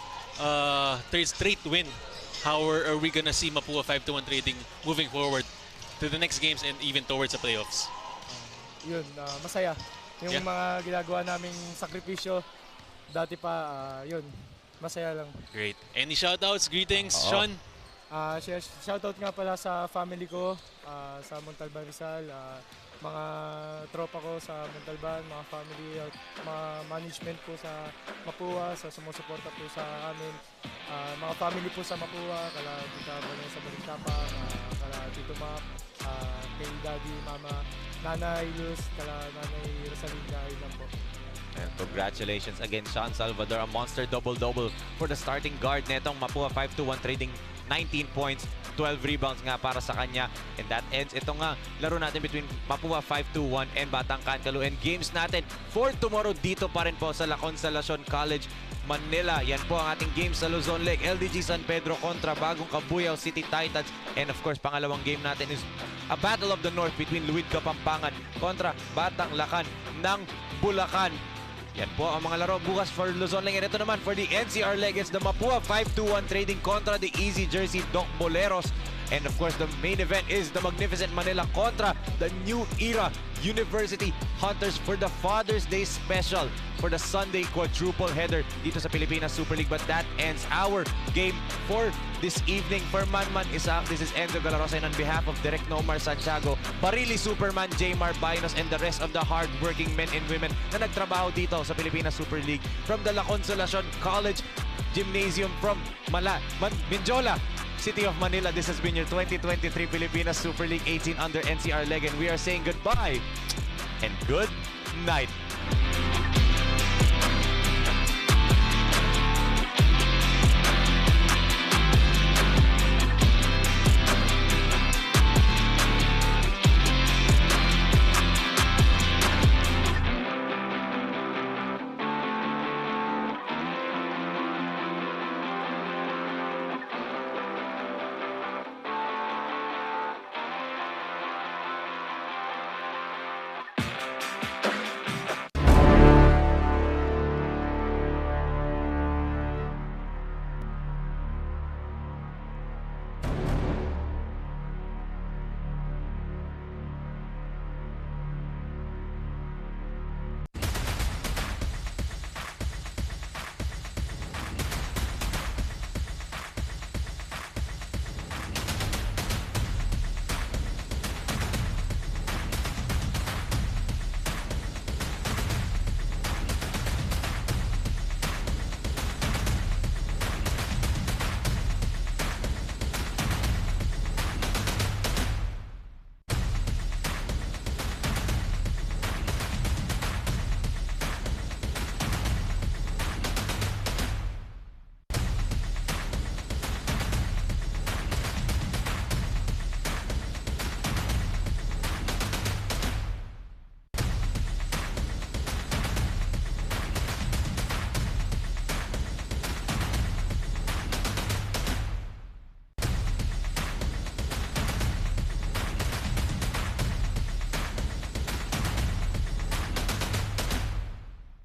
Third straight win. How are we gonna see Mapua 5-1 trading moving forward to the next games and even towards the playoffs? Yun, masaya. Yung mga ginagawa naming sakripisyo, dati pa, yun, masaya lang. Great. Any shoutouts, greetings, Sean? Shoutout nga pala sa family ko, sa Montalban Rizal, mga tropa ko sa Montalban, mga family, mga management po sa Mapua, sa sumusuporta po sa amin, mga family po sa Mapua, kala Tita Vanessa Balintapang, kala Tito Mac, kay Daddy, Mama, Nanay Luz, kala Nanay Rosalinda, yun lang po. And congratulations again, Sean Salvador, a monster double-double for the starting guard netong Mapua 5-1 trading 19 points, 12 rebounds nga para sa kanya. And that ends ito nga laro natin between Mapua 5-1 and Batang Kankaloo. And games natin for tomorrow dito pa rin po sa Consolacion College, Manila. Yan po ang ating games sa Luzon Lake. LDG San Pedro kontra Bagong Kabuyao City Titans. And of course, pangalawang game natin is a Battle of the North between Luid Kapampangan kontra Batang Lakan ng Bulacan. Yan po ang mga laro bukas for Luzon Lake. And ito naman for the NCR leg, it's the Mapua 5-1 trading kontra the Easy Jersey Doc Boleros. And of course, the main event is the Magnificent Manila kontra the New Era University Hunters for the Father's Day special for the Sunday quadruple header dito sa Pilipinas Super League. But that ends our game for this evening. For Manman Isaac, this is Enzo Galarosa, and on behalf of Direk Nomar Santiago, Parili Superman, Jmar Bainos, and the rest of the hard-working men and women na nagtrabaho dito sa Pilipinas Super League from the Consolacion College Gymnasium from Mendiola, City of Manila. This has been your 2023 Pilipinas Super League 18 under NCR leg, and we are saying goodbye and good night.